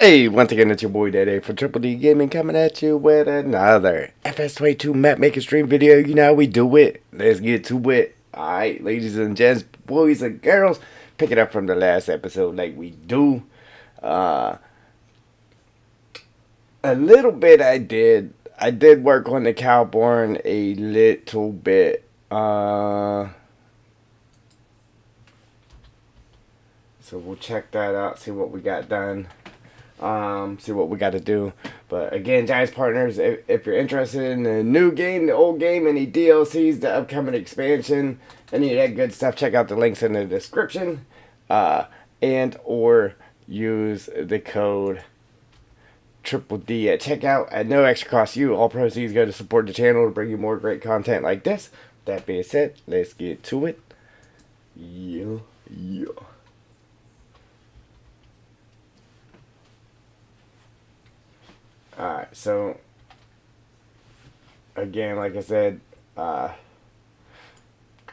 Hey, once again, it's your boy Daddy for Triple D Gaming coming at you with another FS22 map making stream video. You know how we do it. Let's get to it. Alright, ladies and gents, boys and girls, pick it up from the last episode like we do. A little bit I did. I did work on the Cowborn a little bit. So we'll check that out, see what we got done. See what we got to do. But again, Giants Partners, if you're interested in the new game, the old game, any DLCs, the upcoming expansion, any of that good stuff, check out the links in the description. And or use the code Triple D at checkout at no extra cost to you. All proceeds go to support the channel to bring you more great content like this. That being said, let's get to it. Yeah. Alright, so again, like I said, I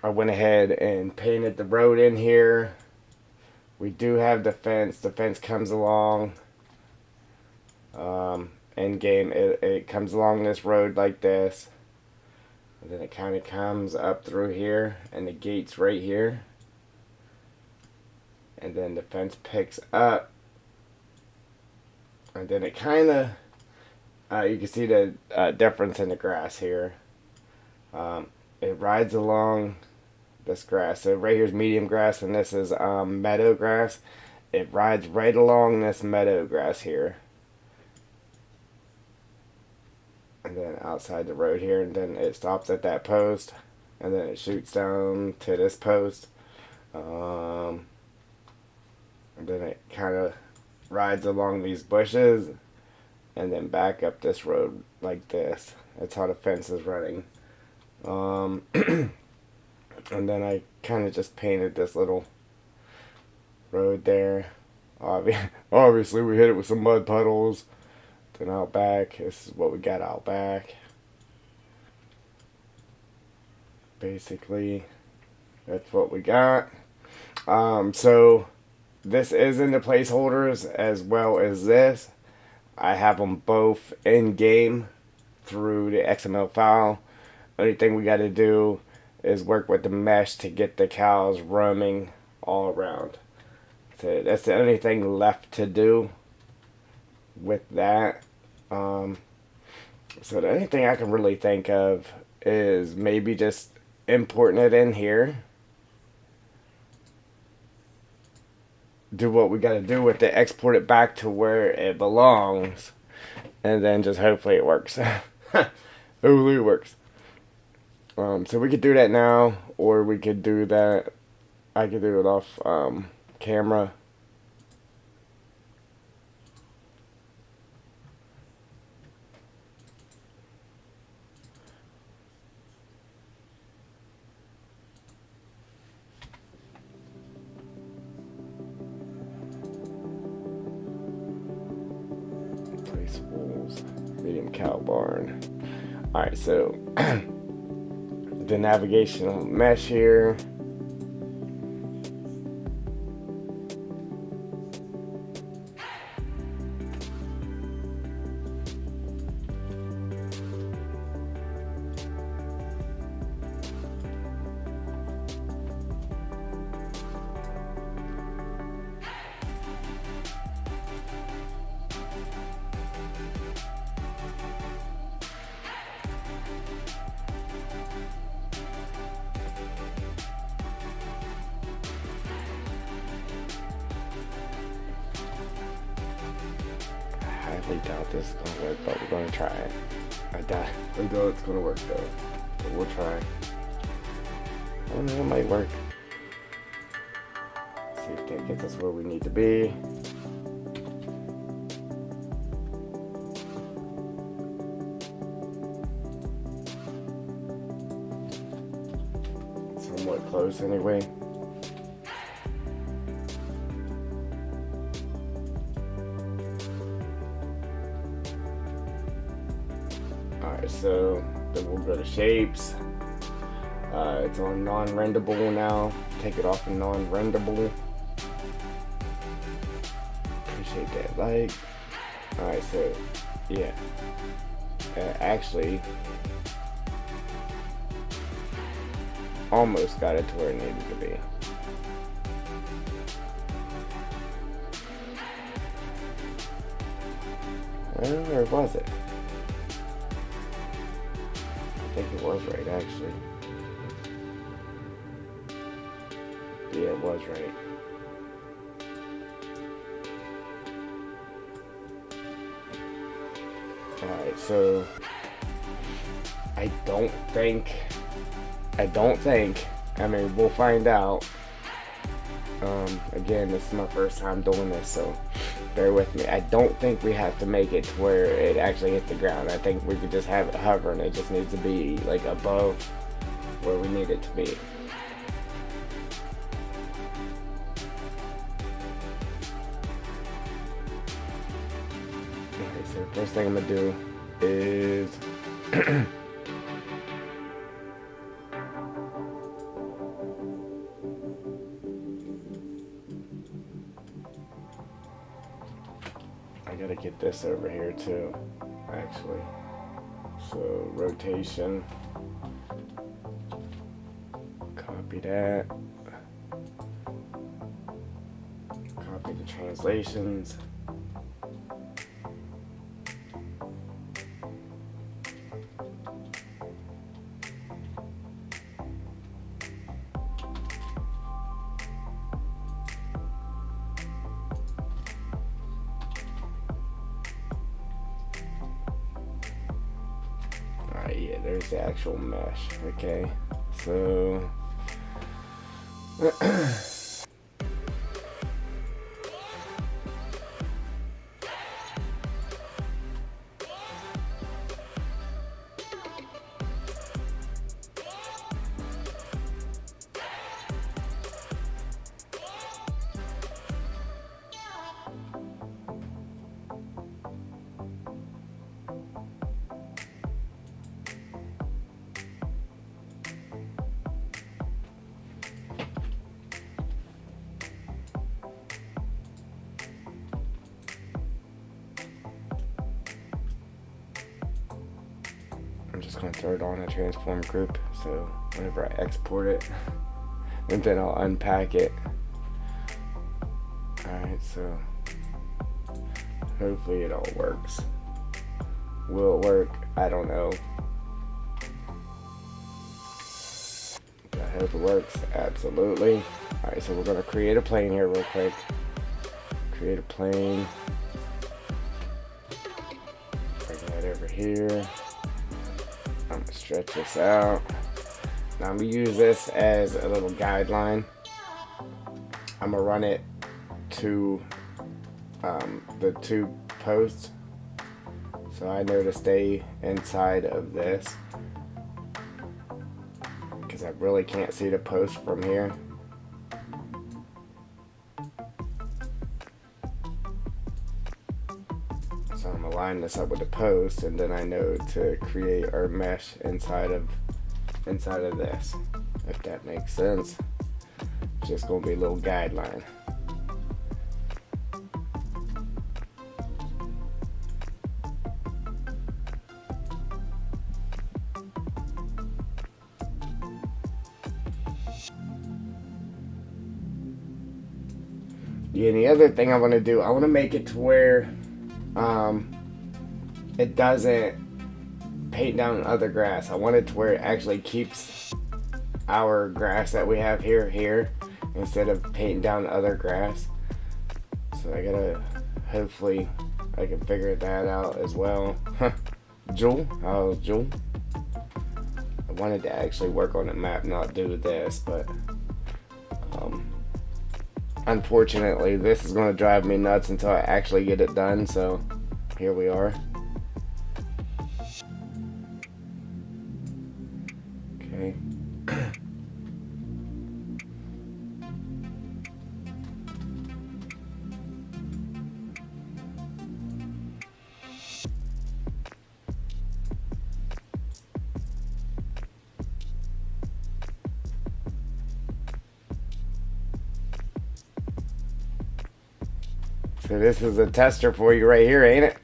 went ahead and painted the road in here. We do have the fence. The fence comes along end game. It comes along this road like this, and then it kind of comes up through here, and the gate's right here, and then the fence picks up, and then it kind of you can see the difference in the grass here. It rides along this grass. So right here is medium grass, and this is meadow grass. It rides right along this meadow grass here. And then outside the road here, and then it stops at that post, and then it shoots down to this post. And then it kind of rides along these bushes, and then back up this road like this. That's how the fence is running. And then I kind of just painted this little road there. Obviously we hit it with some mud puddles. Then out back, this is what we got out back. Basically, that's what we got. So this is in the placeholders as well as this. I have them both in game through the XML file. Only thing we got to do is work with the mesh to get the cows roaming all around. So that's the only thing left to do with that. So the only thing I can really think of is maybe just importing it in here. Do what we got to do with it, export it back to where it belongs, and then just hopefully it works. Hopefully it works. So we could do that now, or we could do that. I could do it off camera. Medium cow barn. Alright, so the navigational mesh here. I doubt this is gonna work, but we're gonna try it. I doubt it's gonna work though, but we'll try. I don't know, it might work. See if that gets us where we need to be. Somewhat close anyway. Alright, so then we'll go to shapes. It's on non-renderable now. Take it off of non-renderable. Appreciate that like. Alright, so yeah, actually almost got it to where it needed to be. Well, or was it? I think it was right, actually. Yeah, it was right. Alright, so I don't think, I mean, we'll find out. Again, this is my first time doing this, so bear with me. I don't think we have to make it to where it actually hits the ground. I think we could just have it hover, and it just needs to be like above where we need it to be. Okay, so the first thing I'm gonna do is I gotta get this over here too, actually. So rotation, copy that, copy the translations. Alright, yeah, there's the actual mesh. Okay, so I'm just going to throw it on a transform group, so whenever I export it, and then I'll unpack it. Alright, so hopefully it all works. Will it work? I don't know. I hope it works. Absolutely. Alright, so we're going to create a plane here real quick. Create a plane. Bring that over here. I'm going to stretch this out. Now I'm going to use this as a little guideline. I'm going to run it to the two posts, so I know to stay inside of this, because I really can't see the post from here. So I'm gonna line this up with the post, and then I know to create our mesh inside of this, if that makes sense. It's just gonna be a little guideline. Yeah, and the other thing I want to do, I want to make it to where it doesn't paint down other grass. I want it to where it actually keeps our grass that we have here instead of painting down other grass. So I gotta, hopefully I can figure that out as well. Jewel, how's Jewel? I wanted to actually work on the map, not do this, but unfortunately this is going to drive me nuts until I actually get it done, so here we are. Okay. So this is a tester for you right here, ain't it?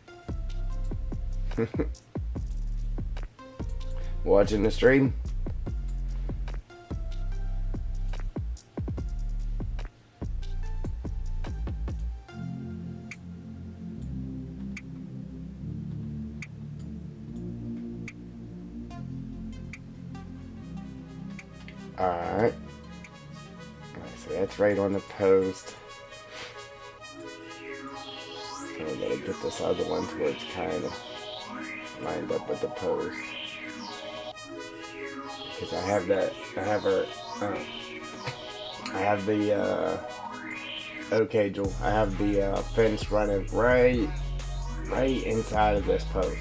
Watching the stream? Alright. So that's right on the post. So we gotta get this other one to where it's kind of lined up with the post. Because I have that, I have the, okay, Joel, I have the fence running right inside of this post.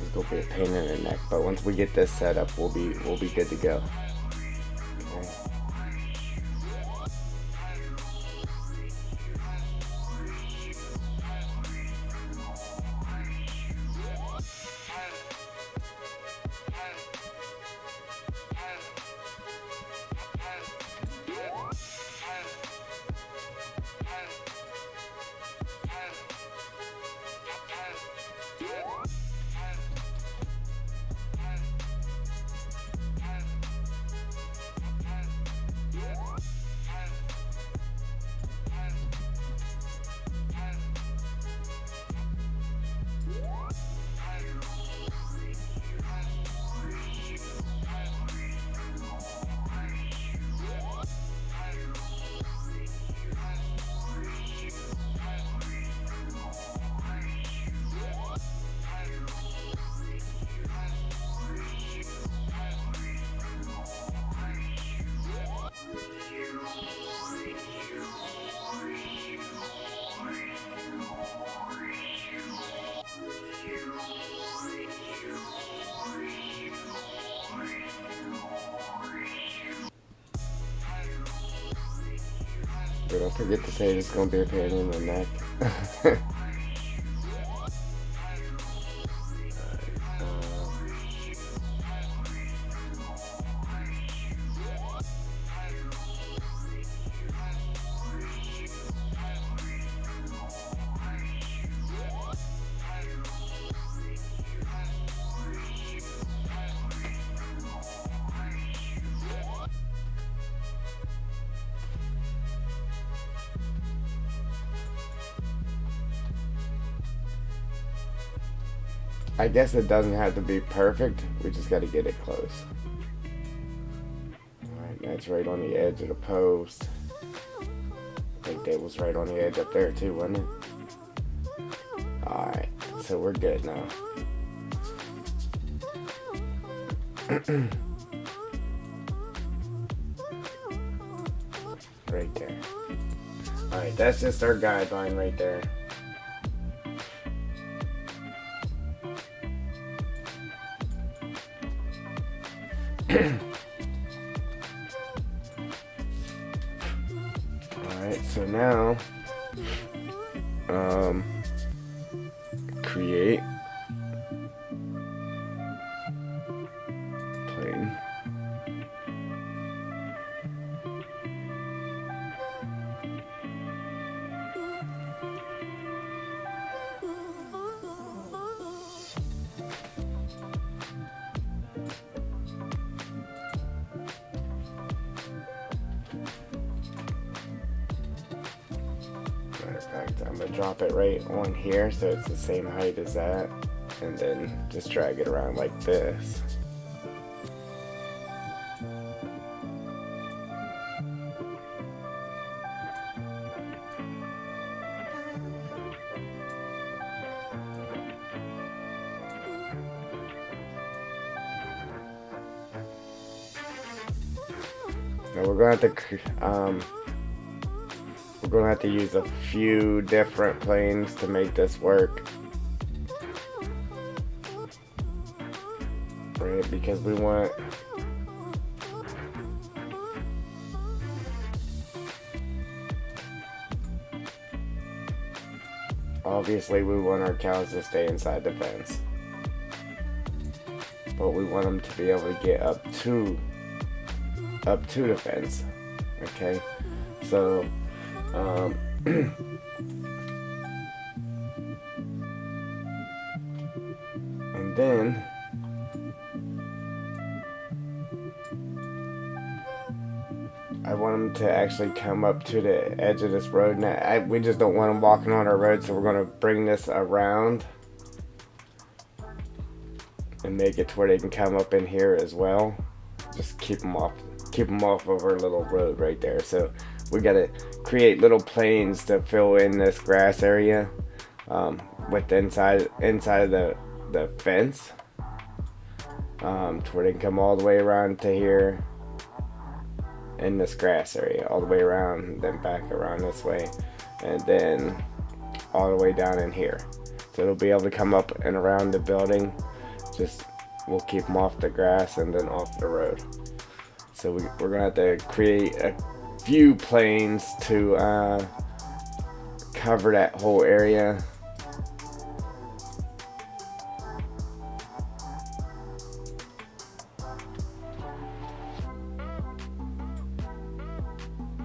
It's gonna be a pain in the neck, but once we get this set up, we'll be good to go. Okay. But don't forget to say it's gonna be a pain in the neck. I guess it doesn't have to be perfect. We just got to get it close. Alright, that's right on the edge of the post. I think that was right on the edge up there too, wasn't it? Alright, so we're good now. Right there. Alright, that's just our guideline right there. Alright, so now create plane. I'm gonna drop it right on here so it's the same height as that, and then just drag it around like this. Now we're gonna have to use a few different planes to make this work, right? Because we want obviously we want our cows to stay inside the fence, but we want them to be able to get up to the fence. Okay, so and then I want them to actually come up to the edge of this road. Now, we just don't want them walking on our road, so we're going to bring this around and make it to where they can come up in here as well. Just keep them off of our little road right there. So we got to create little planes to fill in this grass area with the inside of the fence, to where they can come all the way around to here in this grass area, all the way around, then back around this way, and then all the way down in here. So it'll be able to come up and around the building. Just we'll keep them off the grass and then off the road. So we're gonna have to create a few planes to cover that whole area.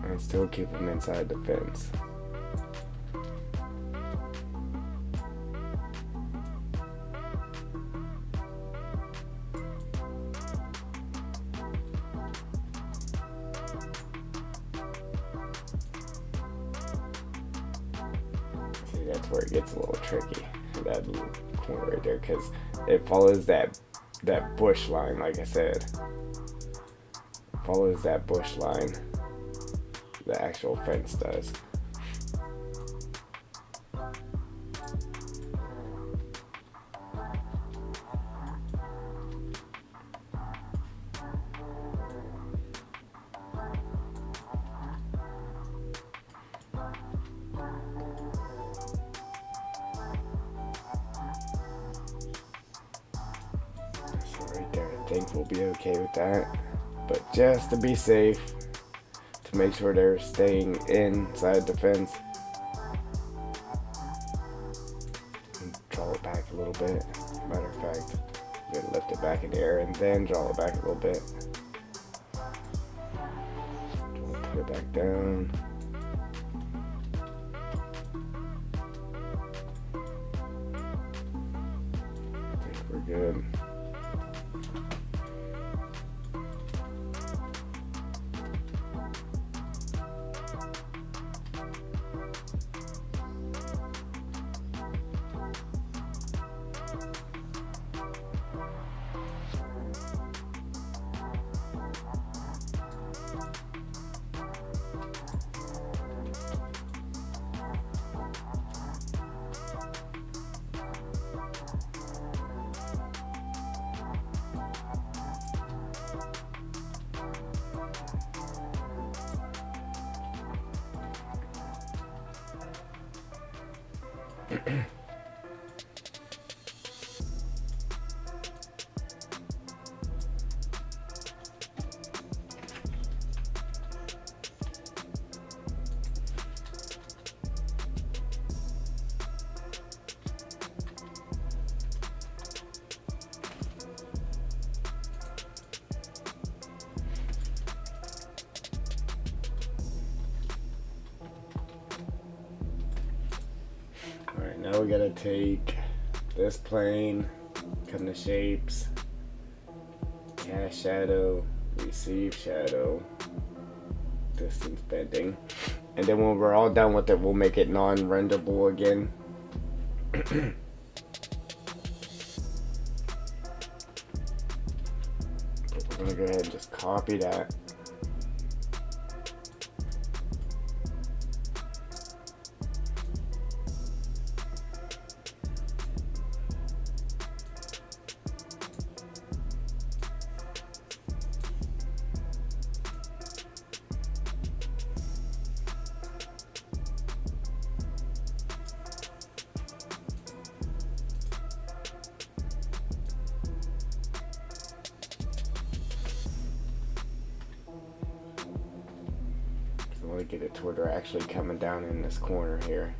And still keep them inside the fence. See, that's where it gets a little tricky, that little corner right there, because it follows that bush line. Like I said, follows that bush line. The actual fence does. So right there, I think we'll be okay with that. But just to be safe, to make sure they're staying inside the fence, and draw it back a little bit. Matter of fact, I'm gonna lift it back in the air and then draw it back a little bit. Put it back down. I think we're good. Alright, now we gotta take this plane, cut the shapes, cast shadow, receive shadow, distance bending, and then when we're all done with it, we'll make it non-renderable again. But we're gonna go ahead and just copy that. want to get it to where they're actually coming down in this corner here.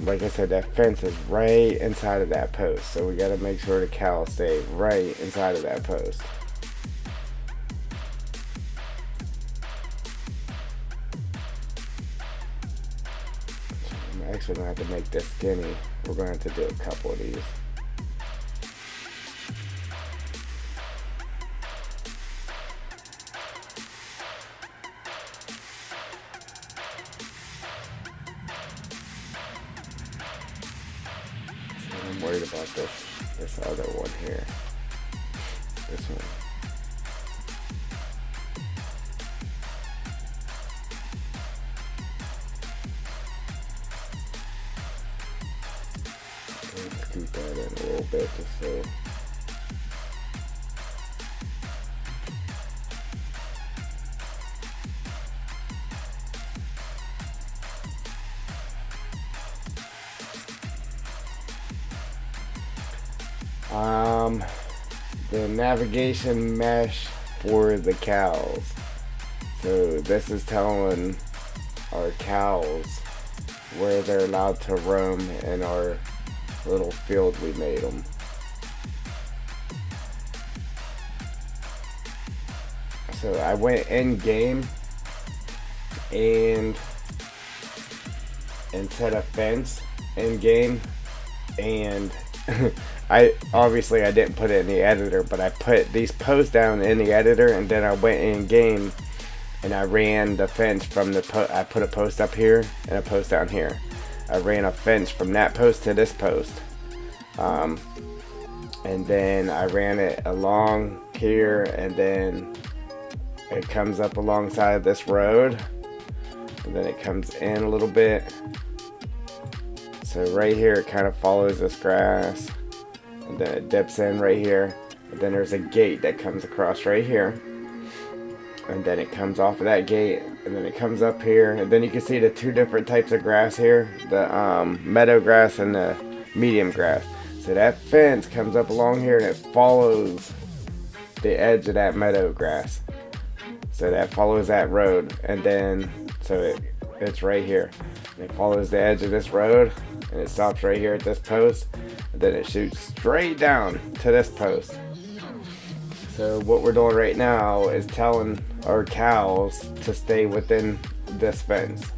Like I said, that fence is right inside of that post, so we got to make sure the cows stay right inside of that post. I'm actually going to have to make this skinny. We're going to have to do a couple of these. I'm worried about this other one here. This one. Let's scoot that in a little bit just so. The navigation mesh for the cows. So this is telling our cows where they're allowed to roam in our little field we made them. So I went in game and set a fence in game, and I didn't put it in the editor, but I put these posts down in the editor, and then I went in game and I ran the fence from the I put a post up here and a post down here. I ran a fence from that post to this post, and then I ran it along here, and then it comes up alongside this road, and then it comes in a little bit. So right here it kind of follows this grass, and then it dips in right here, and then there's a gate that comes across right here, and then it comes off of that gate, and then it comes up here, and then you can see the two different types of grass here, the meadow grass and the medium grass. So that fence comes up along here and it follows the edge of that meadow grass. So that follows that road, and then so it's right here. It follows the edge of this road, and it stops right here at this post, and then it shoots straight down to this post. So what we're doing right now is telling our cows to stay within this fence,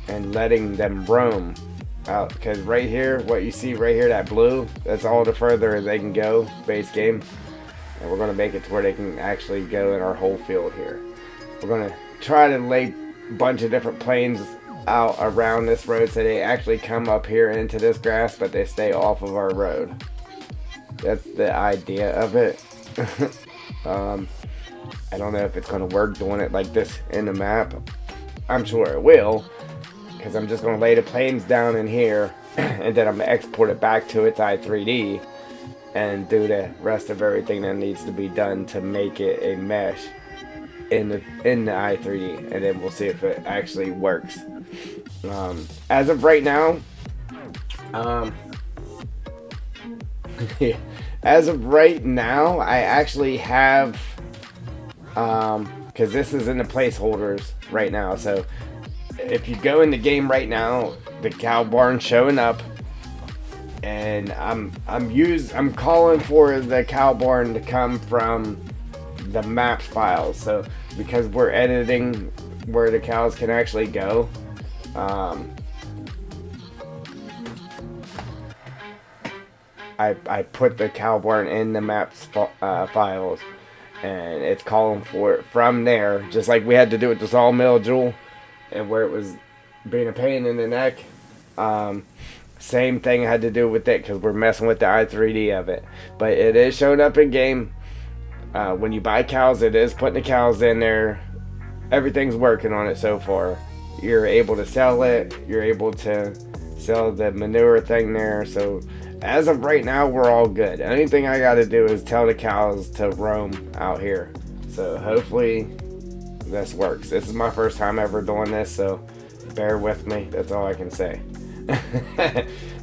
and letting them roam out, because right here, what you see right here, that blue, that's all the further they can go base game, and we're going to make it to where they can actually go in our whole field here. We're going to try to lay a bunch of different planes out around this road so they actually come up here into this grass, but they stay off of our road. That's the idea of it. I don't know if it's going to work doing it like this in the map. I'm sure it will, because I'm just going to lay the planes down in here, and then I'm going to export it back to its i3D and do the rest of everything that needs to be done to make it a mesh in the i3D, and then we'll see if it actually works. As of right now, as of right now, I actually have because this is in the placeholders right now. So if you go in the game right now, the cow barn's showing up, and I'm calling for the cow barn to come from the maps file. So because we're editing where the cows can actually go, I put the cow barn in the maps files, and it's calling for it from there, just like we had to do with the sawmill jewel, and where it was being a pain in the neck. Same thing I had to do with it because we're messing with the i3D of it. But it is showing up in game. When you buy cows, it is putting the cows in there. Everything's working on it so far. You're able to sell it. You're able to sell the manure thing there. So as of right now, we're all good. Anything I got to do is tell the cows to roam out here. So hopefully this works. This is my first time ever doing this, so bear with me. That's all I can say.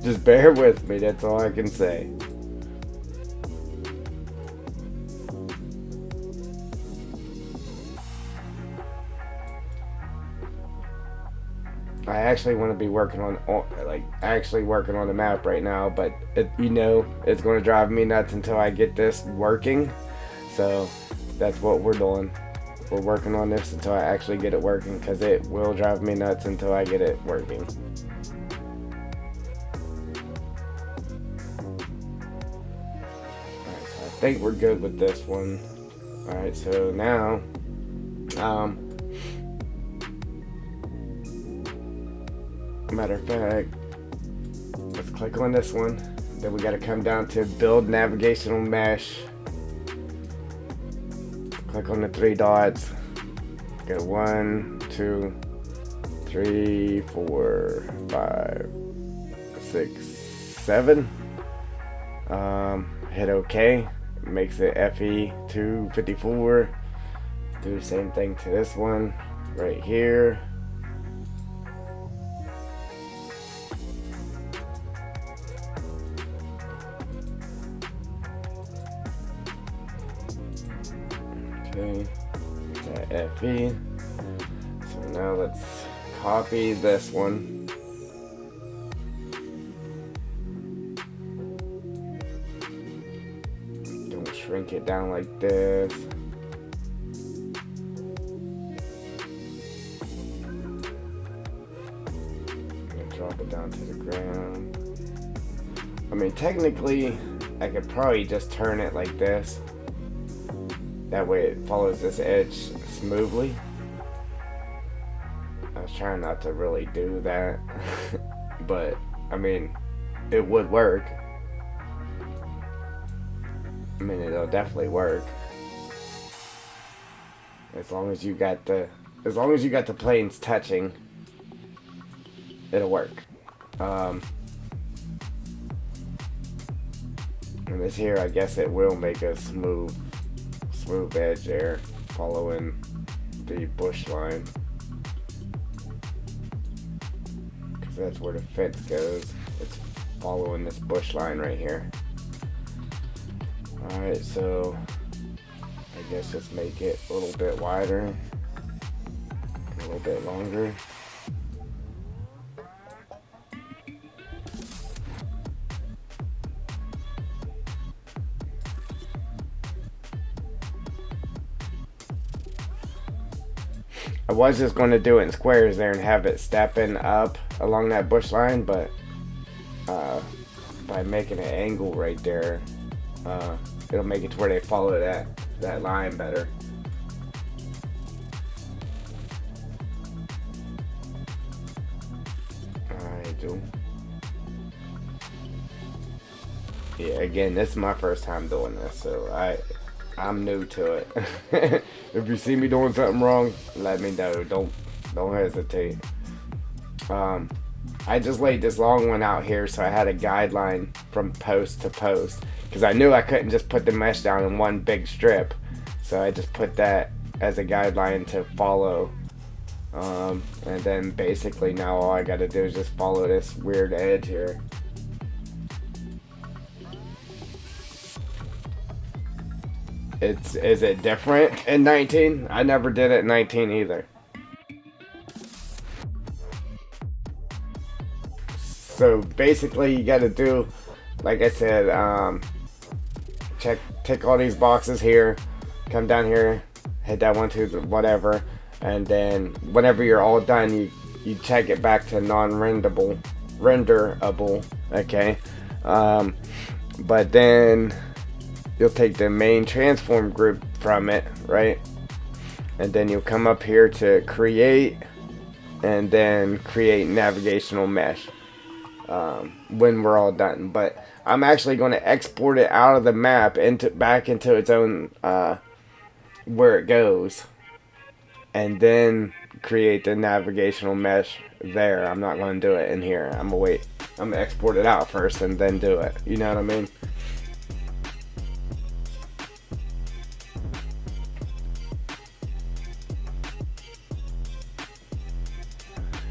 Just bear with me. That's all I can say. I actually want to be working on the map right now, but it's going to drive me nuts until I get this working. So that's what we're doing. We're working on this until I actually get it working, because it will drive me nuts until I get it working. Alright, so I think we're good with this one. Alright, so now matter of fact, let's click on this one. Then we got to come down to build navigational mesh. Click on the 3 dots. Go 1, 2, 3, 4, 5, 6, 7. Hit OK. Makes it FE254. Do the same thing to this one right here. Okay, that FE. So now let's copy this one. Don't shrink it down like this. And drop it down to the ground. I mean, technically, I could probably just turn it like this. That way it follows this edge smoothly. I was trying not to really do that. But, I mean, it would work. I mean, it'll definitely work. As long as you got the planes touching, it'll work. And this here, I guess it will make a smooth edge there, following the bush line, because that's where the fence goes. It's following this bush line right here. Alright, so I guess just make it a little bit wider, a little bit longer. I was just going to do it in squares there and have it stepping up along that bush line, but by making an angle right there, it'll make it to where they follow that line better. Alright, Joe. Yeah, again, this is my first time doing this, so I'm new to it. If you see me doing something wrong, let me know. Don't hesitate. I just laid this long one out here so I had a guideline from post to post, because I knew I couldn't just put the mesh down in one big strip, so I just put that as a guideline to follow. And then basically now all I gotta do is just follow this weird edge here. Is it different in 19? I never did it in 19 either. So basically, you got to do, like I said, tick all these boxes here, come down here, hit that one, two, whatever, and then whenever you're all done, you check it back to non-renderable, okay. But then you'll take the main transform group from it, right? And then you'll come up here to create, and then create navigational mesh when we're all done. But I'm actually going to export it out of the map back into its own where it goes, and then create the navigational mesh there. I'm not going to do it in here. I'm going to export it out first and then do it. You know what I mean?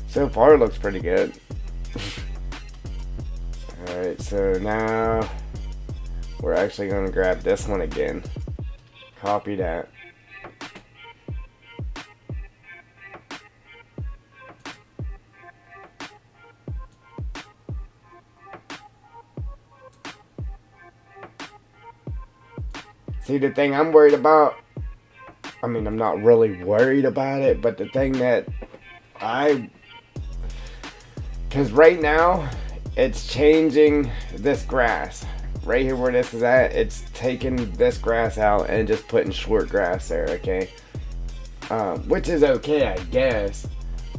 So far it looks pretty good. Alright, so now we're actually going to grab this one again. Copy that. See, the thing I'm worried about, I mean, I'm not really worried about it, but the thing that because right now, it's changing this grass. Right here where this is at, it's taking this grass out and just putting short grass there, okay? Which is okay, I guess.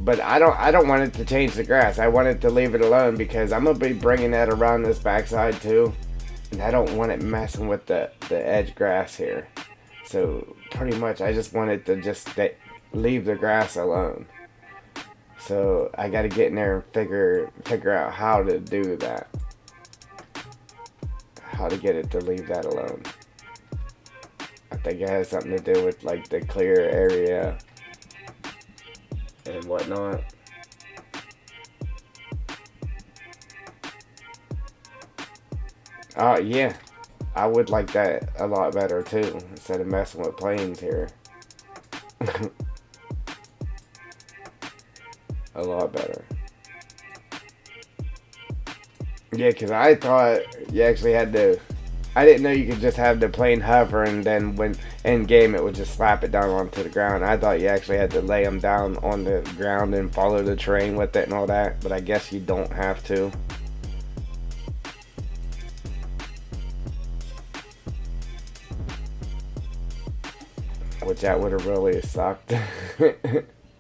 But I don't want it to change the grass. I want it to leave it alone because I'm going to be bringing that around this backside too. And I don't want it messing with the edge grass here. So pretty much I just want it to just leave the grass alone. So I got to get in there and figure out how to do that. How to get it to leave that alone. I think it has something to do with like the clear area and whatnot. Yeah, I would like that a lot better too, instead of messing with planes here. A lot better. Yeah, because I thought you actually had to... I didn't know you could just have the plane hover and then when in game it would just slap it down onto the ground. I thought you actually had to lay them down on the ground and follow the terrain with it and all that, but I guess you don't have to. Which that would have really sucked.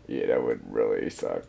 Yeah, that would really suck.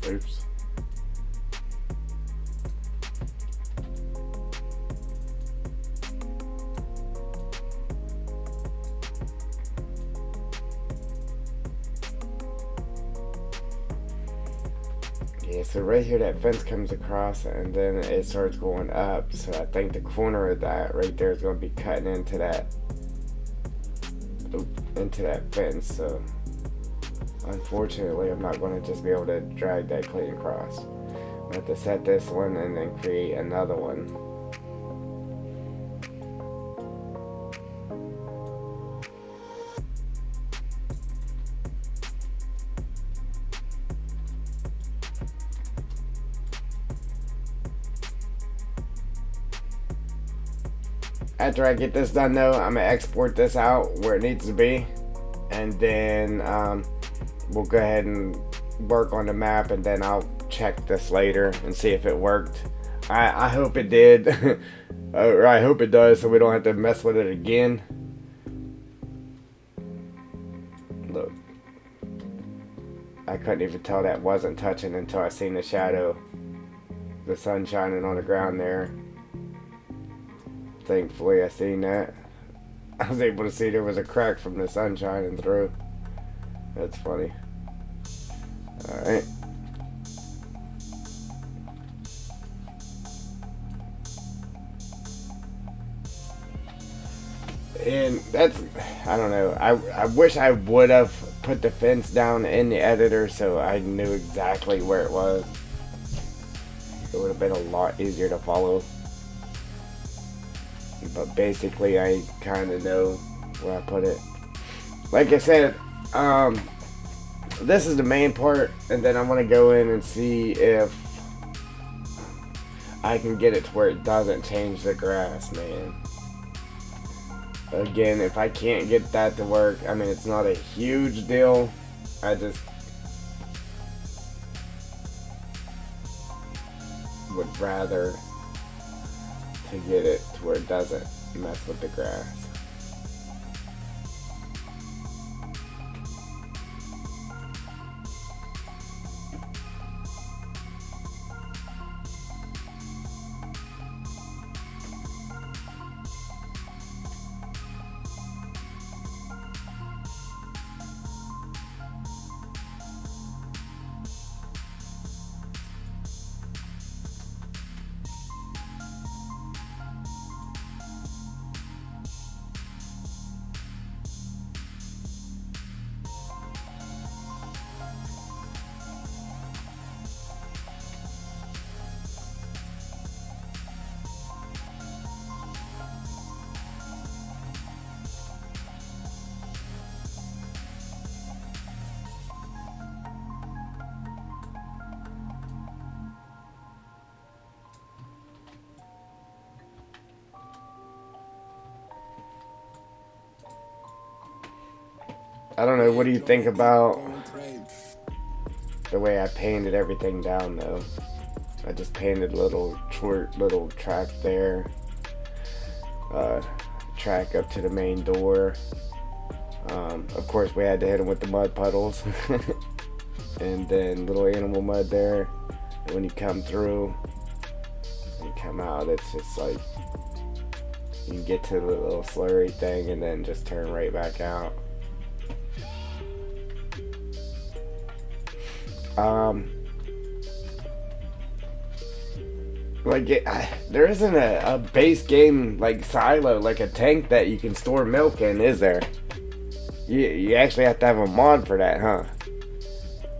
Oops. Yeah, so right here that fence comes across and then it starts going up. So I think the corner of that right there is going to be cutting into that fence. So unfortunately, I'm not going to just be able to drag that clean across. I have to set this one and then create another one. After I get this done though, I'm going to export this out where it needs to be. And then we'll go ahead and work on the map, and then I'll check this later and see if it worked. I hope it did. Or I hope it does so we don't have to mess with it again. Look. I couldn't even tell that wasn't touching until I seen the shadow. The sun shining on the ground there. Thankfully I seen that. I was able to see there was a crack from the sun shining through. That's funny. Alright. And that's, I don't know, I wish I would have put the fence down in the editor so I knew exactly where it was. It would have been a lot easier to follow. But basically I kind of know where I put it. Like I said, this is the main part, and then I want to go in and see if I can get it to where it doesn't change the grass, man. Again, if I can't get that to work, I mean, it's not a huge deal. I just would rather to get it to where it doesn't mess with the grass. I don't know, what do you think about the way I painted everything down though? I just painted a little short little track there. Track up to the main door. Of course we had to hit them with the mud puddles. And then little animal mud there. And when you come through and come out, it's just like you can get to the little slurry thing and then just turn right back out. Like there isn't a base game like silo, like a tank that you can store milk in, is there? You actually have to have a mod for that, huh?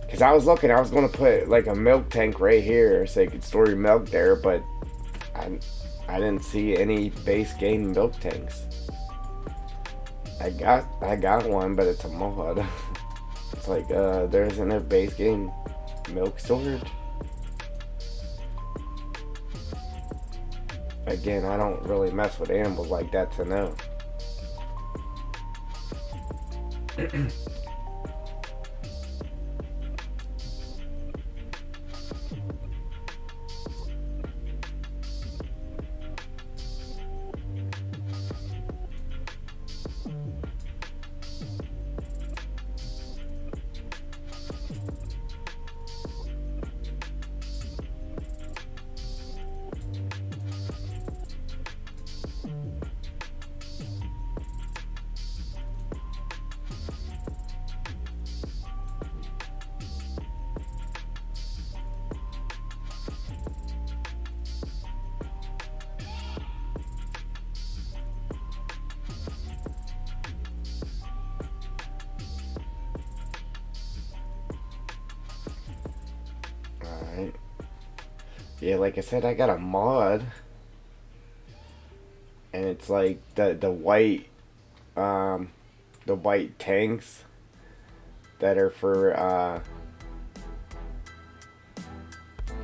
Because I was looking, I was going to put like a milk tank right here so you could store your milk there, but I didn't see any base game milk tanks. I got one, but it's a mod. It's like there isn't a base game milk storage. Again, I don't really mess with animals like that to know. Alright. Yeah, like I said, I got a mod. And it's like the white tanks that are for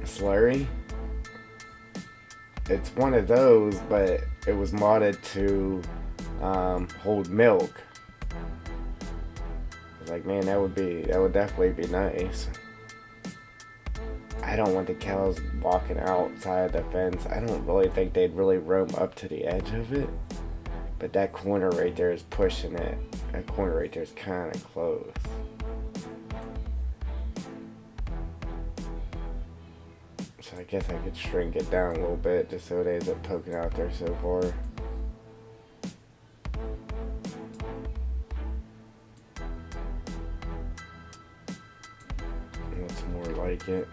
slurry. It's one of those, but it was modded to hold milk. I was like, man, that would definitely be nice. I don't want the cows walking outside the fence. I don't really think they'd really roam up to the edge of it. But that corner right there is pushing it. That corner right there is kind of close. So I guess I could shrink it down a little bit just so it ends up poking out there so far. That's more like it.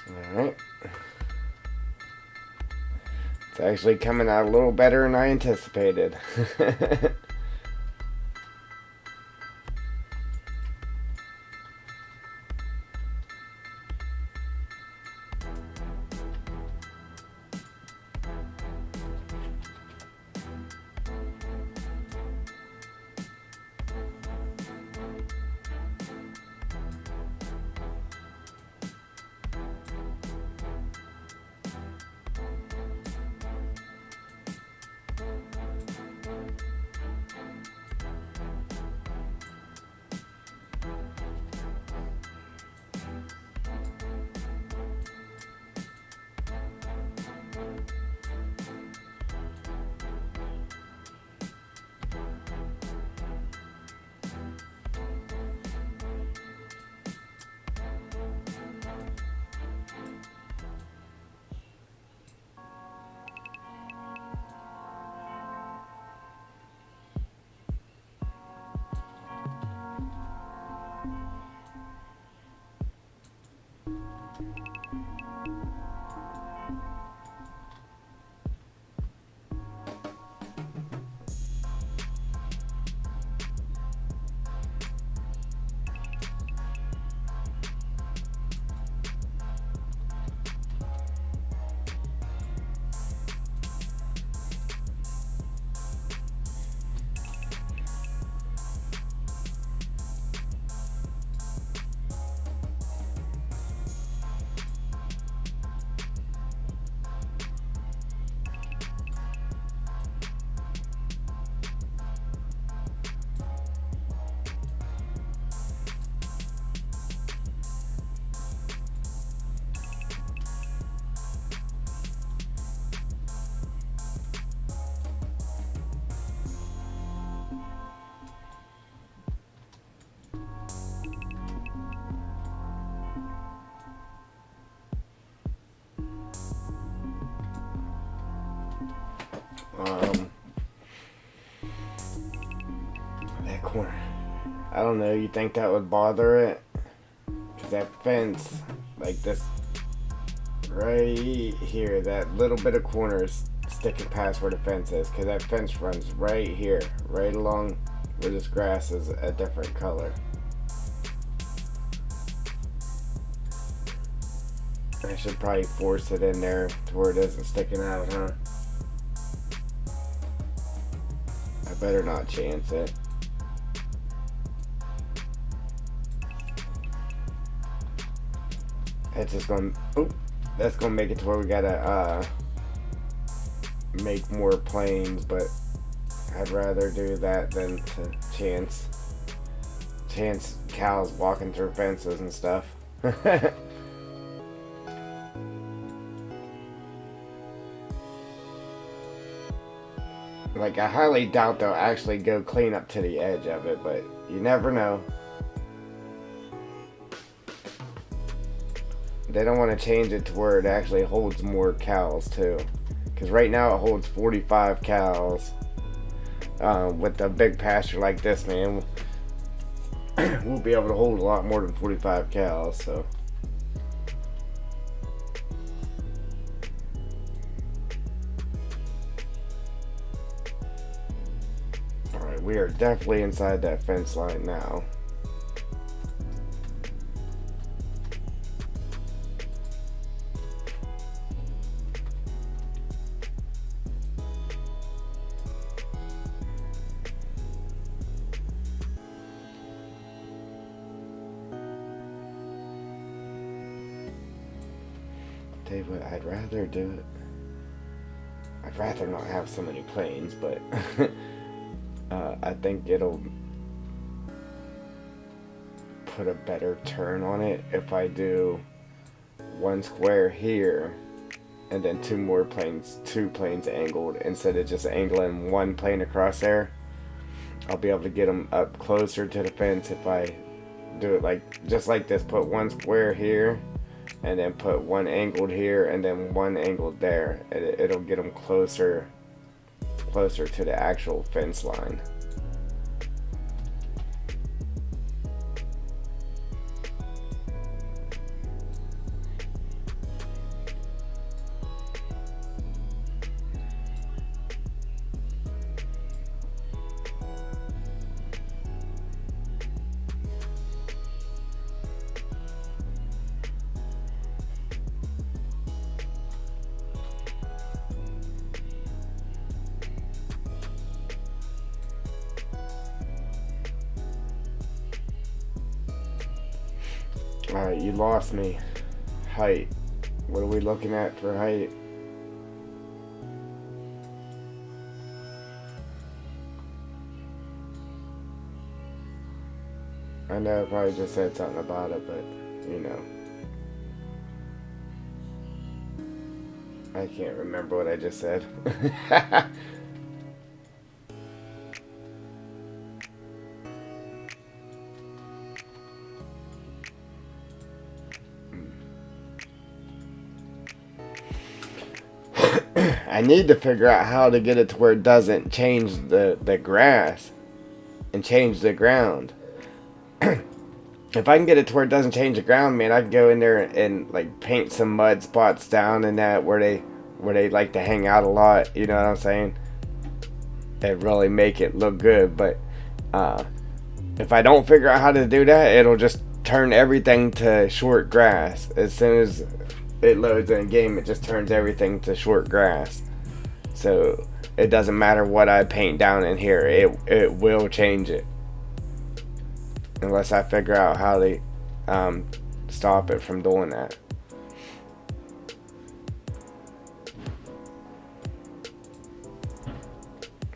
Alright. It's actually coming out a little better than I anticipated. That corner. I don't know, you think that would bother it? Because that fence, like this, right here, that little bit of corner is sticking past where the fence is. Because that fence runs right here, right along where this grass is a different color. I should probably force it in there to where it isn't sticking out, huh? I better not chance it. That's just gonna, that's gonna make it to where we gotta make more planes, but I'd rather do that than to chance cows walking through fences and stuff. Like, I highly doubt they'll actually go clean up to the edge of it, but you never know. They don't want to change it to where it actually holds more cows too, because right now it holds 45 cows. With a big pasture like this, man, we'll be able to hold a lot more than 45 cows. So alright, we are definitely inside that fence line now. Tell you what, I'd rather do it. I'd rather not have so many planes, but I think it'll put a better turn on it if I do one square here and then two planes angled instead of just angling one plane across there. I'll be able to get them up closer to the fence if I do it like just like this. Put one square here and then put one angled here and then one angled there. It'll get them closer to the actual fence line. Alright, you lost me. Height. What are we looking at for height? I know I probably just said something about it, but you know. I can't remember what I just said. I need to figure out how to get it to where it doesn't change the grass and change the ground. If I can get it to where it doesn't change the ground, man, I can go in there and like paint some mud spots down in that where they like to hang out a lot. You know what I'm saying? And really make it look good. But if I don't figure out how to do that, it'll just turn everything to short grass. As soon as it loads in a game, it just turns everything to short grass. So it doesn't matter what I paint down in here, it will change it. Unless I figure out how to stop it from doing that.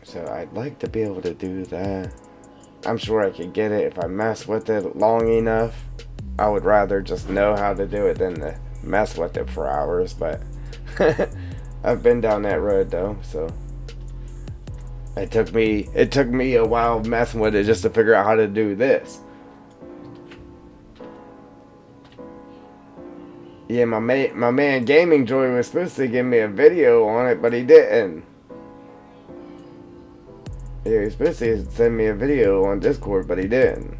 So I'd like to be able to do that. I'm sure I could get it if I mess with it long enough. I would rather just know how to do it than to mess with it for hours, but I've been down that road though, so it took me a while messing with it just to figure out how to do this. Yeah, my man Gaming Joy was supposed to give me a video on it, but he didn't. Yeah, he was supposed to send me a video on Discord, but he didn't.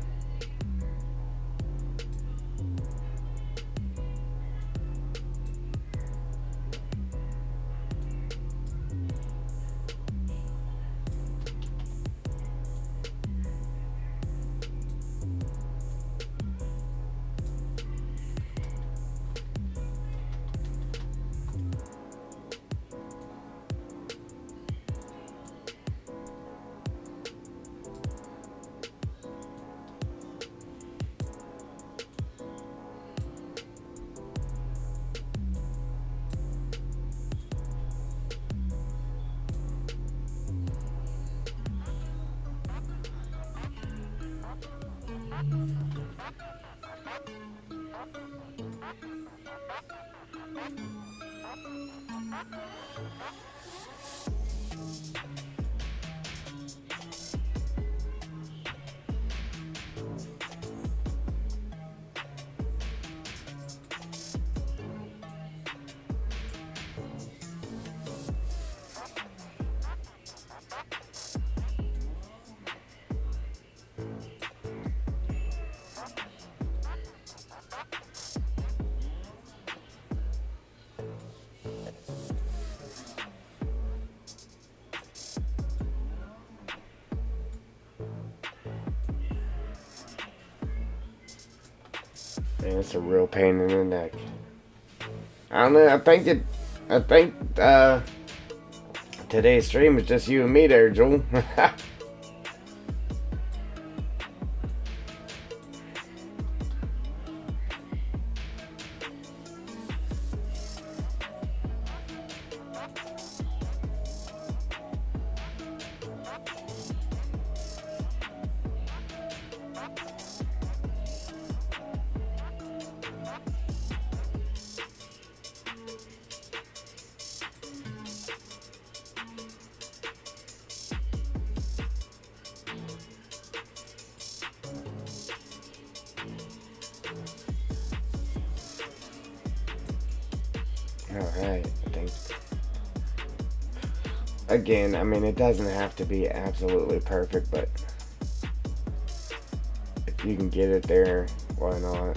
Man, it's a real pain in the neck. I don't know, I think today's stream is just you and me there, Joel. Alright, I think. Again, I mean, it doesn't have to be absolutely perfect, but if you can get it there, why not?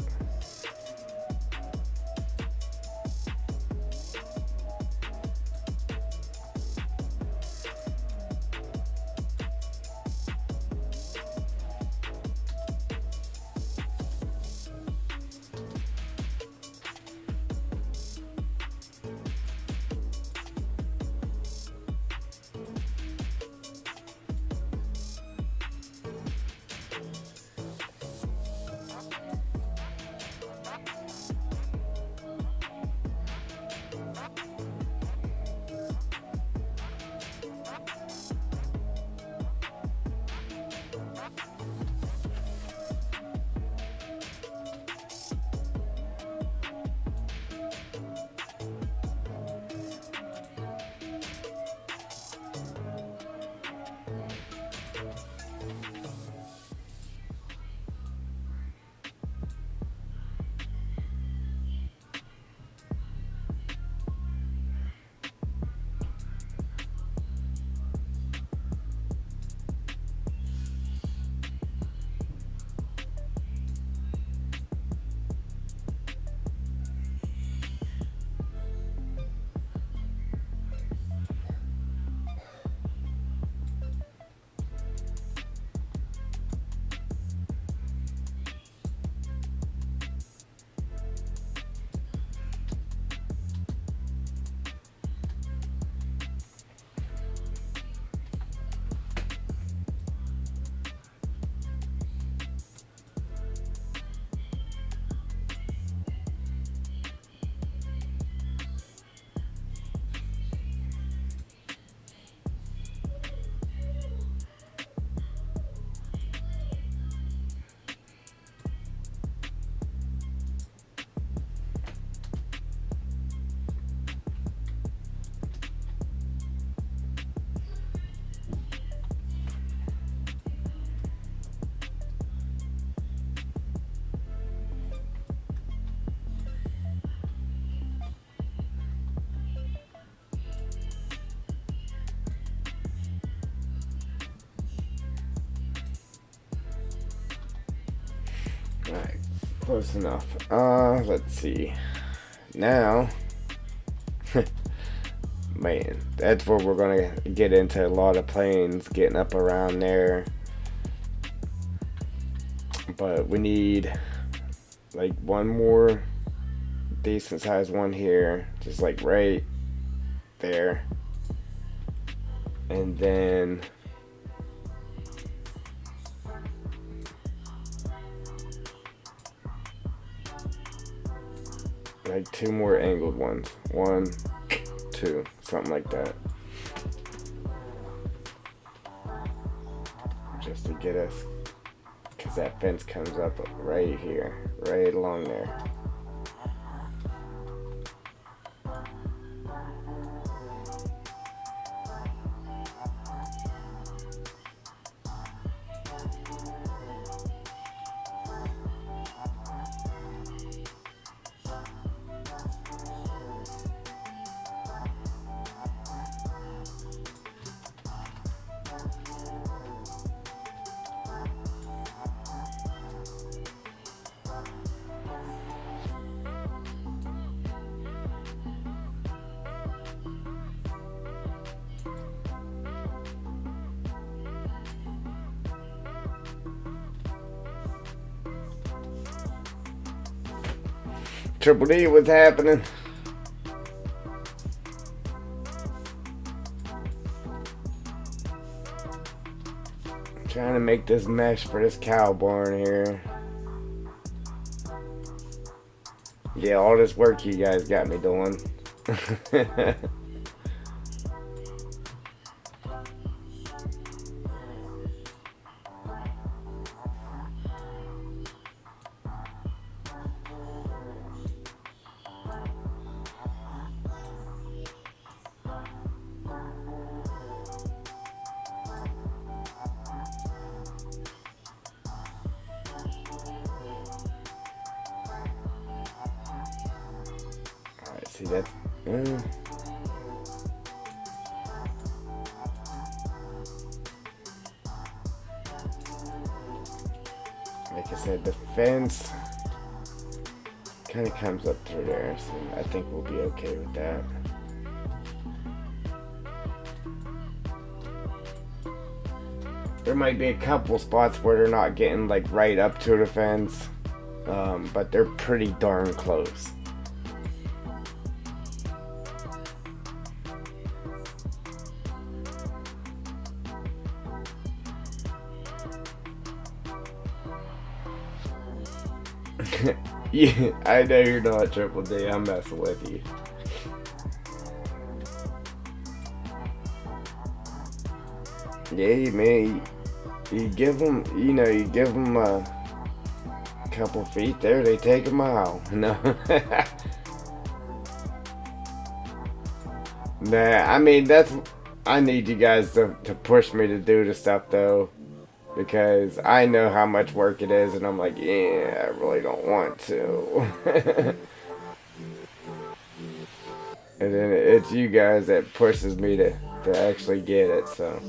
Alright, close enough. Let's see. Now, man, that's where we're gonna get into a lot of planes, getting up around there. But we need like one more decent sized one here, just like right there. And then like two more angled ones. 1, 2, something like that. Just to get us, because that fence comes up right here, right along there. Triple D, what's happening? I'm trying to make this mesh for this cow barn here. Yeah, all this work you guys got me doing. See, Uh, like I said, the fence kind of comes up through there, so I think we'll be okay with that. There might be a couple spots where they're not getting like right up to the fence, but they're pretty darn close. Yeah, I know you're not Triple D. I'm messing with you. Yeah, man. You give them, you give them a couple feet there, they take a mile. No. Nah, I mean, I need you guys to push me to do the stuff, though. Because I know how much work it is, and I'm like, yeah, I really don't want to. And then it's you guys that pushes me to actually get it, so.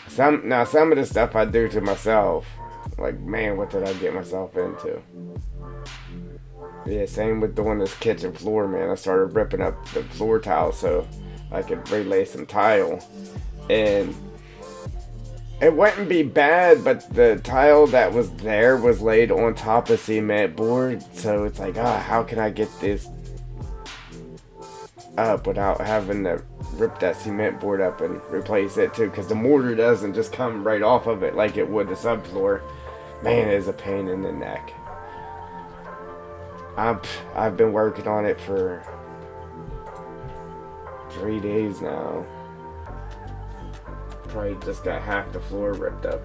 Some of the stuff I do to myself, like, man, what did I get myself into? Yeah, same with doing this kitchen floor, man. I started ripping up the floor tile so I could relay some tile. And it wouldn't be bad, but the tile that was there was laid on top of cement board. So it's like, how can I get this up without having to rip that cement board up and replace it too? Because the mortar doesn't just come right off of it like it would the subfloor. Man, it is a pain in the neck. I've been working on it for 3 days now. Probably just got half the floor ripped up.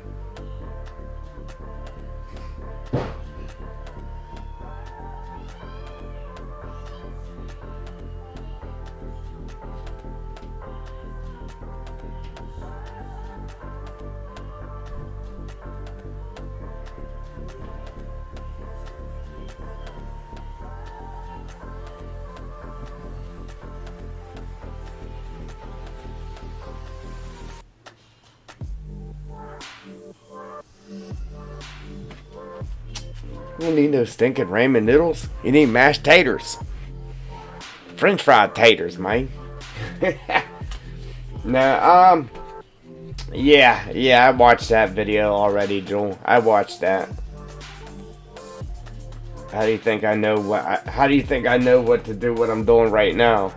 You don't need no stinking ramen noodles. You need mashed taters. French fried taters, man. No, yeah, I watched that video already, Joel. I watched that. How do you think I know what to do? What I'm doing right now?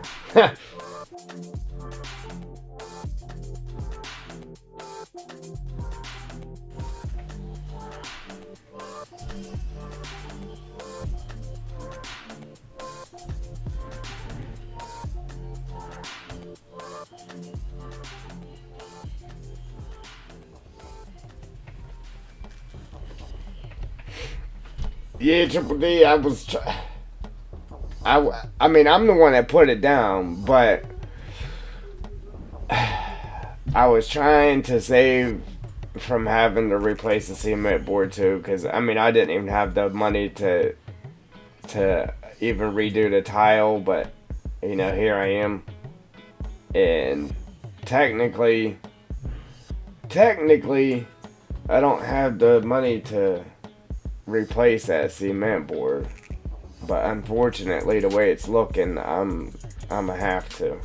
Yeah, Triple D. I mean, I'm the one that put it down, but I was trying to save from having to replace the cement board too, because I mean, I didn't even have the money to even redo the tile, but here I am, and technically, I don't have the money to replace that cement board, but unfortunately, the way it's looking, I'm gonna have to.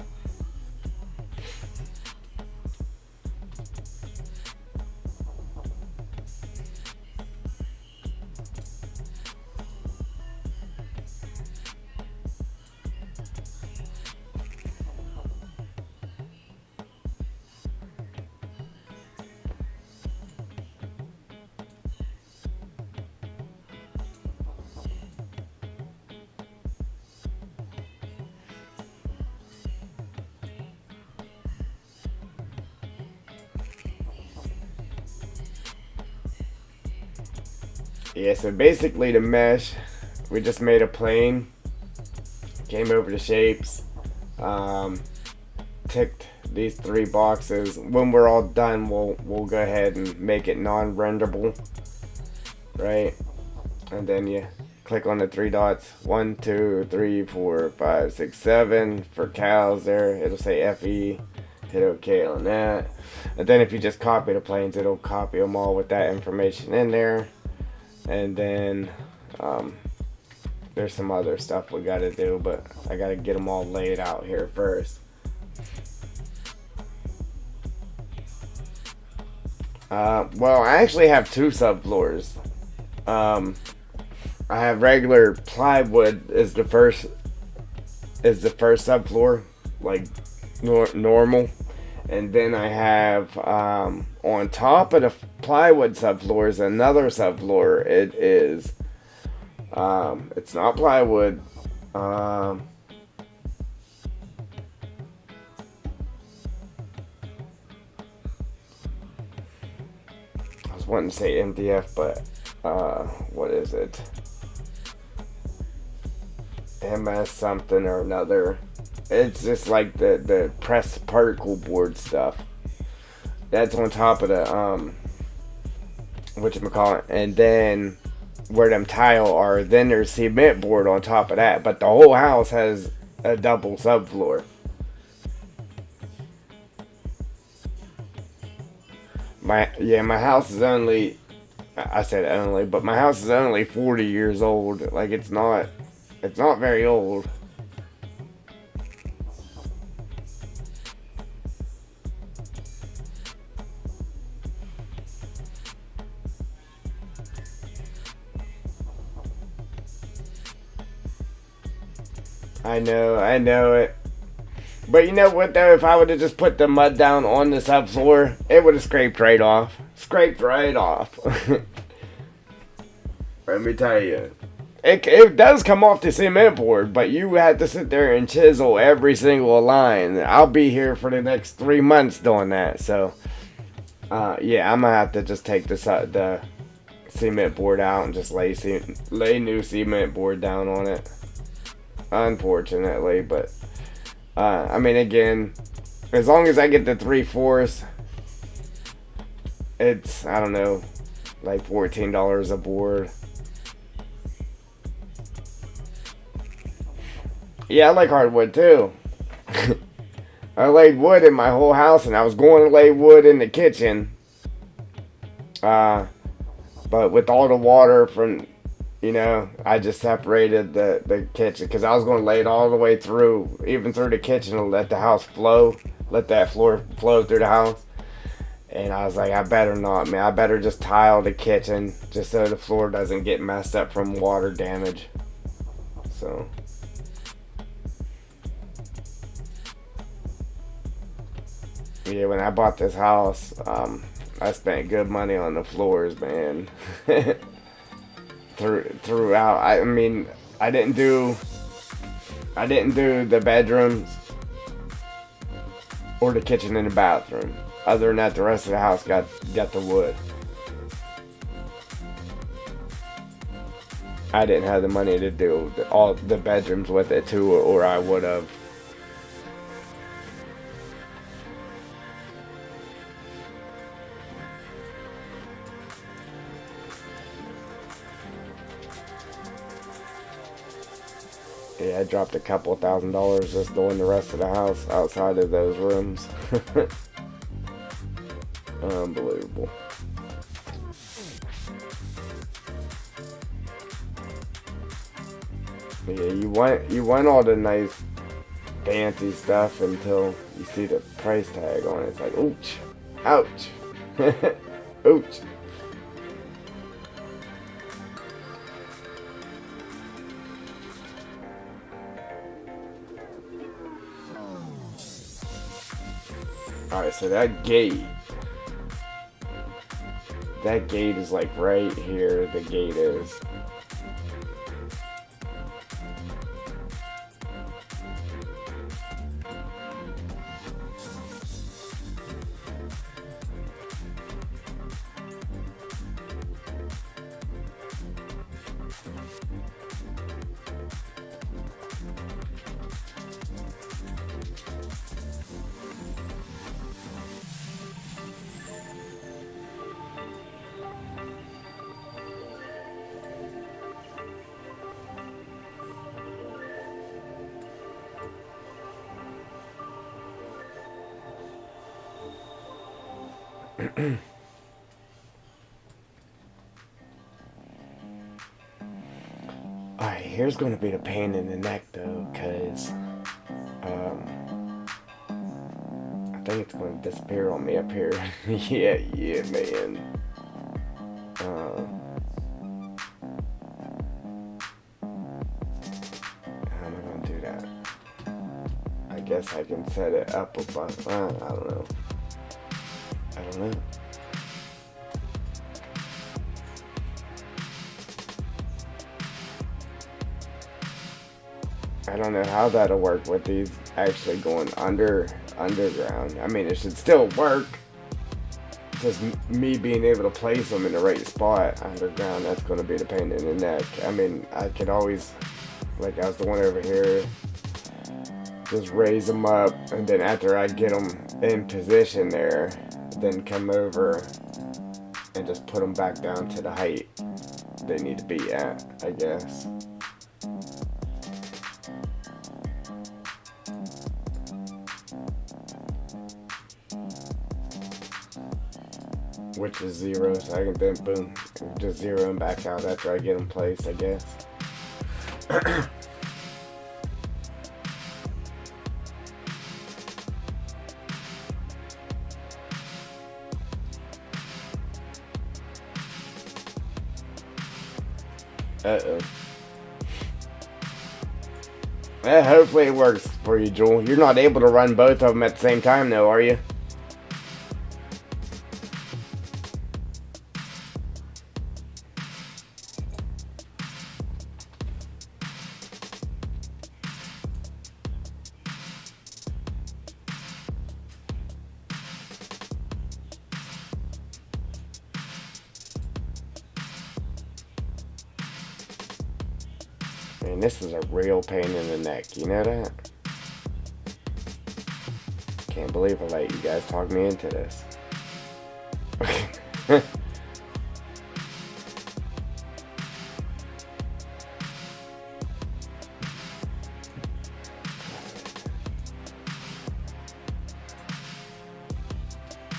Yeah, so basically the mesh, we just made a plane, came over the shapes, ticked these 3 boxes. When we're all done, we'll go ahead and make it non-renderable, right? And then you click on the three dots. 1, 2, 3, 4, 5, 6, 7 for cows there. It'll say FE. Hit OK on that. And then if you just copy the planes, it'll copy them all with that information in there. And then there's some other stuff we got to do, but I got to get them all laid out here first. Well, I actually have two subfloors. I have regular plywood as the first subfloor, like normal, and then I have on top of the plywood subfloor is another subfloor. It is it's not plywood. I was wanting to say MDF, but what is it? MS something or another. It's just like the pressed particle board stuff. That's on top of the whatchamacallit. And then where them tile are, then there's cement board on top of that. But the whole house has a double subfloor. My house is only, I said only, but my house is only 40 years old. Like it's not very old. I know it. But you know what though, if I would have just put the mud down on the subfloor, it would have scraped right off. Scraped right off. Let me tell you. It does come off the cement board, but you have to sit there and chisel every single line. I'll be here for the next 3 months doing that. So, yeah, I'm going to have to just take the cement board out and just lay new cement board down on it. Unfortunately, but, I mean, again, as long as I get the 3/4, it's, I don't know, like $14 a board. Yeah, I like hardwood too. I laid wood in my whole house, and I was going to lay wood in the kitchen. But with all the water from, I just separated the kitchen because I was going to lay it all the way through, even through the kitchen, and let the house flow, let that floor flow through the house. And I was like, I better not, man. I better just tile the kitchen just so the floor doesn't get messed up from water damage. So. Yeah, when I bought this house, I spent good money on the floors, man. Throughout, I mean, I didn't do the bedrooms or the kitchen and the bathroom. Other than that, the rest of the house got the wood. I didn't have the money to do all the bedrooms with it too, or I would have. Yeah, I dropped a couple $1,000 just doing the rest of the house outside of those rooms. Unbelievable. Yeah, you want all the nice fancy stuff until you see the price tag on it. It's like, ouch, ouch, ouch. Alright, so that gate is like right here, the gate is. Alright, here's going to be the pain in the neck though, because I think it's going to disappear on me up here. yeah, man. How am I going to do that? I guess I can set it up above. I don't know. I don't know. I don't know how that'll work with these actually going underground. I mean, it should still work. Just me being able to place them in the right spot underground, that's going to be the pain in the neck. I mean, I could always, like I was doing over here, just raise them up, and then after I get them in position there, then come over and just put them back down to the height they need to be at, I guess. Which is 0, so I can then boom, just 0 them back out after I get them placed, I guess. Uh-oh. Hopefully it works for you, Joel. You're not able to run both of them at the same time, though, are you? Man, this is a real pain in the neck, you know that? Can't believe I let you guys talk me into this.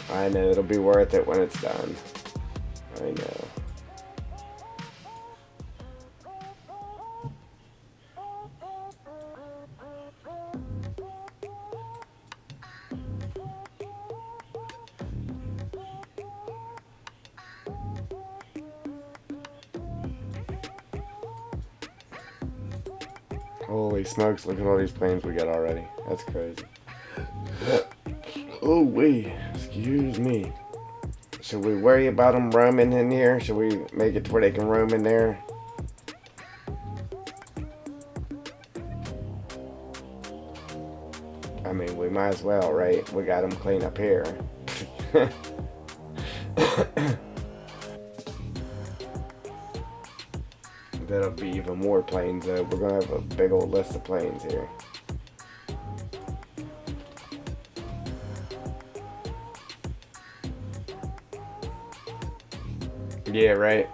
I know, it'll be worth it when it's done. I know. Holy smokes, look at all these planes we got already. That's crazy. Oh, wait. Excuse me. Should we worry about them roaming in here? Should we make it to where they can roam in there? I mean, we might as well, right? We got them clean up here. That'll be even more planes, though. We're going to have a big old list of planes here. Yeah, right.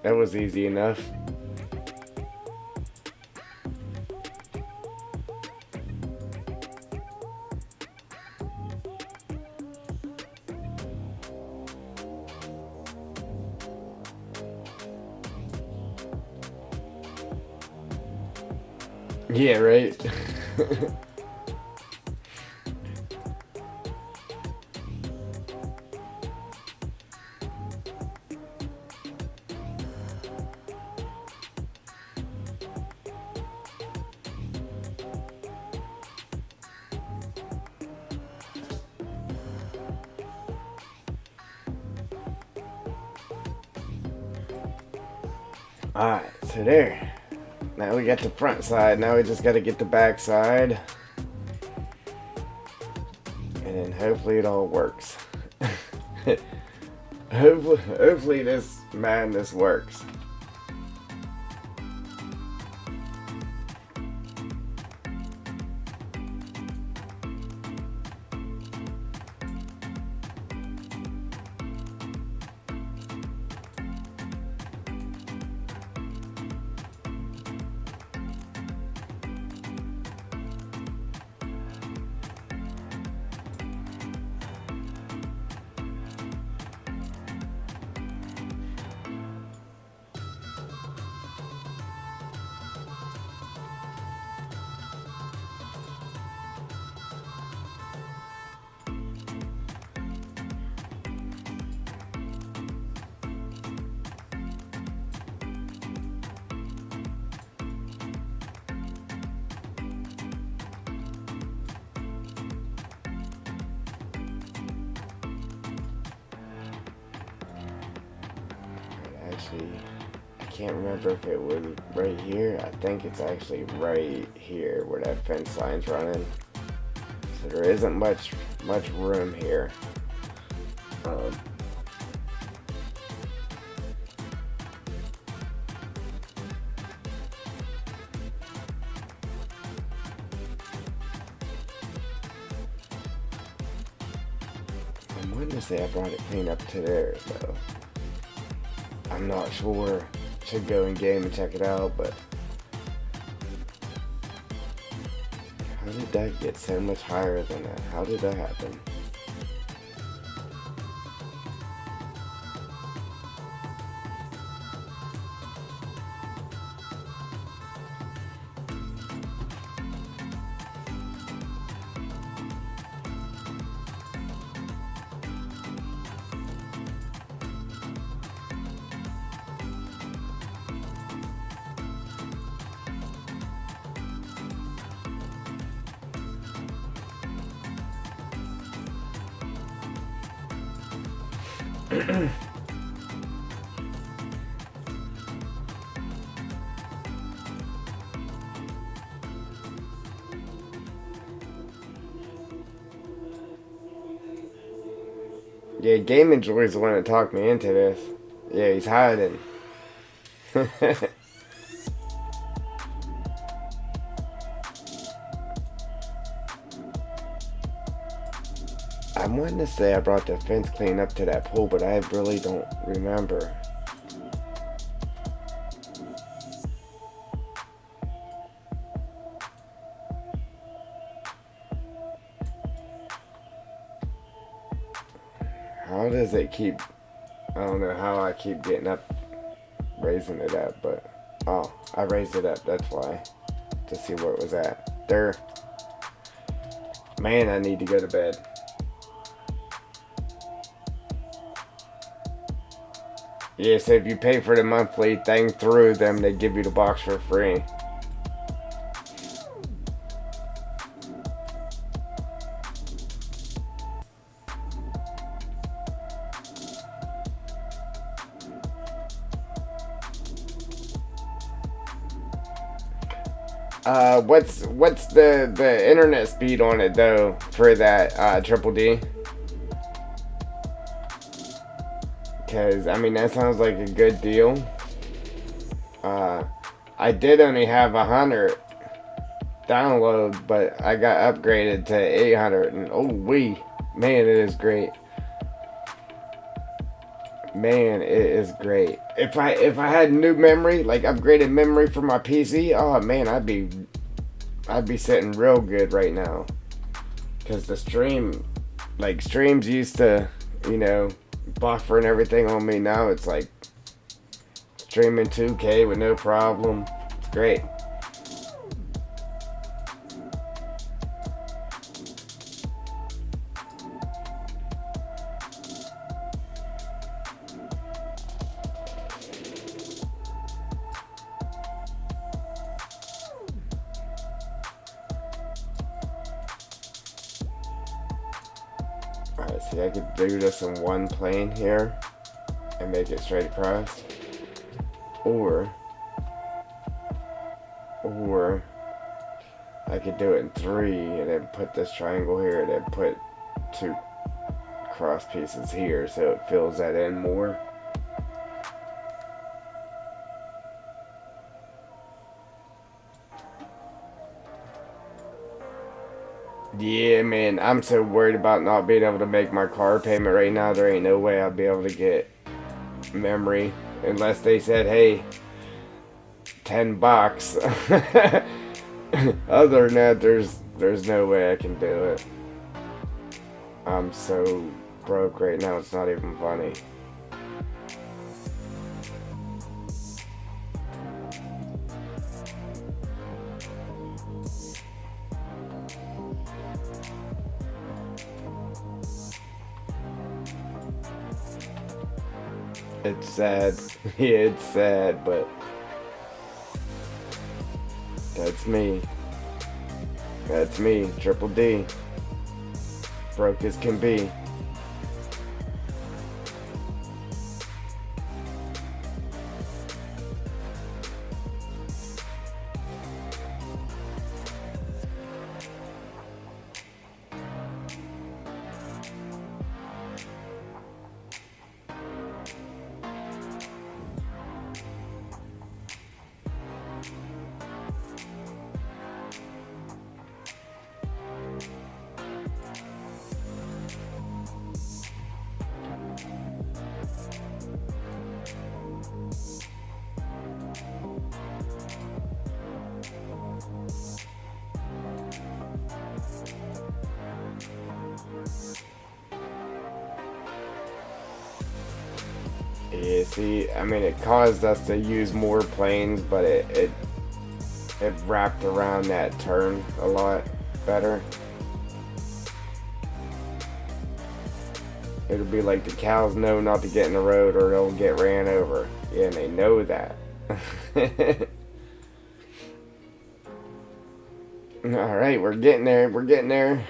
That was easy enough. Yeah, right. Alright, so there. Now we got the front side. Now we just got to get the back side. And then hopefully it all works. hopefully this madness works. actually, I can't remember if it was right here. I think it's actually right here where that fence line's running. So there isn't much room here. I'm wanting to say I brought it clean up to there, though. I'm not sure. Should go in game and check it out, but how did that get so much higher than that? How did that happen? Yeah, Game Enjoy's the one that talked me into this. Yeah, he's hiding. I'm wanting to say I brought the fence clean up to that pool, but I really don't remember. How does it keep... I don't know how I keep getting up, raising it up, but... Oh, I raised it up, that's why. To see where it was at. There. Man, I need to go to bed. Yeah, so if you pay for the monthly thing through them, they give you the box for free. What's the internet speed on it though for that Triple D? Because I mean that sounds like a good deal. I did only have 100 download, but I got upgraded to 800, and oh wee, man, it is great. Man, it is great. If I had new memory, like upgraded memory for my PC, oh man, I'd be sitting real good right now. Cause the streams used to, buffer and everything on me. Now it's like streaming 2K with no problem. It's great. Alright, see, I could do this in one plane here and make it straight across. Or I could do it in 3 and then put this triangle here and then put 2 cross pieces here so it fills that in more. Yeah, man, I'm so worried about not being able to make my car payment right now. There ain't no way I'll be able to get memory unless they said, hey, $10. Other than that, there's no way I can do it. I'm so broke right now, it's not even funny. It's sad. Yeah, it's sad, but that's me. That's me, Triple D. Broke as can be. Yeah, see, I mean, it caused us to use more planes, but it wrapped around that turn a lot better. It'll be like the cows know not to get in the road or they'll get ran over. Yeah, and they know that. Alright, we're getting there. We're getting there.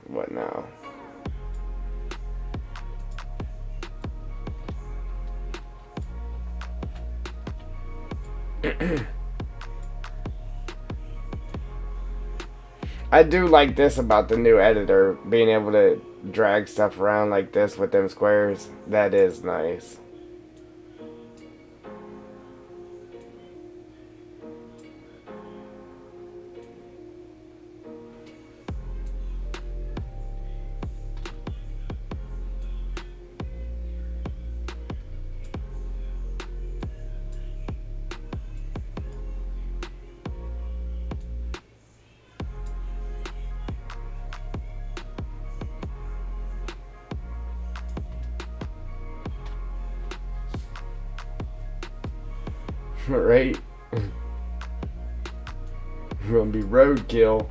What now? I do like this about the new editor, being able to drag stuff around like this with them squares. That is nice. Right? Gonna be roadkill.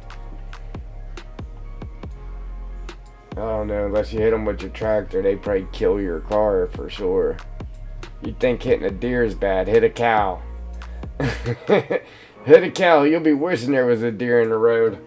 I don't know, unless you hit them with your tractor, they probably kill your car for sure. You think hitting a deer is bad, hit a cow. Hit a cow, you'll be wishing there was a deer in the road.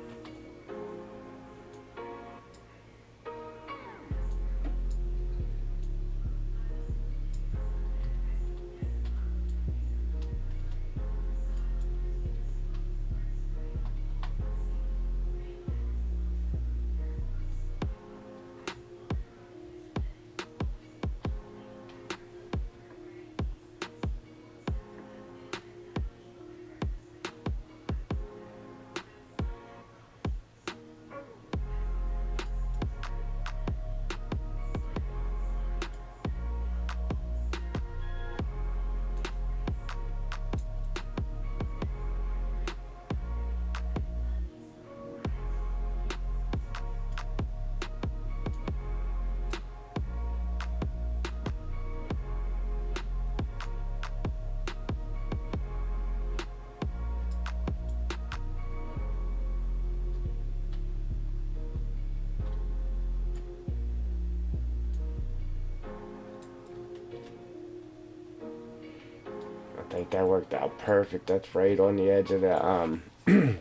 I think that worked out perfect. That's right on the edge of the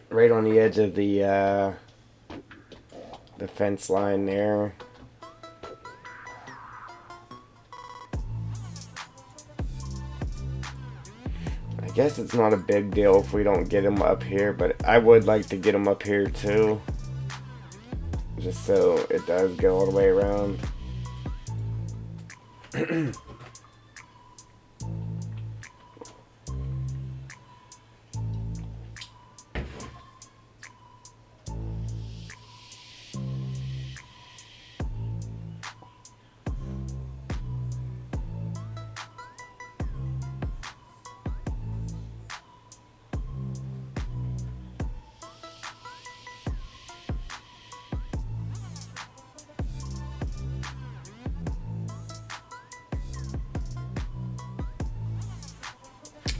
right on the edge of the fence line there. I guess it's not a big deal if we don't get him up here, but I would like to get him up here too, just so it does go all the way around.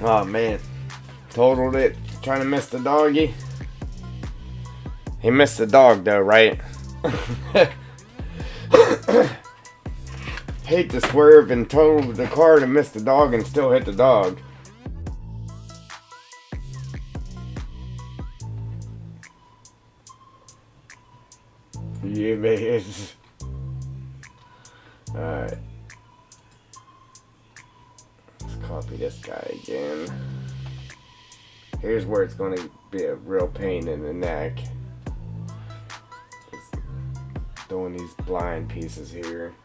Oh man, totaled it, trying to miss the doggy. He missed the dog though, right? Hate to swerve and total the car to miss the dog and still hit the dog. Yeah, man. Alright. Copy this guy again. Here's where it's going to be a real pain in the neck. Just throwing these blind pieces here.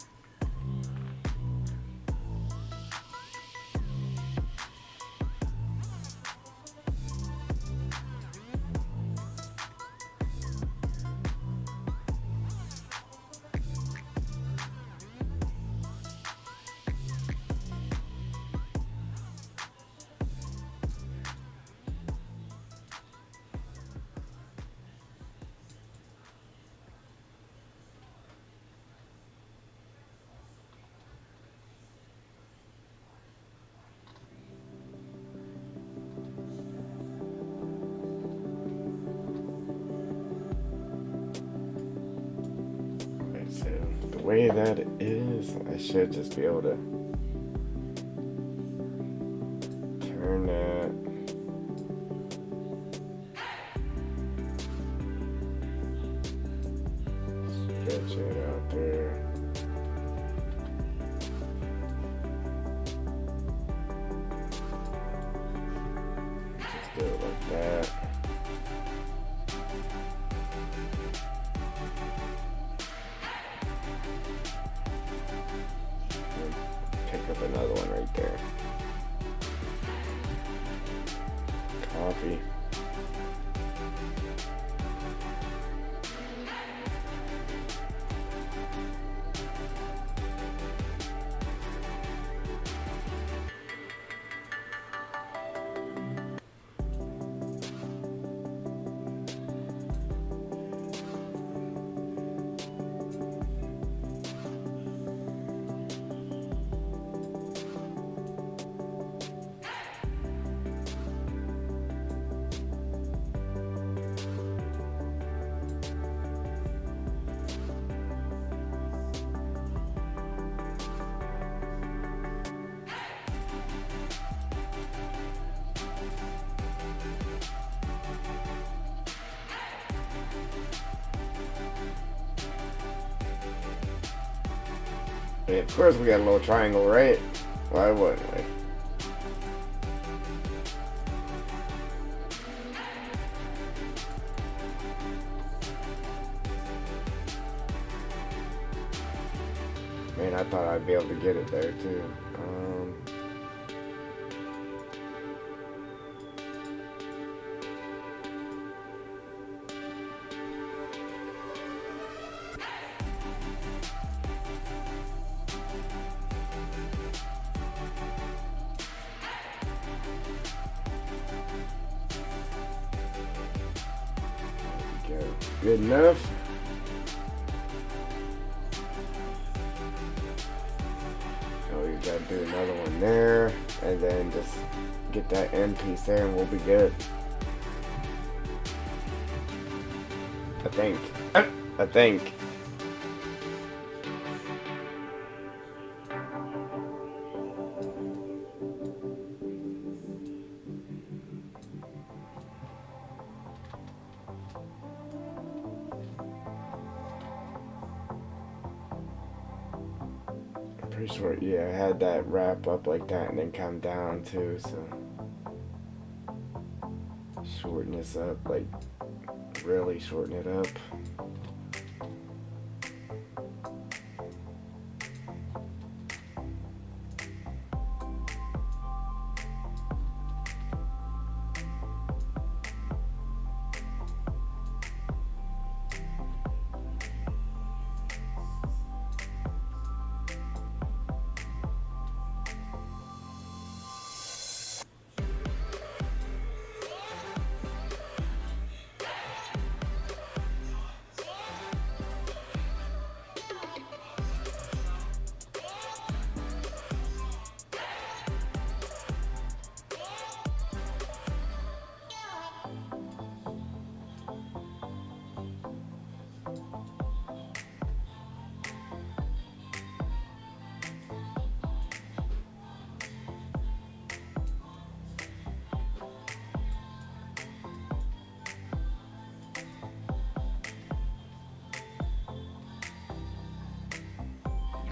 way that it is, I should just be able to turn that. Stretch it out there. Just do it like that. Pick up another one right there. Copy. And of course we got a little triangle, right? Why wouldn't we? Man, I thought I'd be able to get it there too. There we go. Good enough. We gotta do another one there, and then just get that end piece there, and we'll be good. I think. I think. Pretty sure, yeah, I had that wrap up like that and then come down too, so shorten this up, like really shorten it up.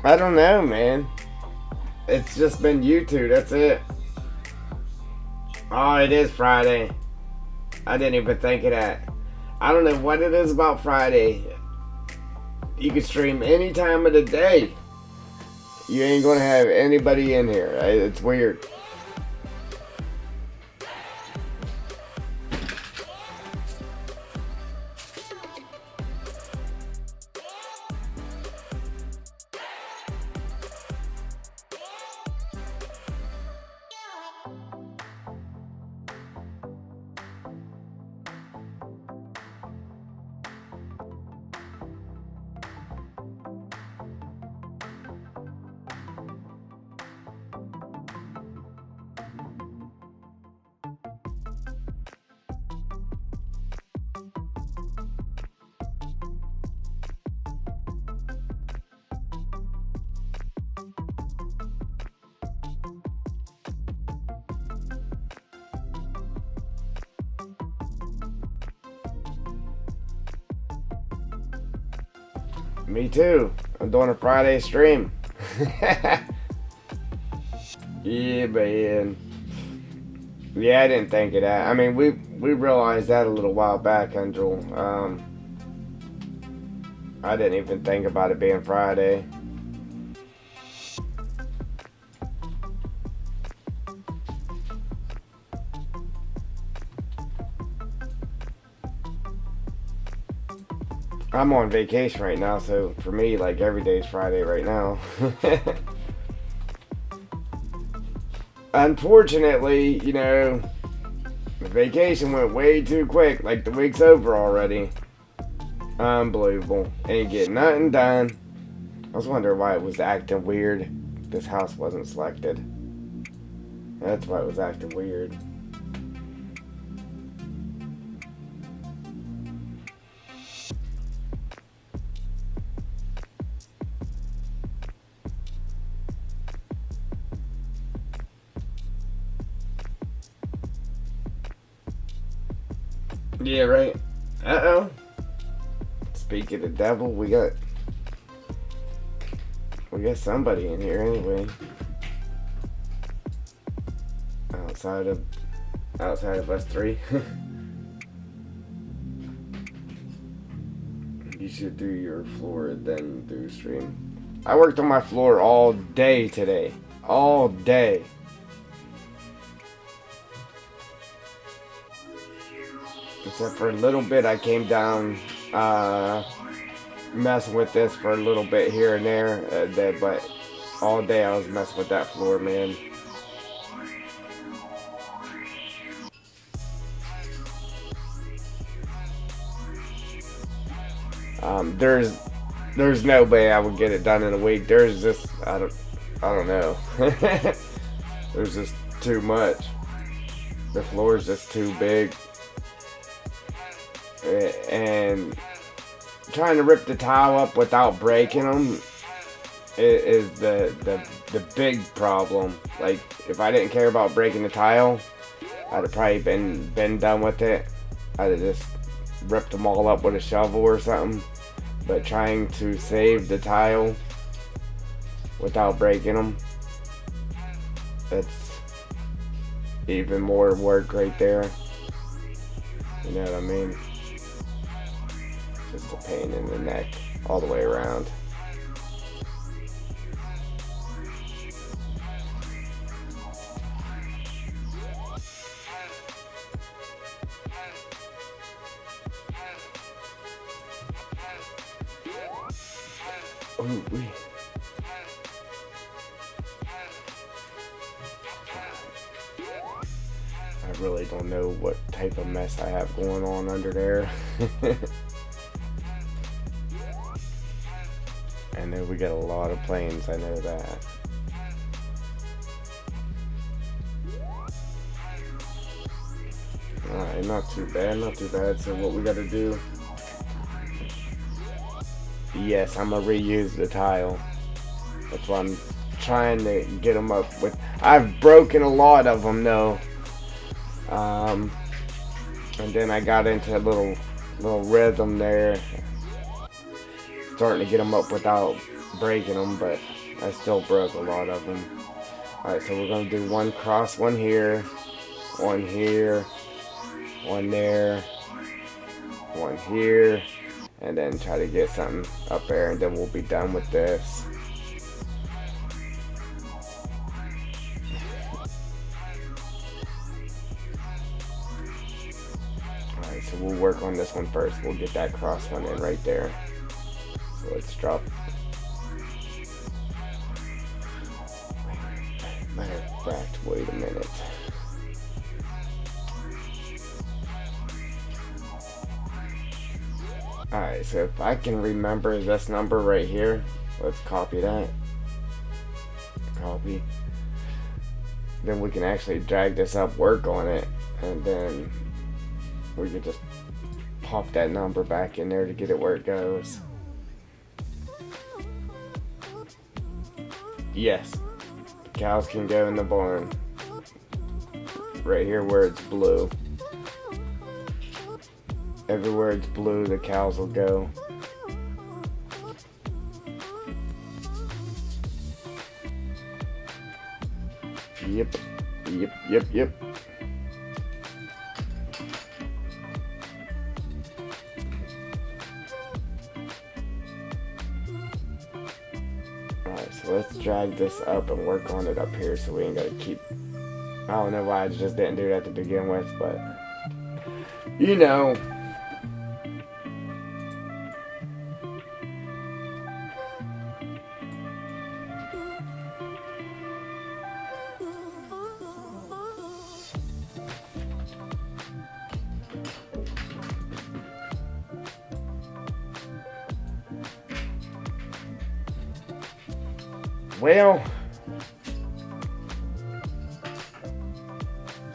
I don't know, man. It's just been you two, that's it. Oh, it is Friday. I didn't even think of that. I don't know what it is about Friday. You can stream any time of the day. You ain't gonna have anybody in here. Right? It's weird. Me too. I'm doing a Friday stream. Yeah, man. Yeah, I didn't think of that. I mean, we realized that a little while back, Angel. I didn't even think about it being Friday. I'm on vacation right now, so for me, like, every day's Friday right now. Unfortunately, you know, the vacation went way too quick. Like, the week's over already. Unbelievable. Ain't getting nothing done. I was wondering why it was acting weird. This house wasn't selected. That's why it was acting weird. Yeah, right. Uh-oh. Speaking of the devil, we got somebody in here anyway. Outside of us three. You should do your floor, then do stream. I worked on my floor all day today. All day. Except for a little bit, I came down messing with this for a little bit here and there. But all day I was messing with that floor, man. There's no way I would get it done in a week. There's just I don't know. There's just too much. The floor is just too big, and trying to rip the tile up without breaking them is the big problem. Like, if I didn't care about breaking the tile, I'd have probably been done with it. I'd have just ripped them all up with a shovel or something. But trying to save the tile without breaking them, that's even more work right there. You know what I mean? Just a pain in the neck all the way around. Ooh, wee. I really don't know what type of mess I have going on under there. I know we got a lot of planes, I know that. Alright, not too bad, not too bad. So what we gotta do... Yes, I'm gonna reuse the tile. That's why I'm trying to get them up with... I've broken a lot of them though. And then I got into a little rhythm there. Starting to get them up without breaking them, but I still broke a lot of them. Alright, so we're gonna do one cross, one here, one here, one there, one here. And then try to get something up there, and then we'll be done with this. Alright, so we'll work on this one first. We'll get that cross one in right there. So let's drop. Matter of fact, wait a minute. Alright, so if I can remember this number right here, let's copy that. Copy. Then we can actually drag this up, work on it, and then we can just pop that number back in there to get it where it goes. Yes, the cows can go in the barn. Right here where it's blue. Everywhere it's blue, the cows will go. Yep. Yep, yep, yep. Alright, so let's drag this up and work on it up here so we ain't gotta keep... I don't know why I just didn't do that to begin with, but... You know... Well,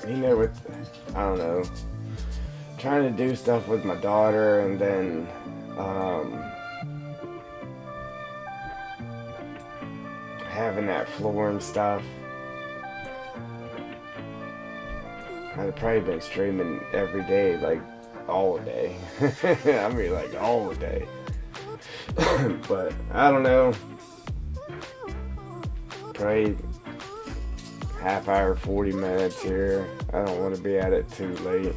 you know, I don't know, trying to do stuff with my daughter and then, having that floor and stuff, I'd have probably been streaming every day, like, all day. I mean, like, all day. But, I don't know. Probably half hour, 40 minutes here. I don't want to be at it too late.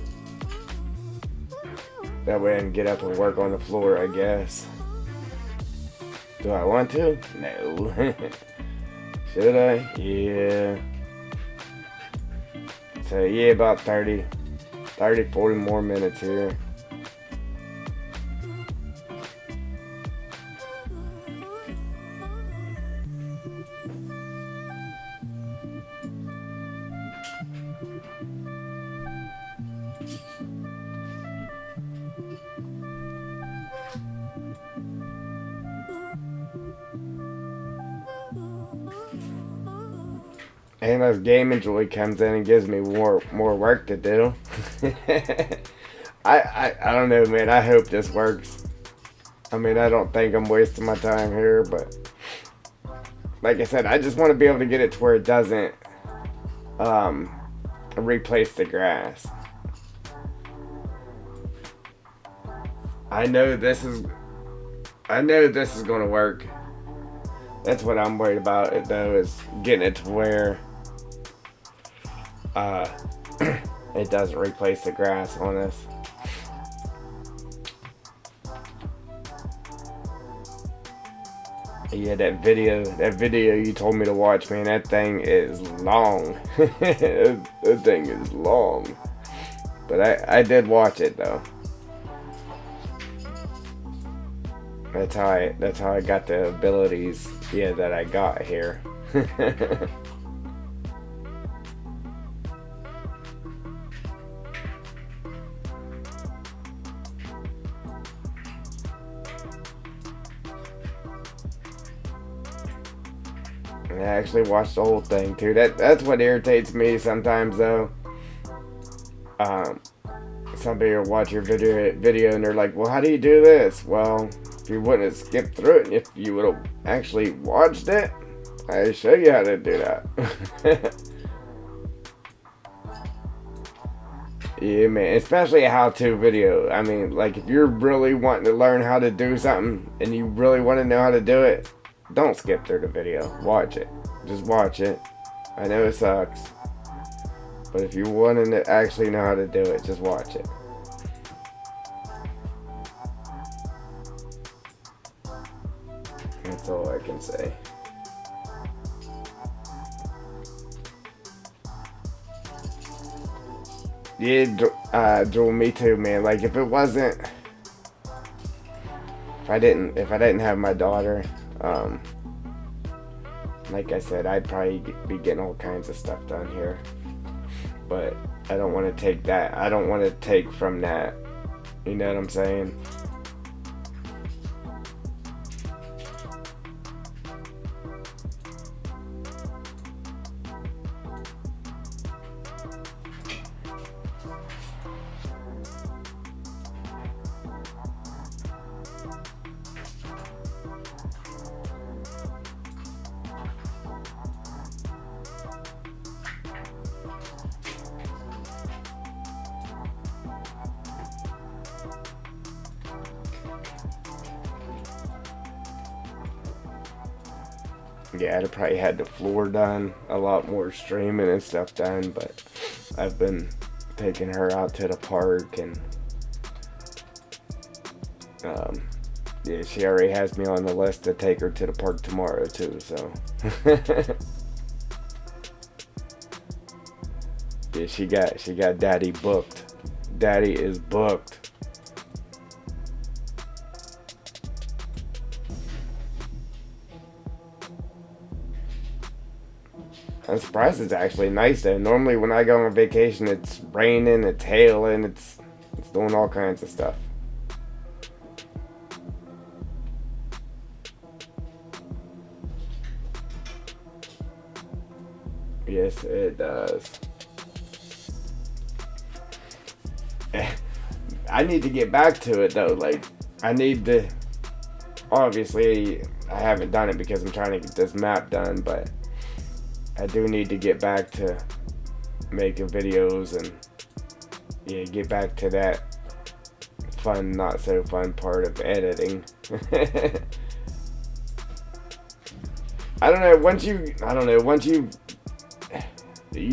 That way I can get up and work on the floor, I guess. Do I want to? No. Should I? Yeah. So yeah, about 30, 40 more minutes here. And as gaming joy comes in and gives me more work to do. I don't know, man. I hope this works. I mean, I don't think I'm wasting my time here, but like I said, I just want to be able to get it to where it doesn't replace the grass. I know this is going to work. That's what I'm worried about, it though, is getting it to where it doesn't replace the grass on us. Yeah, that video you told me to watch, man, that thing is long. That thing is long. But I did watch it though. That's how I got the abilities, yeah, that I got here. And I actually watched the whole thing too. That's what irritates me sometimes though. Somebody will watch your video and they're like, well, how do you do this? Well, if you wouldn't have skipped through it and if you would have actually watched it, I show you how to do that. Yeah, man, especially a how-to video. I mean, like, if you're really wanting to learn how to do something and you really want to know how to do it, don't skip through the video. Watch it. Just watch it. I know it sucks, but if you want to actually know how to do it, just watch it. That's all I can say. Yeah, Joel, me too, man. Like, if I didn't have my daughter, like I said, I'd probably be getting all kinds of stuff done here. But I don't want to take that. I don't want to take from that. You know what I'm saying? Yeah, I'd have probably had the floor done, a lot more streaming and stuff done, but I've been taking her out to the park, and um, yeah, she already has me on the list to take her to the park tomorrow too, so. Yeah, she got daddy booked. Daddy is booked. I'm surprised it's actually nice though. Normally when I go on vacation it's raining, it's hailing, it's doing all kinds of stuff. Yes, it does. I need to get back to it though. Like, I need to. Obviously, I haven't done it because I'm trying to get this map done, but I do need to get back to making videos and yeah, get back to that fun, not so fun part of editing. I don't know, once you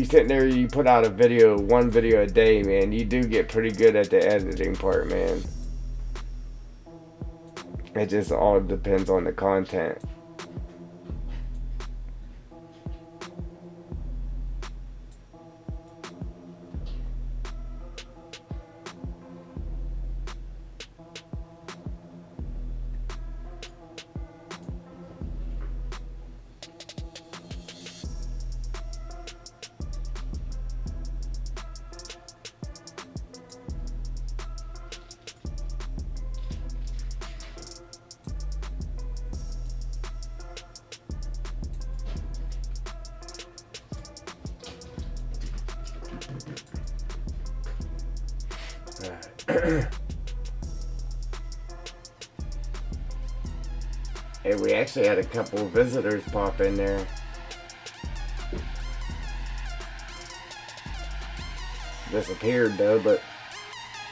sit there, you put out one video a day, man, you do get pretty good at the editing part, man. It just all depends on the content. Hey, we actually had a couple of visitors pop in there. Disappeared though, but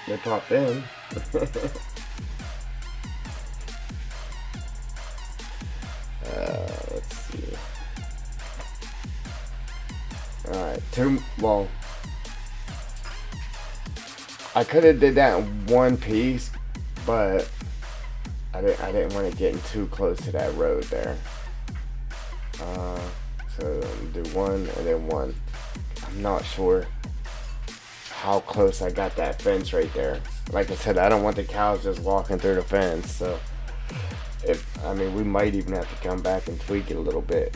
they popped in. Let's see. Alright, well, I could have did that in one piece, but I didn't want to get in too close to that road there. So do one and then one. I'm not sure how close I got that fence right there. Like I said, I don't want the cows just walking through the fence, so we might even have to come back and tweak it a little bit.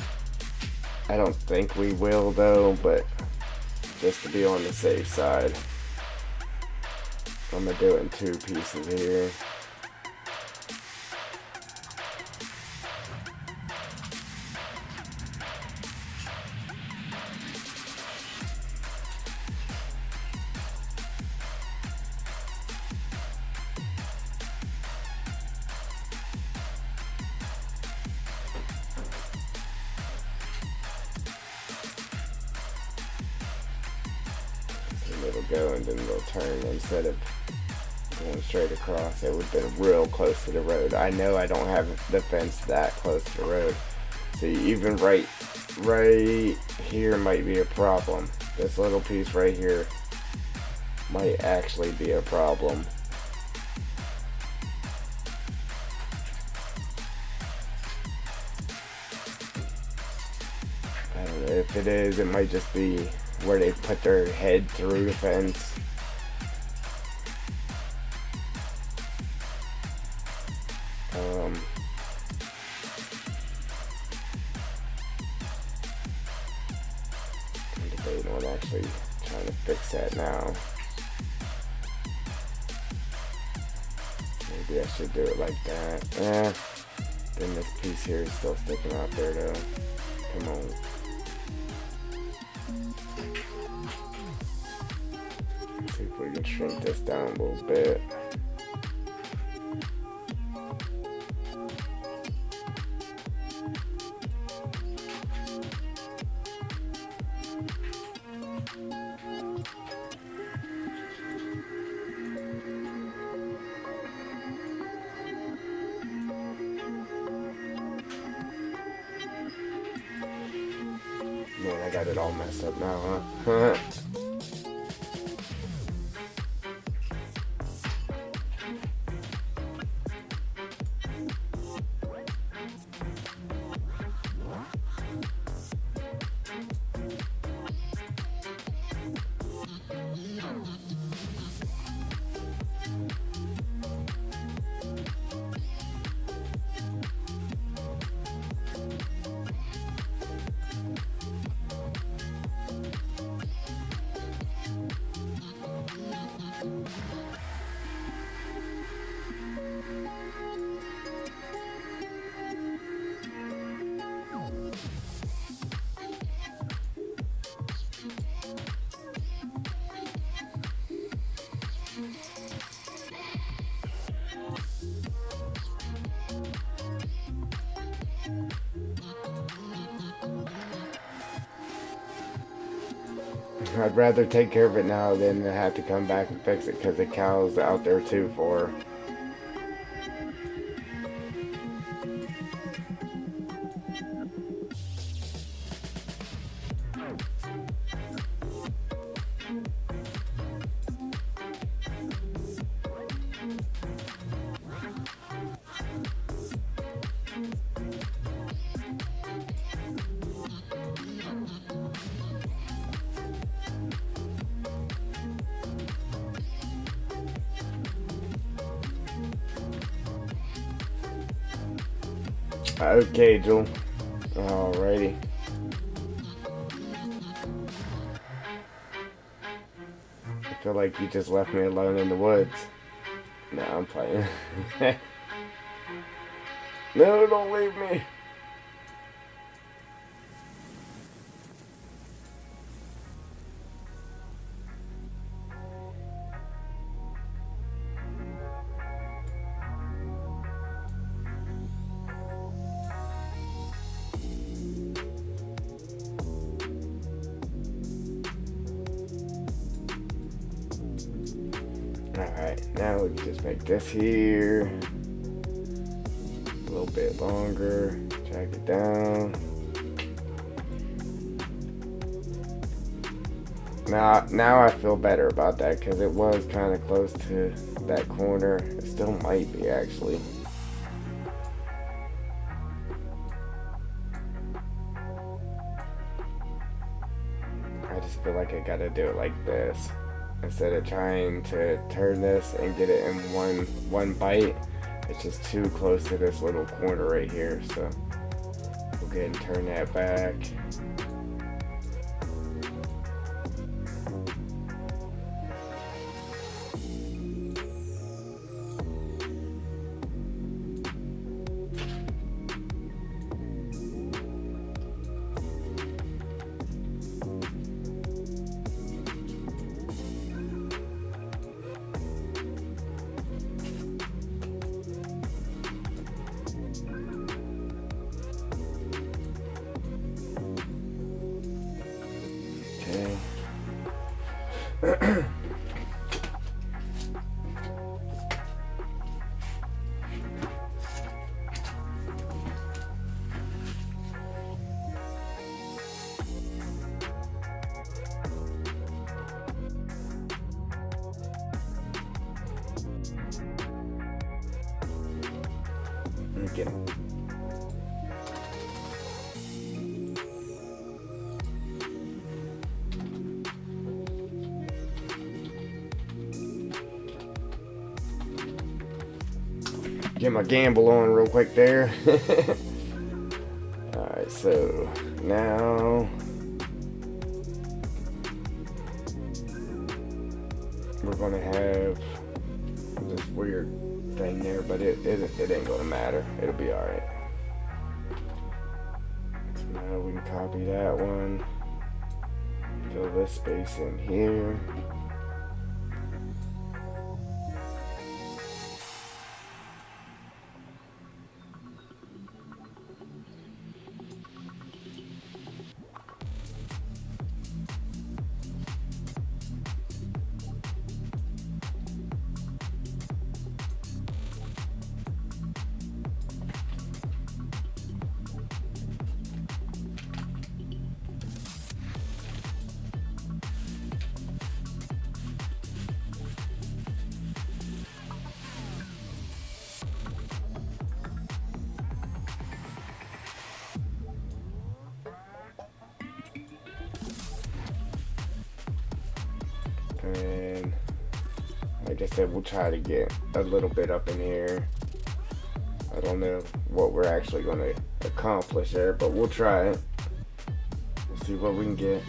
I don't think we will though, but just to be on the safe side, I'm gonna do it in two pieces here. It'll go and then it'll turn instead of going straight across. It would have been real close to the road. I know I don't have the fence that close to the road. See, even right here might be a problem. This little piece right here might actually be a problem. I don't know if it is, it might just be where they put their head through the fence. I'm debating on actually trying to fix that now. Maybe I should do it like that. Then this piece here is still sticking out there though. Come on. Let's see if we can shrink this down a little bit. Man, I got it all messed up now, huh? I'd rather take care of it now than have to come back and fix it because the cow's out there too for her. Okay, Joel. Alrighty. I feel like you just left me alone in the woods. No, I'm playing. No, don't leave me. Alright, now we can just make this here a little bit longer, drag it down. Now I feel better about that because it was kind of close to that corner. It still might be actually. I just feel like I gotta do it like this. Instead of trying to turn this and get it in one bite, it's just too close to this little corner right here. So we'll go ahead and turn that back. Get him. Get my gamble on real quick there. Alright, so now we're gonna have this weird thing there, but it ain't gonna matter. It'll be alright. So now we can copy that one, fill this space in here. And like I said, we'll try to get a little bit up in here. I don't know what we're actually going to accomplish there, but we'll try it. We'll see what we can get.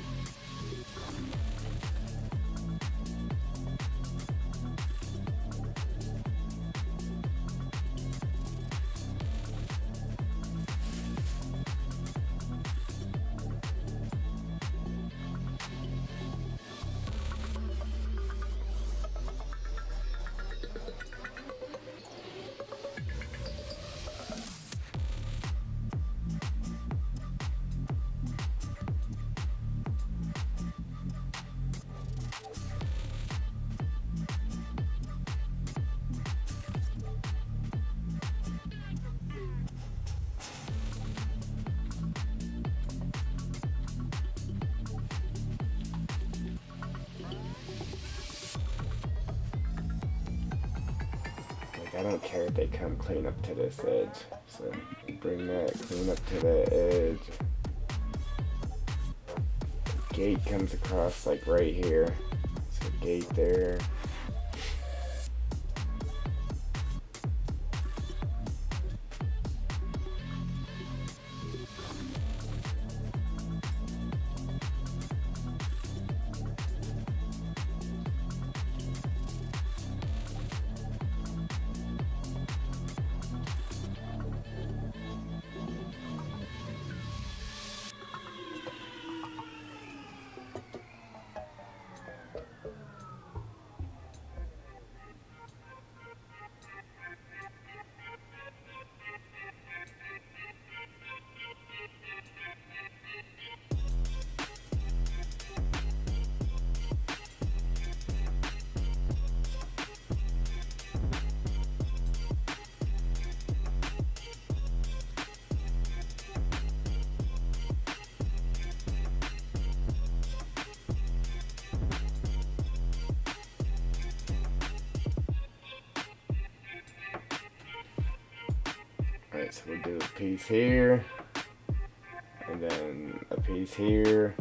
I don't care if they come clean up to this edge. So bring that clean up to that edge. Gate comes across like right here. So gate there. Alright, so we'll do a piece here, and then a piece here.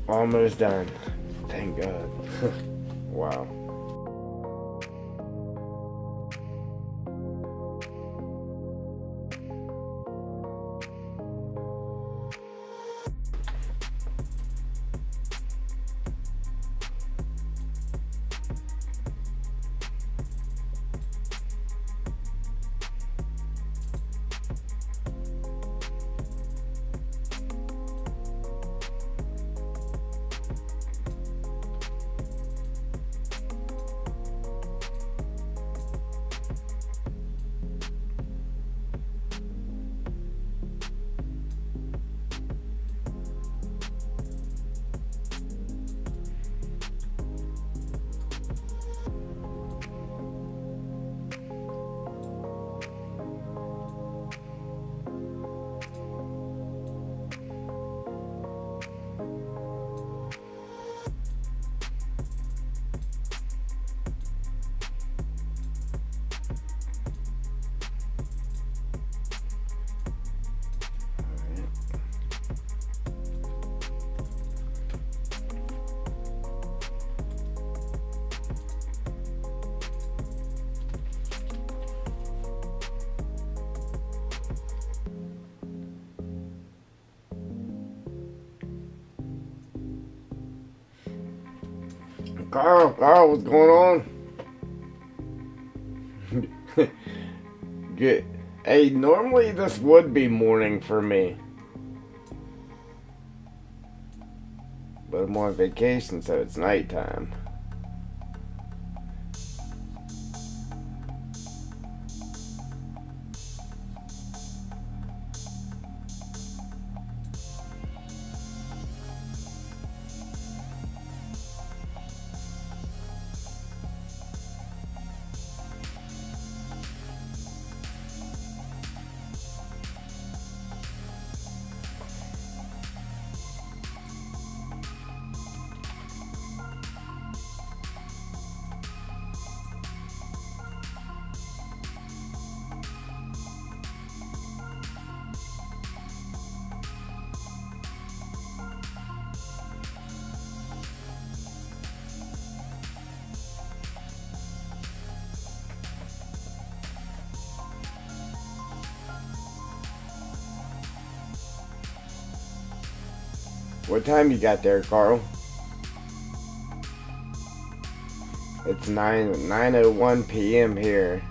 Almost done. Thank God. Wow. Carl, what's going on? Good. Hey, normally this would be morning for me, but I'm on vacation, so it's nighttime. What time you got there, Carl? It's 9:01 p.m. here.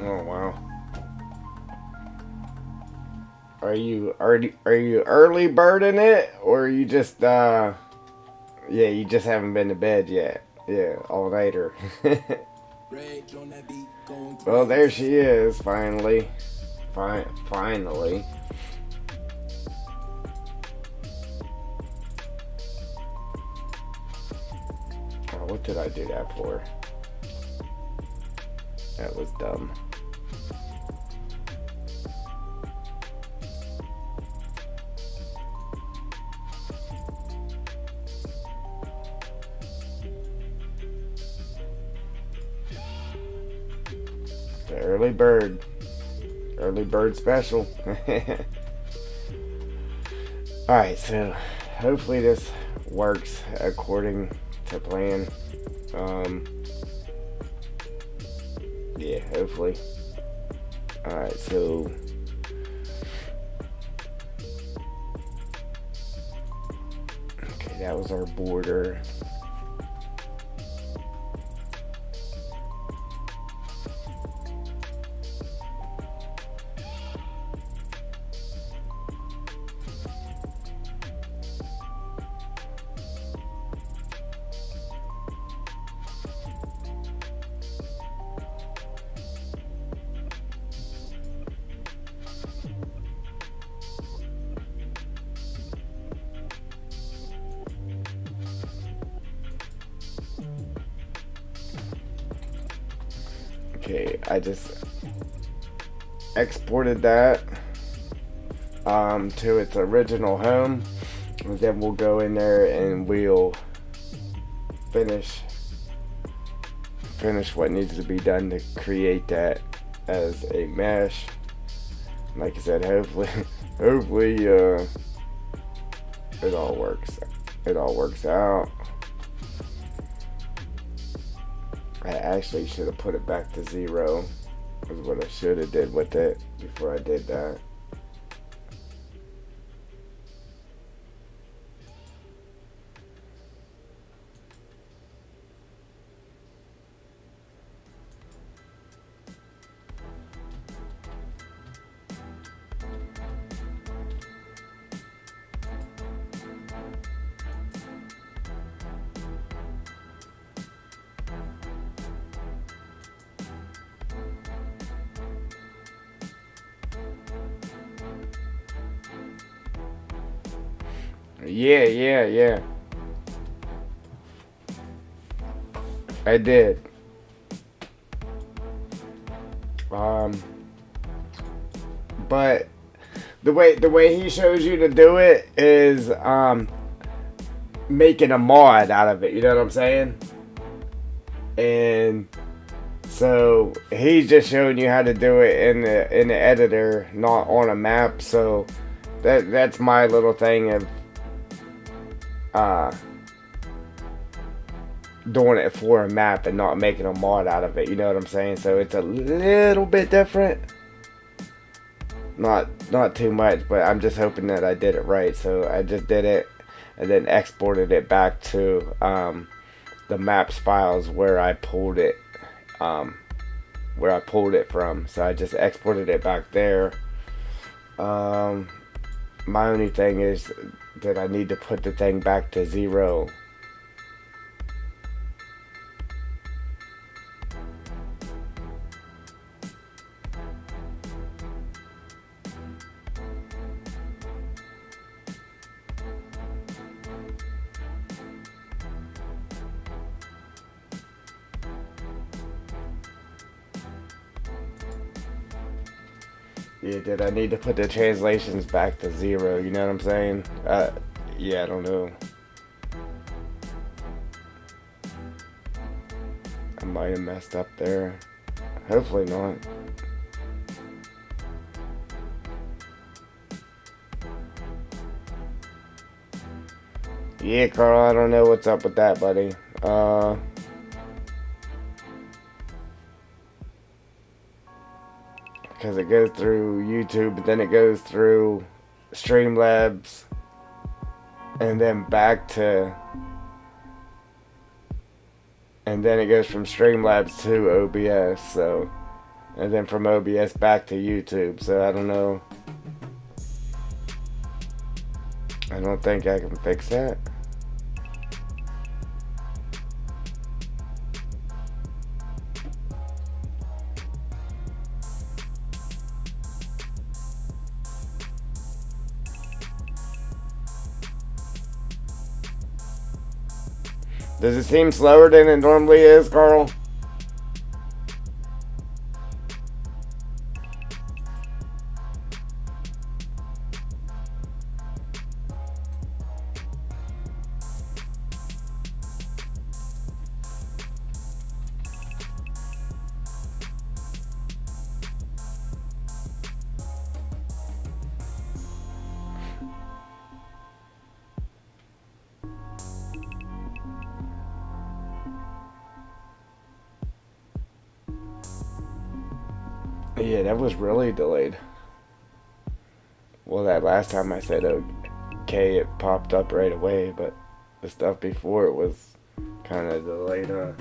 Oh wow. Are you early birding it, or are you just yeah, you just haven't been to bed yet? Yeah, all nighter. Well, there she is, finally. Finally. Oh, what did I do that for? That was dumb. The early bird. Early bird special. Alright, so hopefully this works according to plan. Yeah, hopefully. Alright, so okay, that was our border. Okay, I just exported that to its original home, and then we'll go in there and we'll finish what needs to be done to create that as a mesh. Like I said, hopefully it all works out. I actually should have put it back to 0, is what I should have did with it before I did that. Yeah. I did. But the way he shows you to do it is making a mod out of it. You know what I'm saying? And so he's just showing you how to do it in the editor, not on a map. So that's my little thing of doing it for a map and not making a mod out of it. You know what I'm saying? So it's a little bit different. Not too much, but I'm just hoping that I did it right. So I just did it and then exported it back to the maps files where I pulled it from. So I just exported it back there. My only thing is that I need to put the thing back to 0. Yeah, did I need to put the translations back to 0? You know what I'm saying? Yeah, I don't know. I might have messed up there. Hopefully not. Yeah, Carl, I don't know what's up with that, buddy. Because it goes through YouTube, but then it goes through Streamlabs, and then back to, and then it goes from Streamlabs to OBS, so, and then from OBS back to YouTube, so I don't know. I don't think I can fix that. Does it seem slower than it normally is, Carl? Yeah, that was really delayed. Well, that last time I said okay, it popped up right away, but the stuff before it was kind of delayed, huh?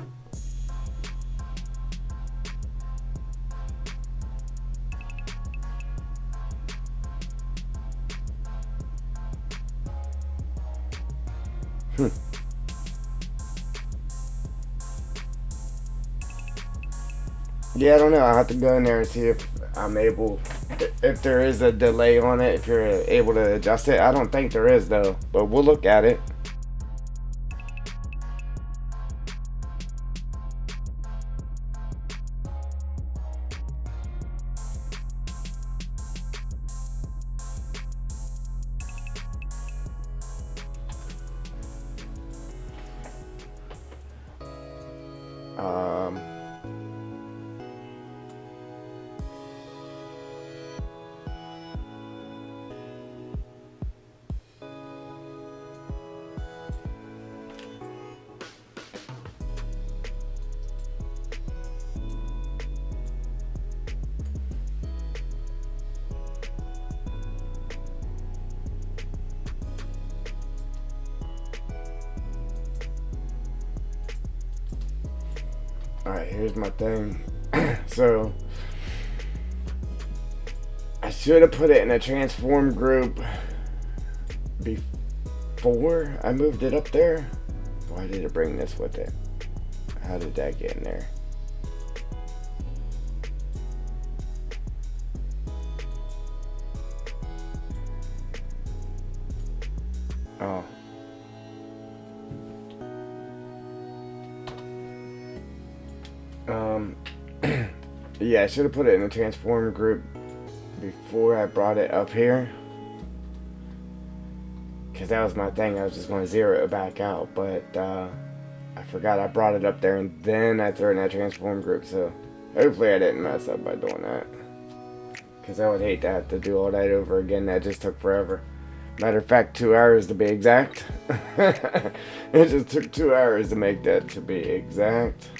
Yeah, I don't know. I'll have to go in there and see if I'm able, if there is a delay on it, if you're able to adjust it. I don't think there is, though, but we'll look at it. Um, Alright, here's my thing. So, I should have put it in a transform group before I moved it up there. Why did it bring this with it? How did that get in there? Oh. Yeah, I should have put it in the transform group before I brought it up here. Because that was my thing. I was just going to zero it back out. But I forgot I brought it up there and then I threw it in that transform group. So hopefully I didn't mess up by doing that. Because I would hate to have to do all that over again. That just took forever. Matter of fact, 2 hours to be exact. It just took 2 hours to make that to be exact.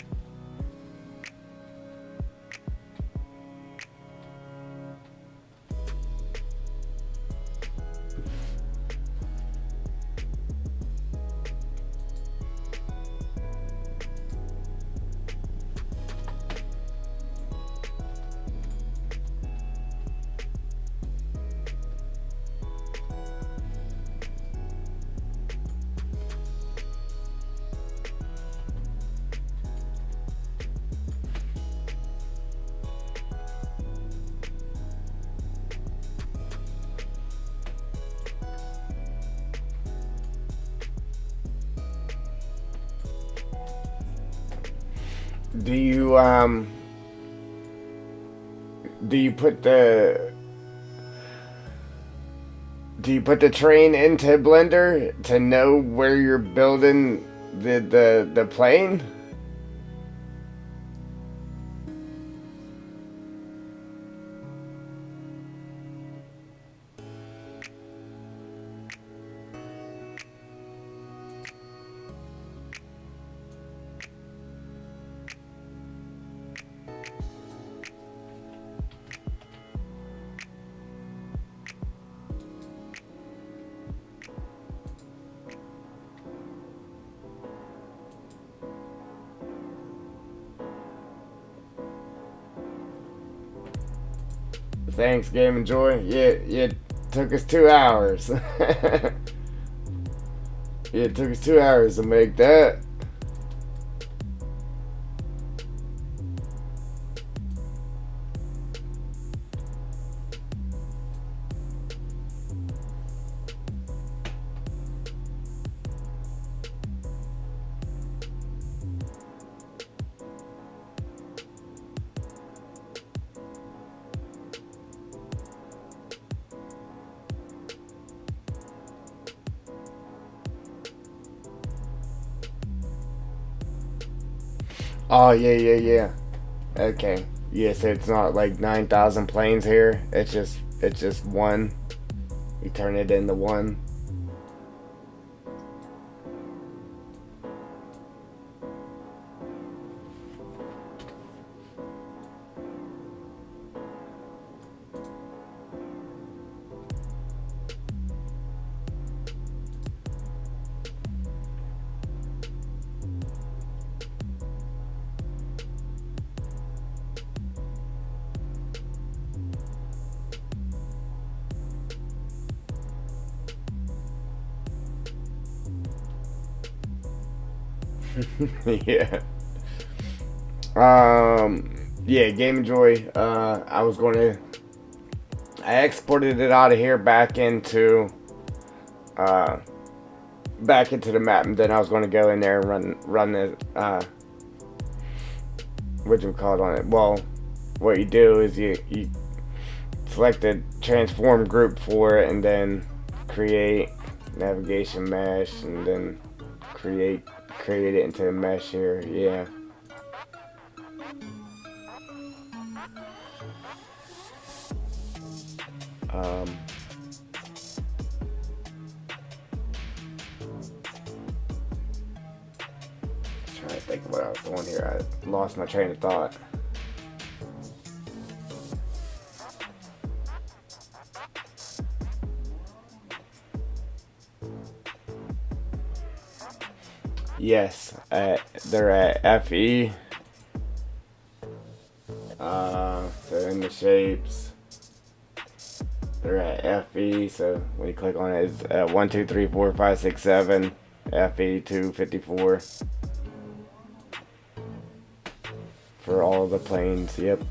Do you do you put the do you put the train into Blender to know where you're building the plane? Thanks, Game and Joy. It took us 2 hours. It took us 2 hours to make that. Oh yeah. Okay. Yeah, so it's not like 9,000 planes here. It's just one. You turn it into one. Yeah. Yeah, Game and Joy. I exported it out of here uh back into the map, and then I was going to go in there and run the what you call it on it. Well, what you do is you select the transform group for it, and then create navigation mesh, and then create it into a mesh here. Yeah. Um, Trying to think of what I was doing here. I lost my train of thought. Yes, they're at FE. So in the shapes, they're at FE. So when you click on it, it's 1, 2, 3, 4, 5, 6, 7. FE 254 for all the planes. Yep.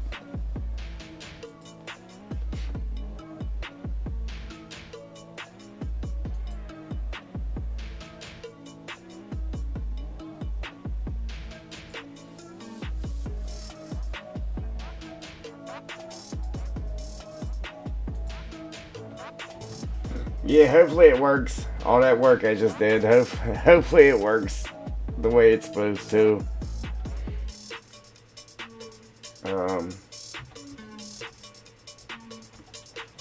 Yeah, hopefully it works. All that work I just did, hopefully it works the way it's supposed to. Um,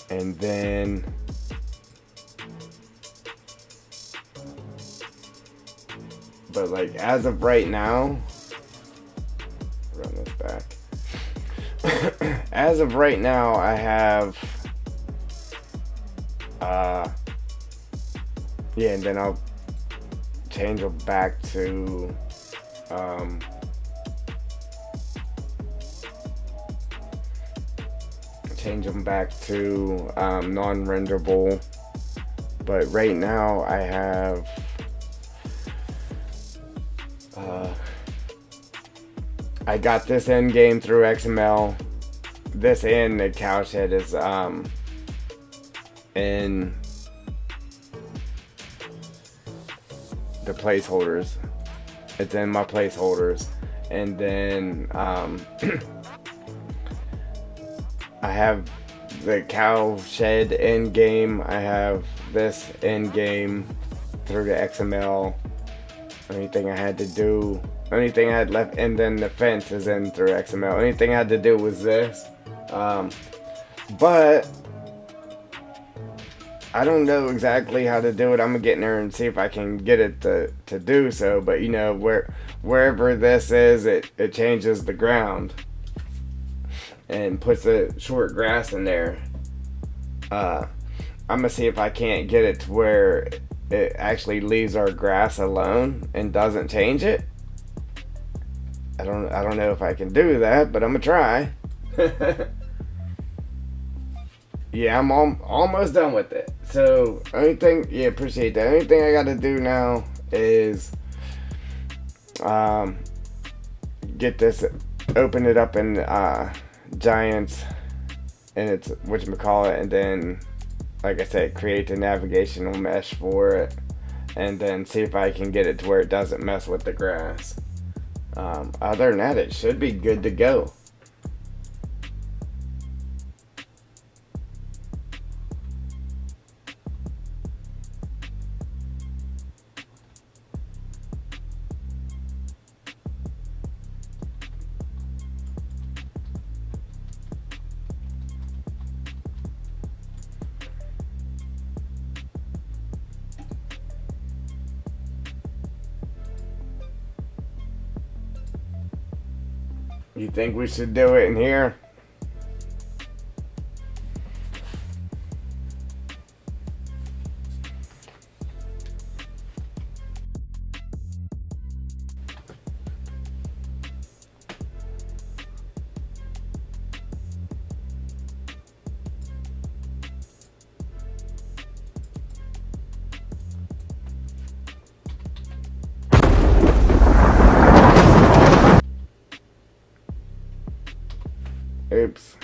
and then but like as of right now, run this back. As of right now, I have yeah, and then I'll change them back to non-renderable. But right now I have I got this end game through XML. This and the cowshed is in the placeholders. It's in my placeholders. And then I have the cowshed end game. I have this end game through the XML. Anything I had left, and then the fence is in through XML. Anything I had to do was this. But I don't know exactly how to do it. I'm gonna get in there and see if I can get it to do so. But you know, wherever this is, it changes the ground and puts the short grass in there. I'm gonna see if I can't get it to where it actually leaves our grass alone and doesn't change it. I don't know if I can do that, but I'm gonna try. Yeah, I'm almost done with it. So, appreciate that. Only thing I got to do now is get this, open it up in Giants, and it's whatchamacallit, and then, like I said, create the navigational mesh for it, and then see if I can get it to where it doesn't mess with the grass. Other than that, it should be good to go. You think we should do it in here? Oops.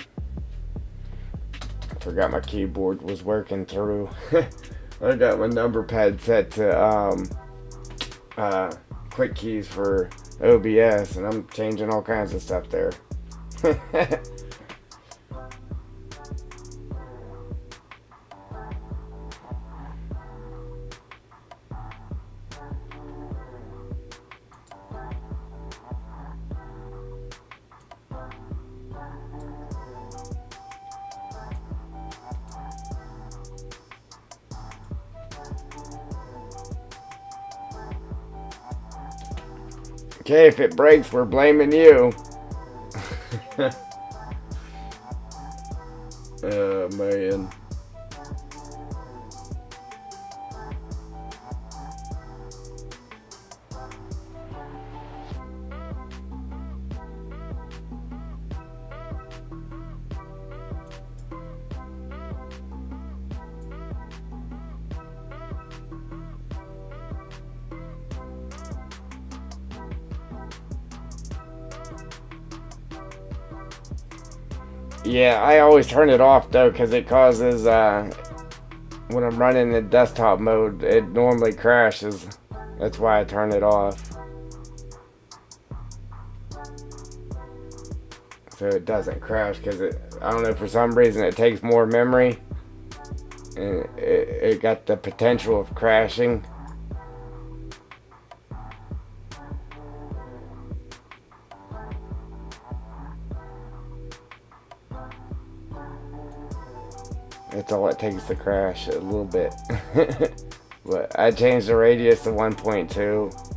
I forgot my keyboard was working through. I got my number pad set to quick keys for OBS, and I'm changing all kinds of stuff there. Okay, if it breaks, we're blaming you. Oh, man. Yeah, I always turn it off though, because it causes, when I'm running in desktop mode, it normally crashes. That's why I turn it off. So it doesn't crash, because I don't know, for some reason it takes more memory. and it got the potential of crashing. That's all it takes to crash a little bit. But I changed the radius to 1.2.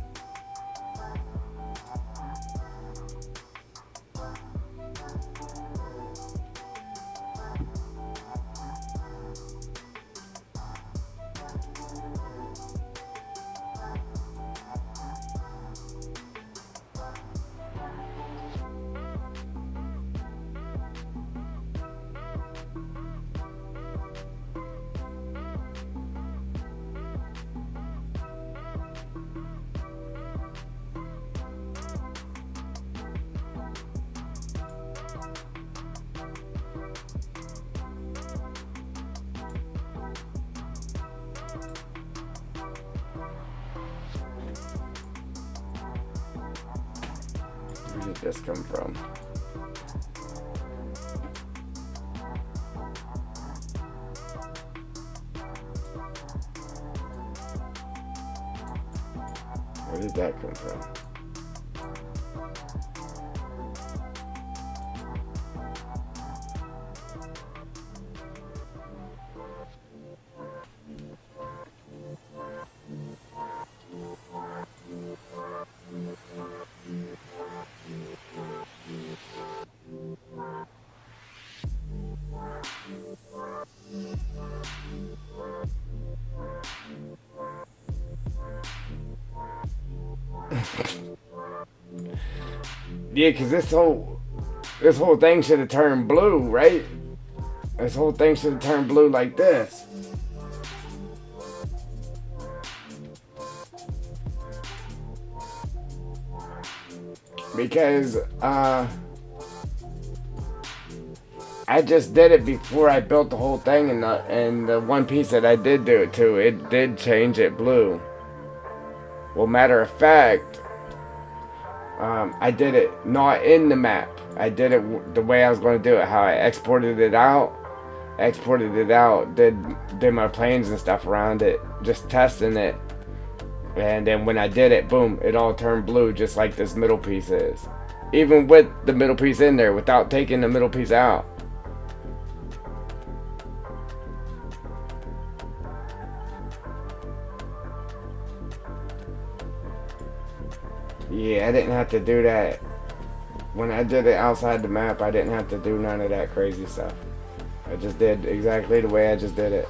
Where did this come from? Where did that come from? Yeah, because this whole thing should have turned blue, right? This whole thing should have turned blue like this. Because I just did it before I built the whole thing, and the one piece that I did do it to, it did change it blue. Well, matter of fact, I did it not in the map. I did it the way I was going to do it, how I exported it out. Did my planes and stuff around it, just testing it. And then when I did it, boom, it all turned blue just like this middle piece is. Even with the middle piece in there, without taking the middle piece out. Yeah, I didn't have to do that. When I did it outside the map, I didn't have to do none of that crazy stuff. I just did exactly the way I just did it.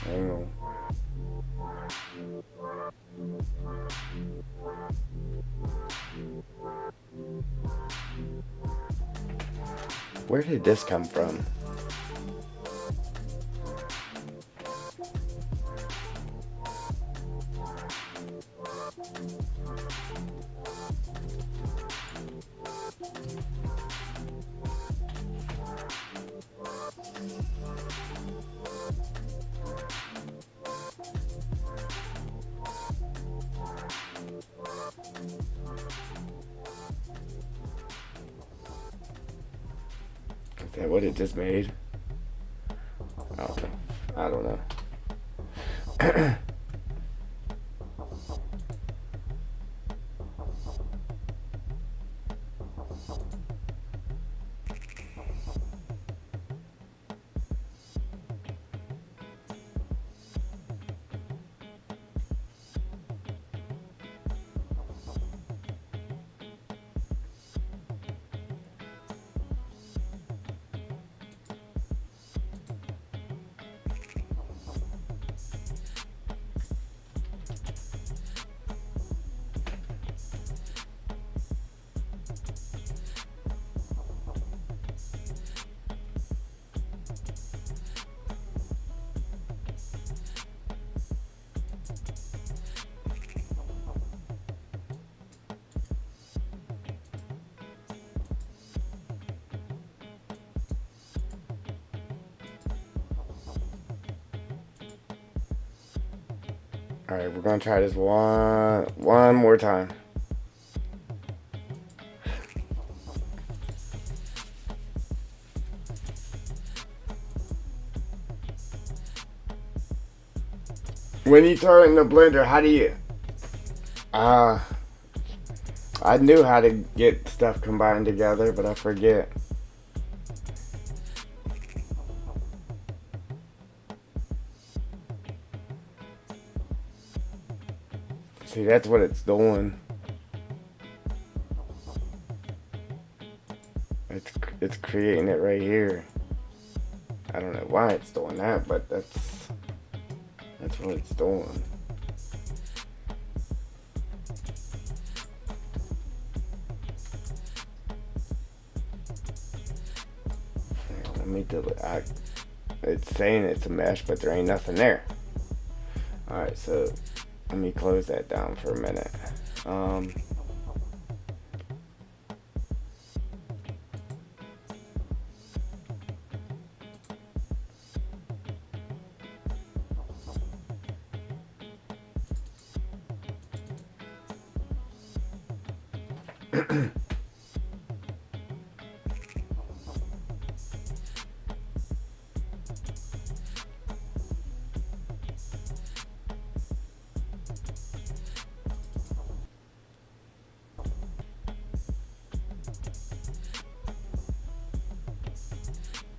Hang on. Where did this come from? Is that what it just made? Oh, I don't know. Alright, we're gonna try this one more time. When you throw it in the blender, how do you... Uh, I knew how to get stuff combined together, but I forget. See, that's what it's doing. It's creating it right here. I don't know why it's doing that, but that's what it's doing. Let me delete. It's saying it's a mesh, but there ain't nothing there. All right, so let me close that down for a minute.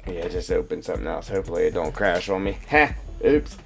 Yeah, just opened something else. Hopefully it don't crash on me. Ha! Oops.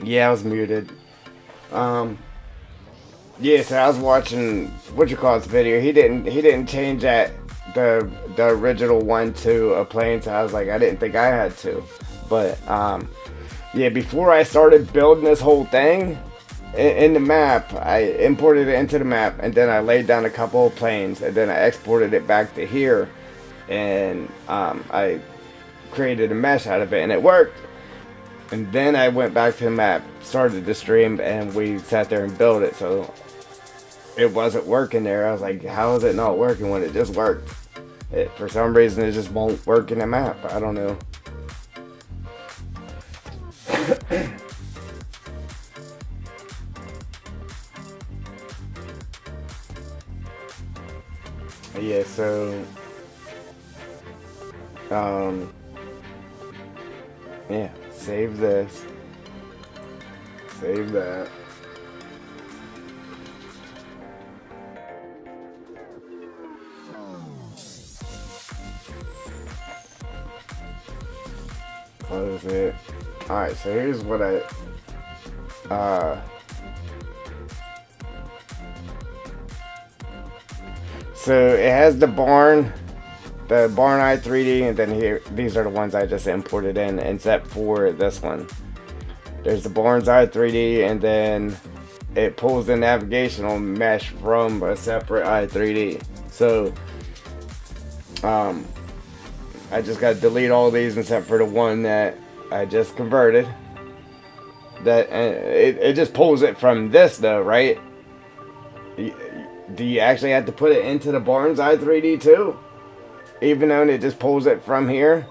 Yeah, I was muted. Yeah, so I was watching what you call this video. He didn't change that the original one to a plane, so I was like, I didn't think I had to. But yeah, before I started building this whole thing in the map, I imported it into the map, and then I laid down a couple of planes, and then I exported it back to here, and I created a mesh out of it, and it worked. And then I went back to the map, started the stream, and we sat there and built it. So it wasn't working there. I was like, how is it not working when it just worked? For some reason, it just won't work in the map. I don't know. Yeah, so yeah, save this, save that. Close it. Alright, so here's what so it has the barn eye 3D, and then here, these are the ones I just imported in, except for this one. There's the barn's eye 3D, and then it pulls the navigational mesh from a separate i3D. So I just got to delete all these except for the one that I just converted. That it just pulls it from this though, right? Do you actually have to put it into the Barnes i3D too? Even though it just pulls it from here?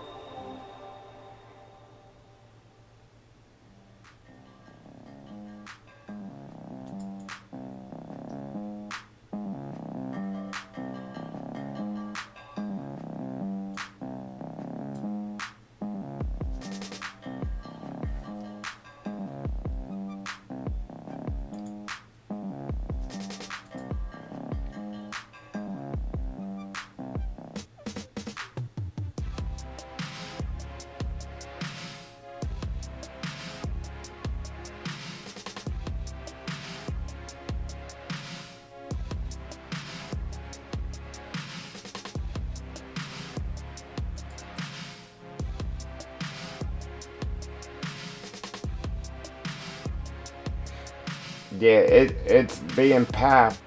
Yeah, it's being pathed.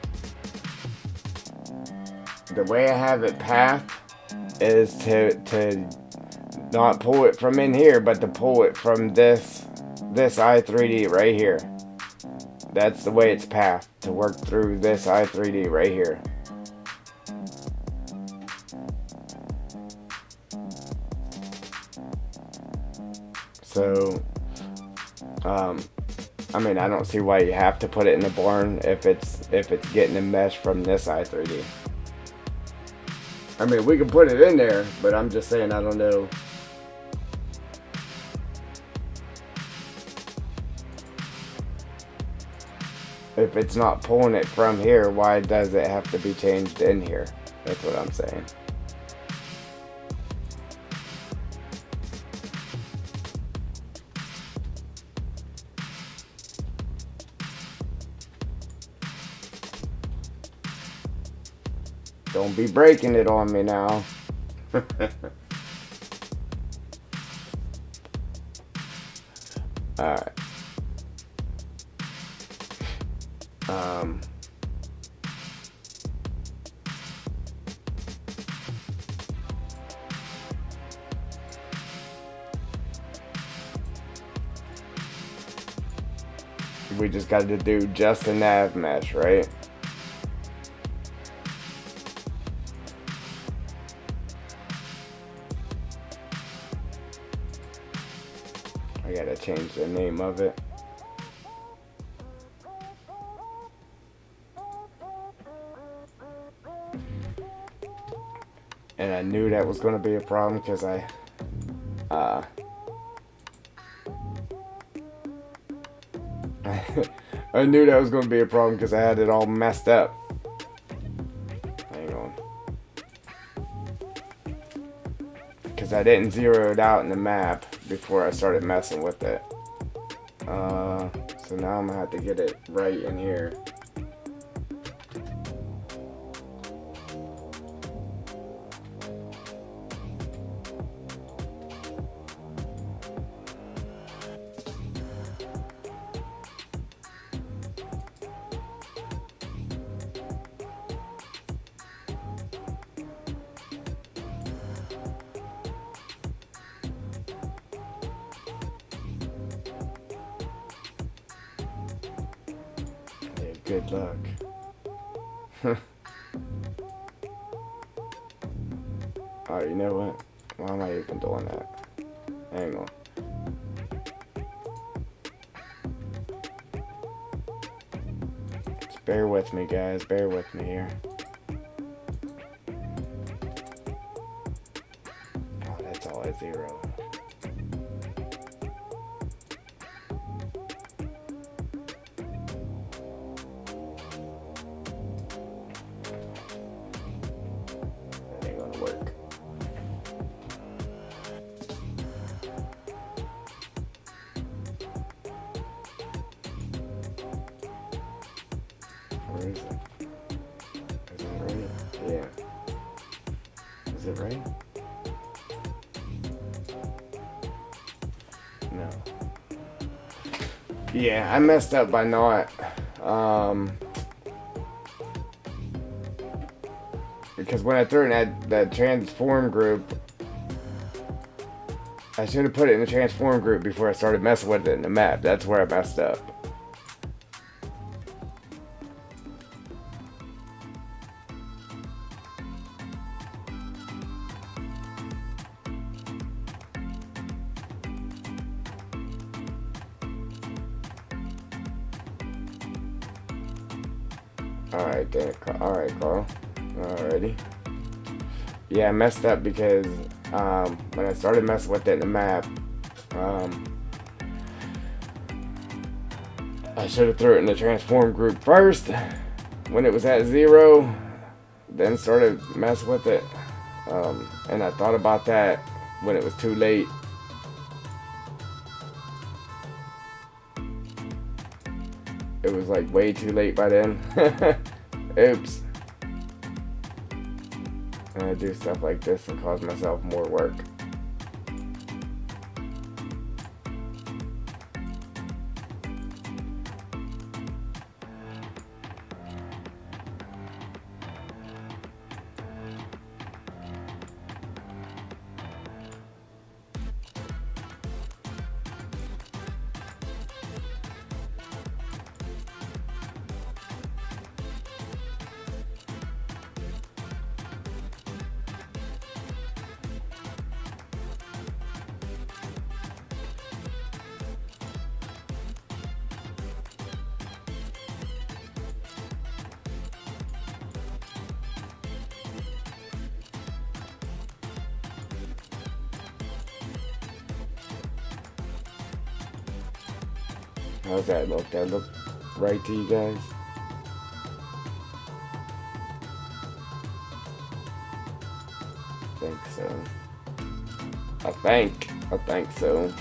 The way I have it pathed is to not pull it from in here, but to pull it from this i3D right here. That's the way it's pathed, to work through this i3D right here. So, I mean, I don't see why you have to put it in the barn if it's getting the mesh from this i3D. I mean, we can put it in there, but I'm just saying, I don't know. If it's not pulling it from here, why does it have to be changed in here? That's what I'm saying. Don't be breaking it on me now. Alright. We just got to do just a nav mesh, right? I gotta change the name of it. And I knew that was gonna be a problem because I knew that was gonna be a problem because I had it all messed up. Hang on. Because I didn't zero it out in the map before I started messing with it. So now I'm gonna have to get it right in here. Good luck. Oh, you know what? Why am I even doing that? Hang on. Just bear with me, guys. Bear with me here. Oh, that's all I zero. Where is it? Is that right? Yeah. Is it right? No. Yeah, I messed up by not Because when I threw it in that transform group, I should have put it in the transform group before I started messing with it in the map. That's where I messed up. Alright then, alright Carl. Alrighty. Yeah, I messed up because when I started messing with it in the map, I should have threw it in the transform group first when it was at 0, then started messing with it. And I thought about that when it was too late. It was like way too late by then. Oops. And I do stuff like this and cause myself more work. How's that look? That look right to you guys? I think so. I think so.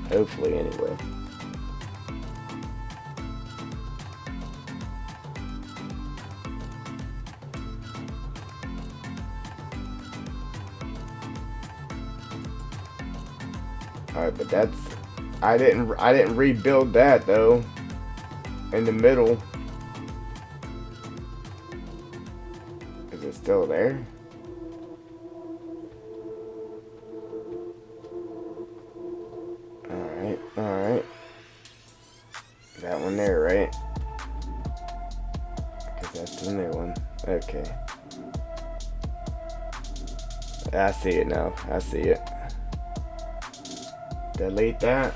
Hopefully, anyway. Alright, but that's I didn't rebuild that though. In the middle. Is it still there? Alright. That one there, right? Because that's the new one. Okay. I see it now. I see it. Delete that.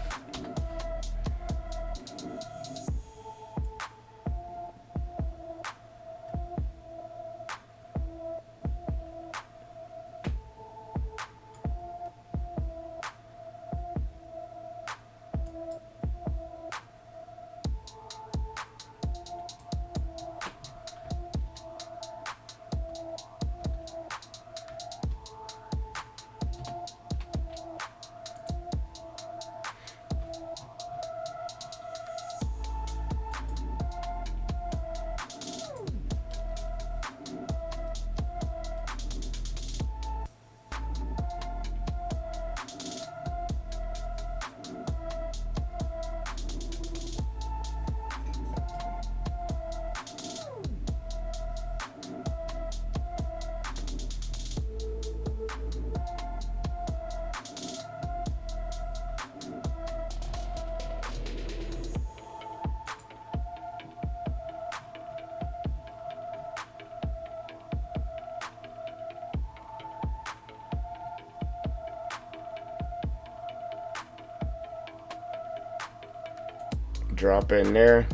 Drop in there.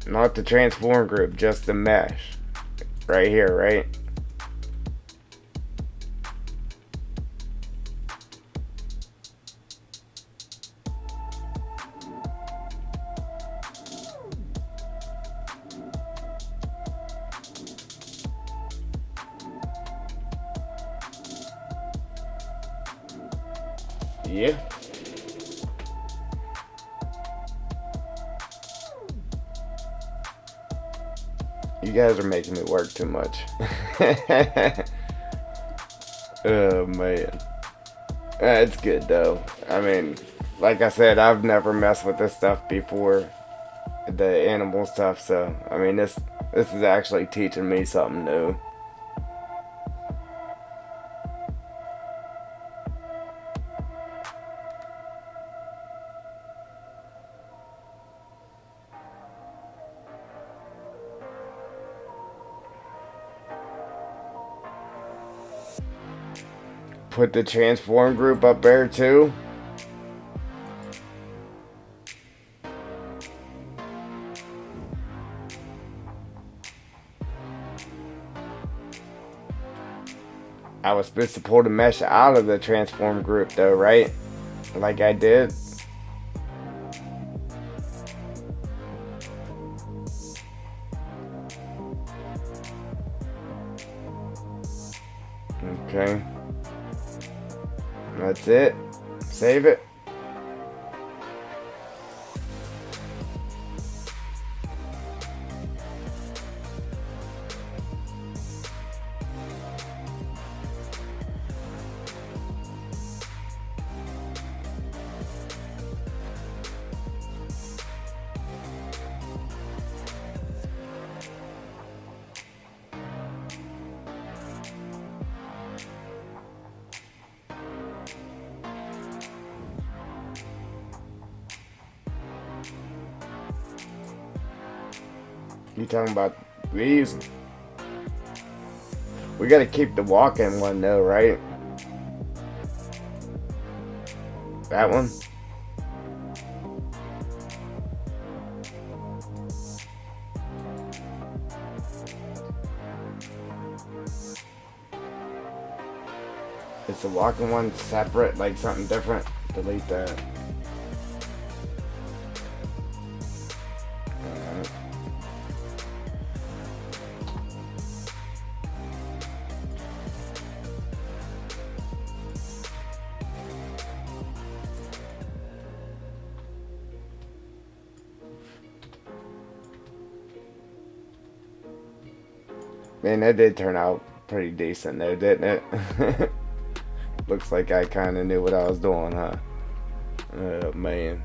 Not the transform group, just the mesh. Right here, right? Yeah. You guys are making me work too much. Oh man. It's good though. I mean, like I said, I've never messed with this stuff before, the animal stuff. So I mean, this is actually teaching me something new. Put the transform group up there too. I was supposed to pull the mesh out of the transform group though, right? Like I did. Okay. That's it. Save it. You talking about these? We gotta keep the walking one though, right? That one? Is the walking one separate, like something different? Delete that. Man, that did turn out pretty decent though, didn't it? Looks like I kind of knew what I was doing, huh? Oh, man.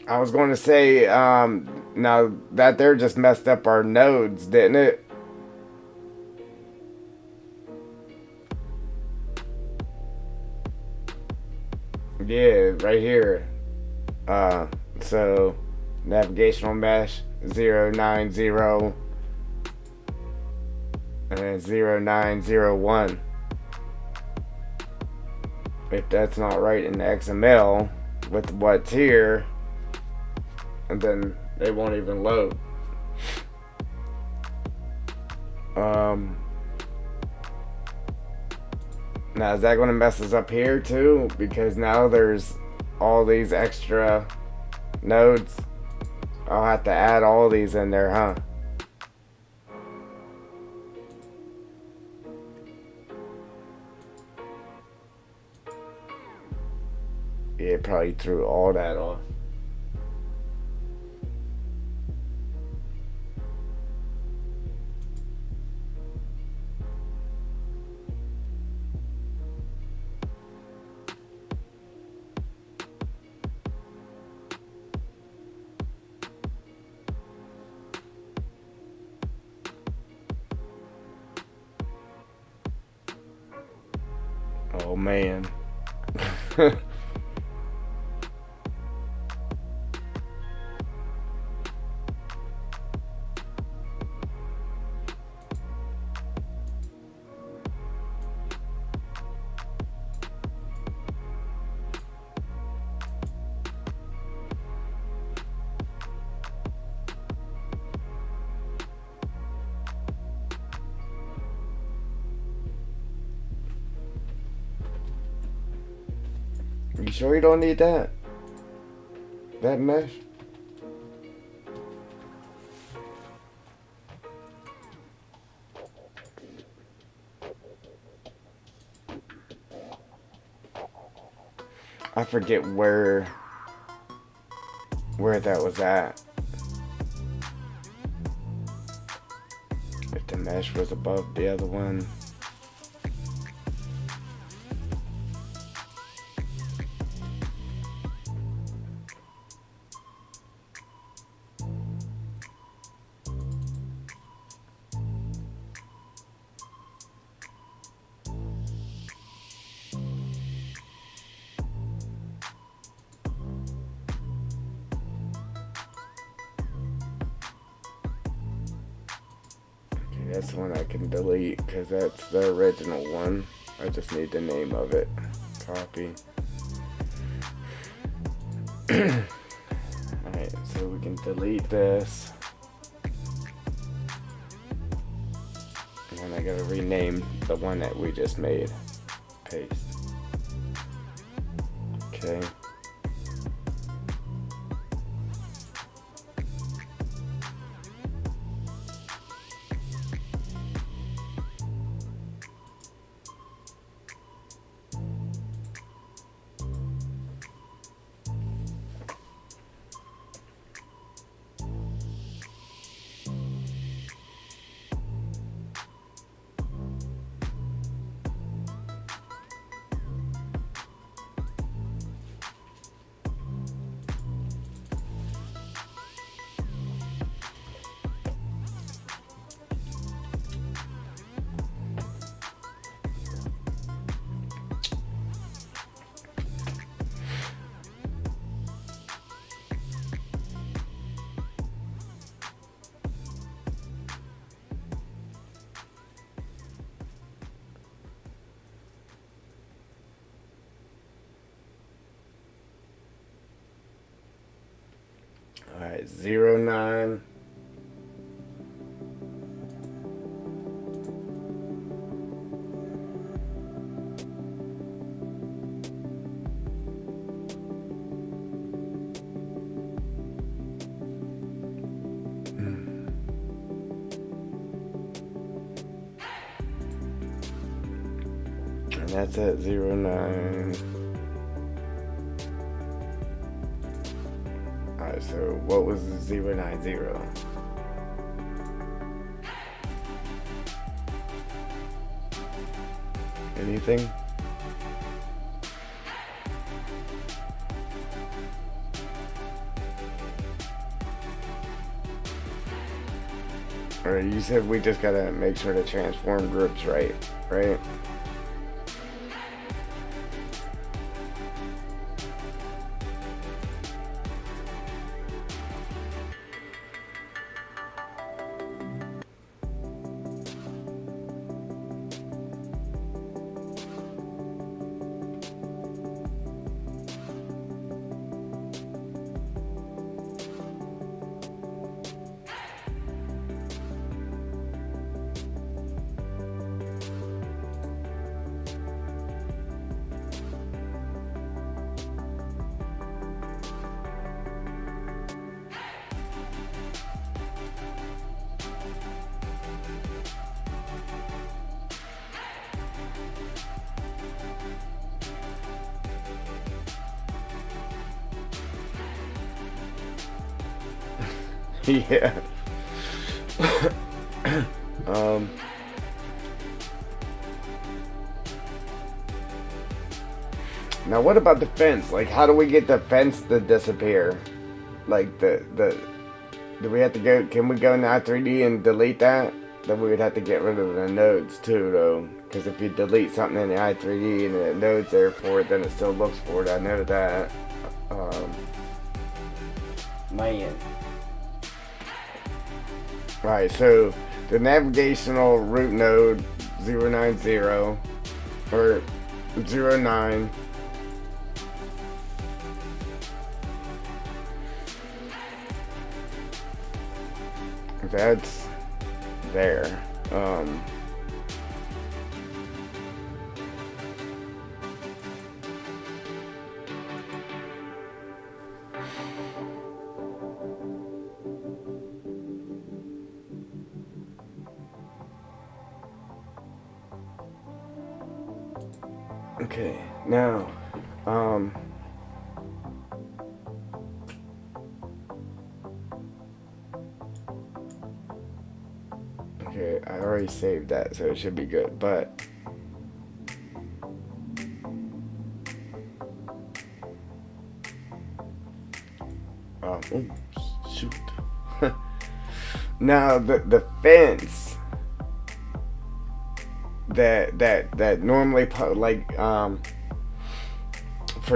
I was going to say, now that there just messed up our nodes, didn't it? Yeah, right here. So navigational mesh 090 and 0901. If that's not right in the XML with what's here, and then they won't even load. Now is that going to mess us up here too? Because now there's all these extra nodes. I'll have to add all these in there, huh? Yeah, it probably threw all that off. Oh man. You sure you don't need that? That mesh? I forget where that was at. If the mesh was above the other one. That's the one I can delete because that's the original one. I just need the name of it. Copy. Alright, so we can delete this. And then I gotta rename the one that we just made. Paste. Okay. Alright, 09. And that's at 09. Alright, so what was 090? Anything? Or you said we just gotta make sure to transform groups right? Yeah. Now what about the fence? Like, how do we get the fence to disappear? Like, do we have to go, can we go in i3D and delete that? Then we would have to get rid of the nodes too, though. Because if you delete something in the i3D and the node's there for it, then it still looks for it. I know that. Man. Right, so the navigational root node 090 or 09. That's there. Okay, now, Okay, I already saved that, so it should be good. But oh shoot. Now the fence that normally for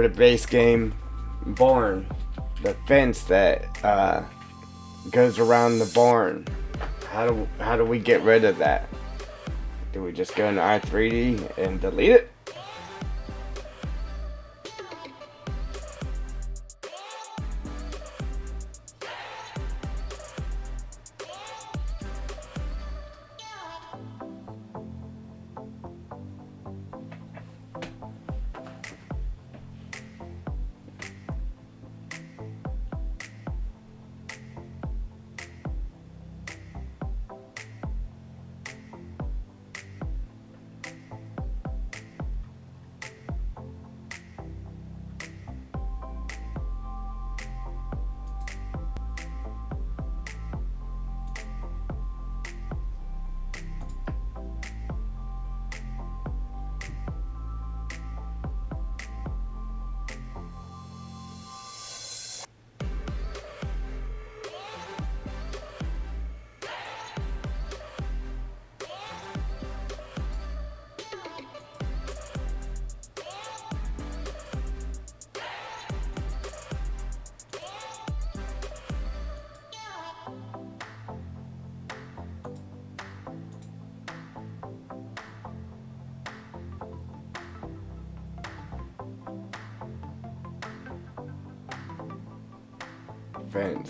the base game barn, the fence that goes around the barn. How do we get rid of that? Do we just go into i3D and delete it? Fence.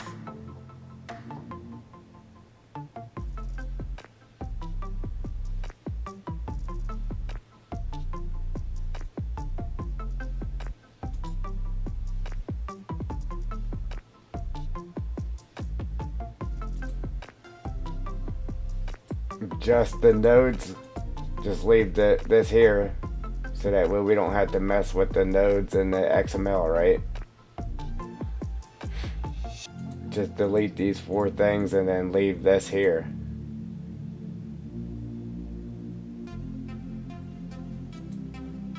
Just the nodes. Just leave this here, so that way we don't have to mess with the nodes in the XML, right? Just delete these 4 things and then leave this here.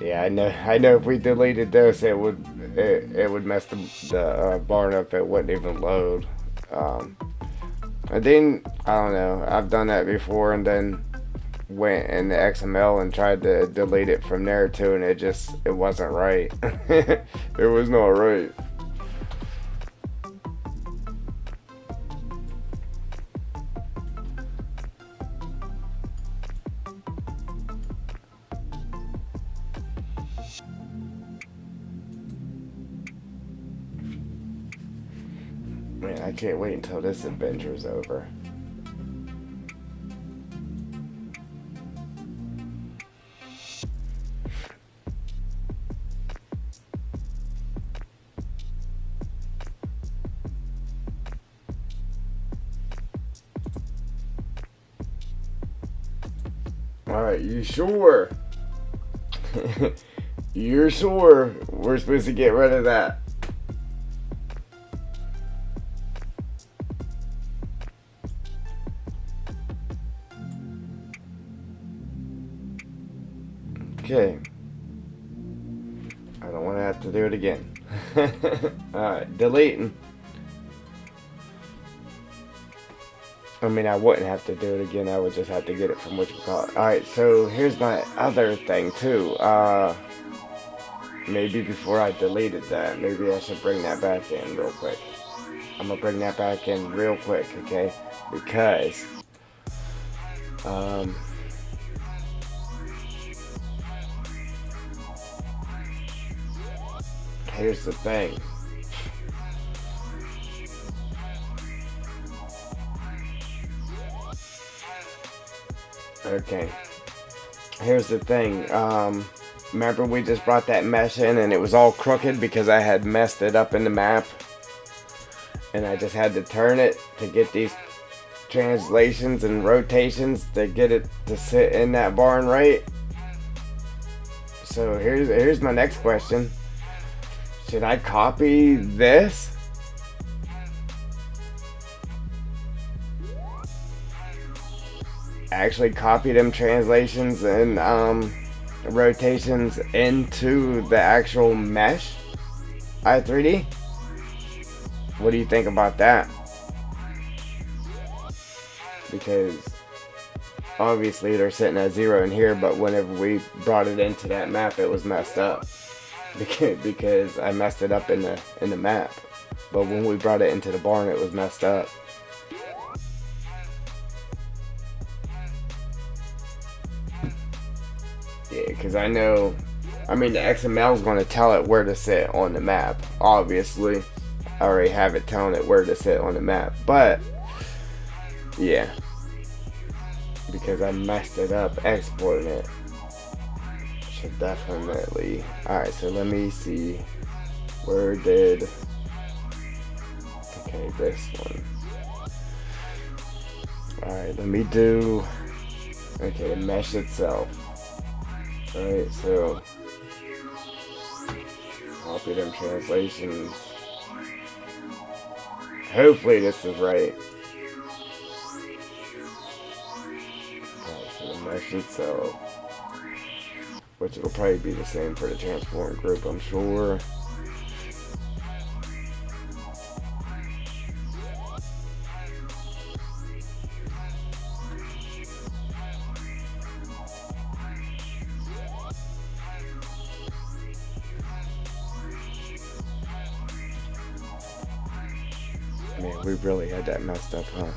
Yeah, I know if we deleted this, it would mess the barn up. It wouldn't even load. And then I don't know. I've done that before, and then went in the XML and tried to delete it from there too, and it wasn't right. It was not right. Man, I can't wait until this adventure's over. Alright, you sure? You're sure we're supposed to get rid of that? Okay. I don't want to have to do it again. Alright, deleting. I mean, I wouldn't have to do it again. I would just have to get it from whatchamacallit. Alright, so here's my other thing, too. Maybe before I deleted that, maybe I should bring that back in real quick. I'm gonna bring that back in real quick, okay? Because, here's the thing. Okay. Here's the thing. Remember we just brought that mesh in and it was all crooked because I had messed it up in the map. And I just had to turn it to get these translations and rotations to get it to sit in that barn right. So here's my next question. Should I copy this? actually copy them translations and rotations into the actual mesh i3D. What do you think about that? Because obviously they're sitting at 0 in here, but whenever we brought it into that map, it was messed up because I messed it up in the map. But when we brought it into the barn, it was messed up. Yeah, because I know, I mean, the XML is going to tell it where to sit on the map. Obviously, I already have it telling it where to sit on the map. But, yeah, because I messed it up exporting it. Should definitely. Alright, so let me see. Where did. Okay, this one. Alright, let me do. Okay, the mesh itself. Alright, so. Copy them translations. Hopefully this is right. Alright, so the mesh itself. Which will probably be the same for the transform group, I'm sure. Man, we really had that messed up, huh?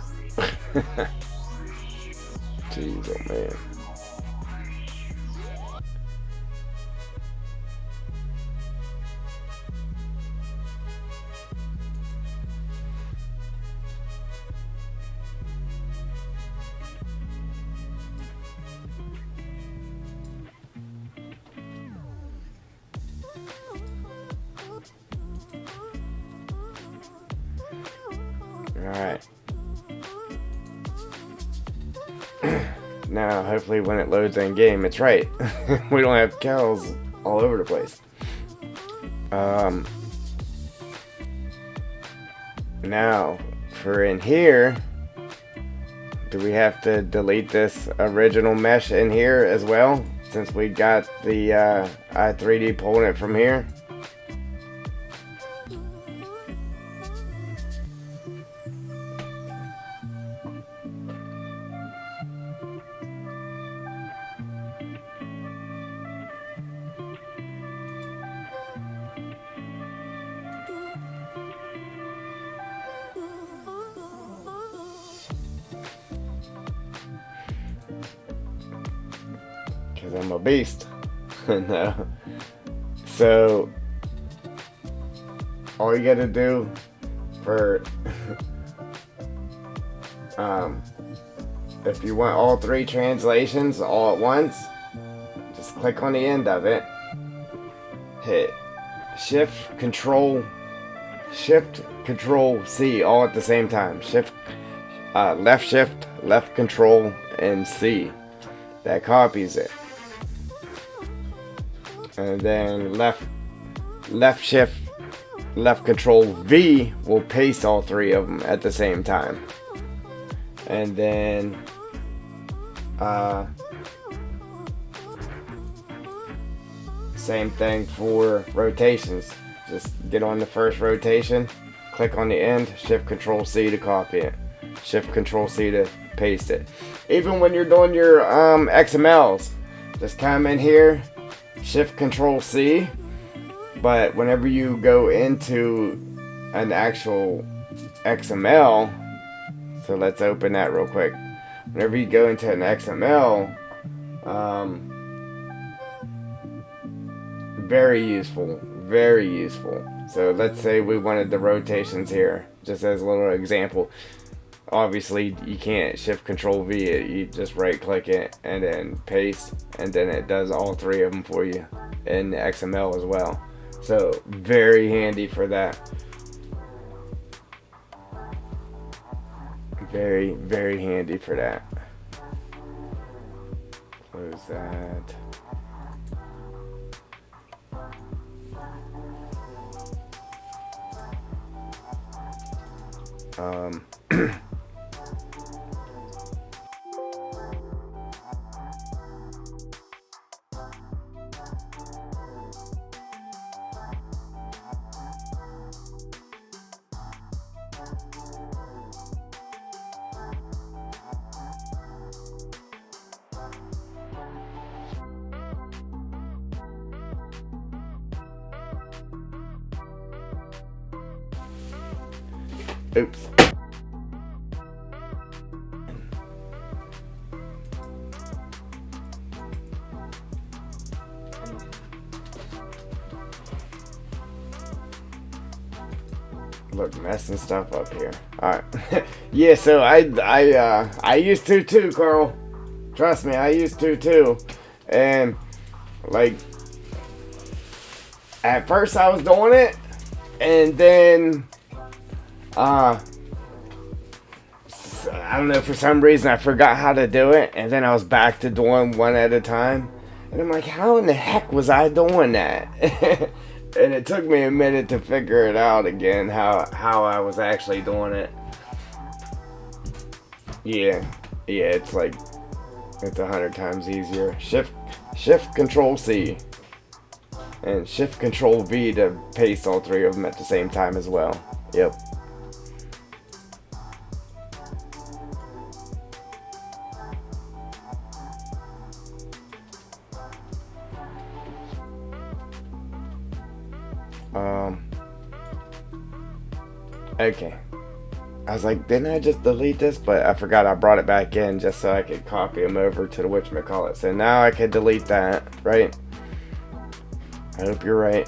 Jeez, oh man. Alright. Now, hopefully when it loads in game, it's right. We don't have cows all over the place. Now, for in here, do we have to delete this original mesh in here as well? Since we got the i3D pulling it from here? Because I'm a beast. No. So, all you gotta do for if you want all 3 translations all at once, just click on the end of it, hit shift control C all at the same time. Left shift, left control, and C. That copies it. And then left shift, left control V will paste all 3 of them at the same time. And then same thing for rotations. Just get on the first rotation, click on the end, shift control C to copy it, shift control C to paste it. Even when you're doing your XMLs, just come in here, shift control C, but whenever you go into an actual XML, so let's open that real quick. Whenever you go into an XML, very useful, very useful. So let's say we wanted the rotations here, just as a little example. Obviously you can't shift control V it, you just right click it and then paste, and then it does all 3 of them for you in the XML as well. So very handy for that. Very, very handy for that. Close that. Oops. Look, messing stuff up here. Alright. Yeah, so I used to too, Carl. Trust me, I used to too. And like at first I was doing it, and then I don't know, for some reason I forgot how to do it, and then I was back to doing one at a time. And I'm like, how in the heck was I doing that? And it took me a minute to figure it out again, how I was actually doing it. Yeah, it's like, it's 100 times easier. Shift Control C. And Shift Control V to paste all three of them at the same time as well. Yep. Okay. I was like, didn't I just delete this? But I forgot I brought it back in just so I could copy them over to the whatchamacallit. So now I can delete that, right? I hope you're right.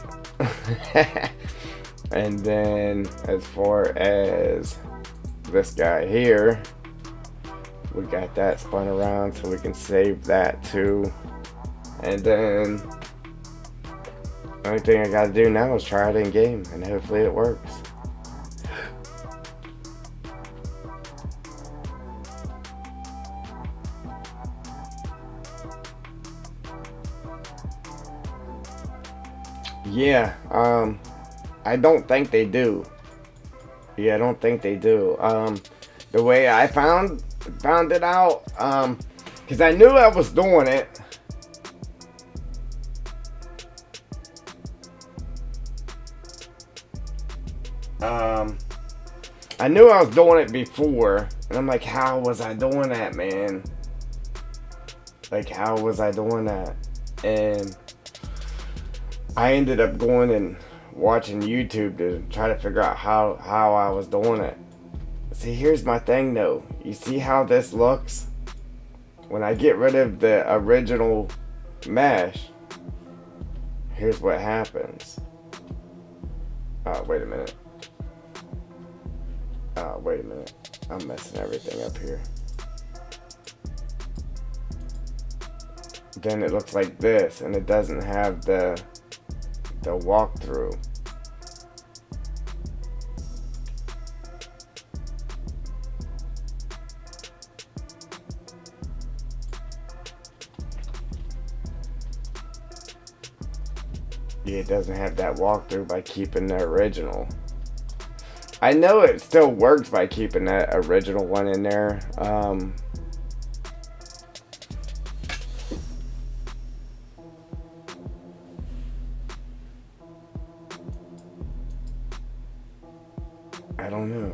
And then as far as this guy here, we got that spun around so we can save that too. And then the only thing I gotta do now is try it in game, and hopefully it works. Yeah, I don't think they do. Yeah, I don't think they do. The way I found it out, because I knew I was doing it. I knew I was doing it before, and I'm like, how was I doing that, man? Like, how was I doing that? And I ended up going and watching YouTube to try to figure out how I was doing it. See, here's my thing though. You see how this looks? When I get rid of the original mesh, here's what happens. Oh, wait a minute. Oh, wait a minute. I'm messing everything up here. Then it looks like this, and it doesn't have the walkthrough. Yeah, it doesn't have that walkthrough by keeping the original. I know it still works by keeping that original one in there. I don't know.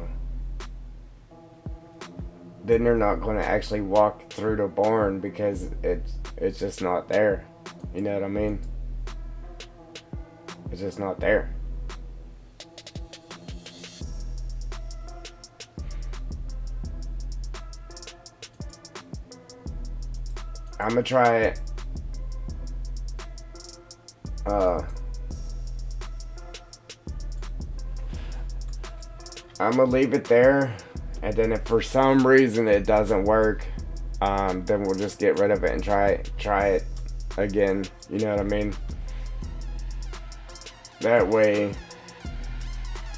Then they're not going to actually walk through the barn because it's just not there. You know what I mean? It's just not there. I'm gonna try it. I'm gonna leave it there, and then if for some reason it doesn't work, then we'll just get rid of it and try it again. You know what I mean? That way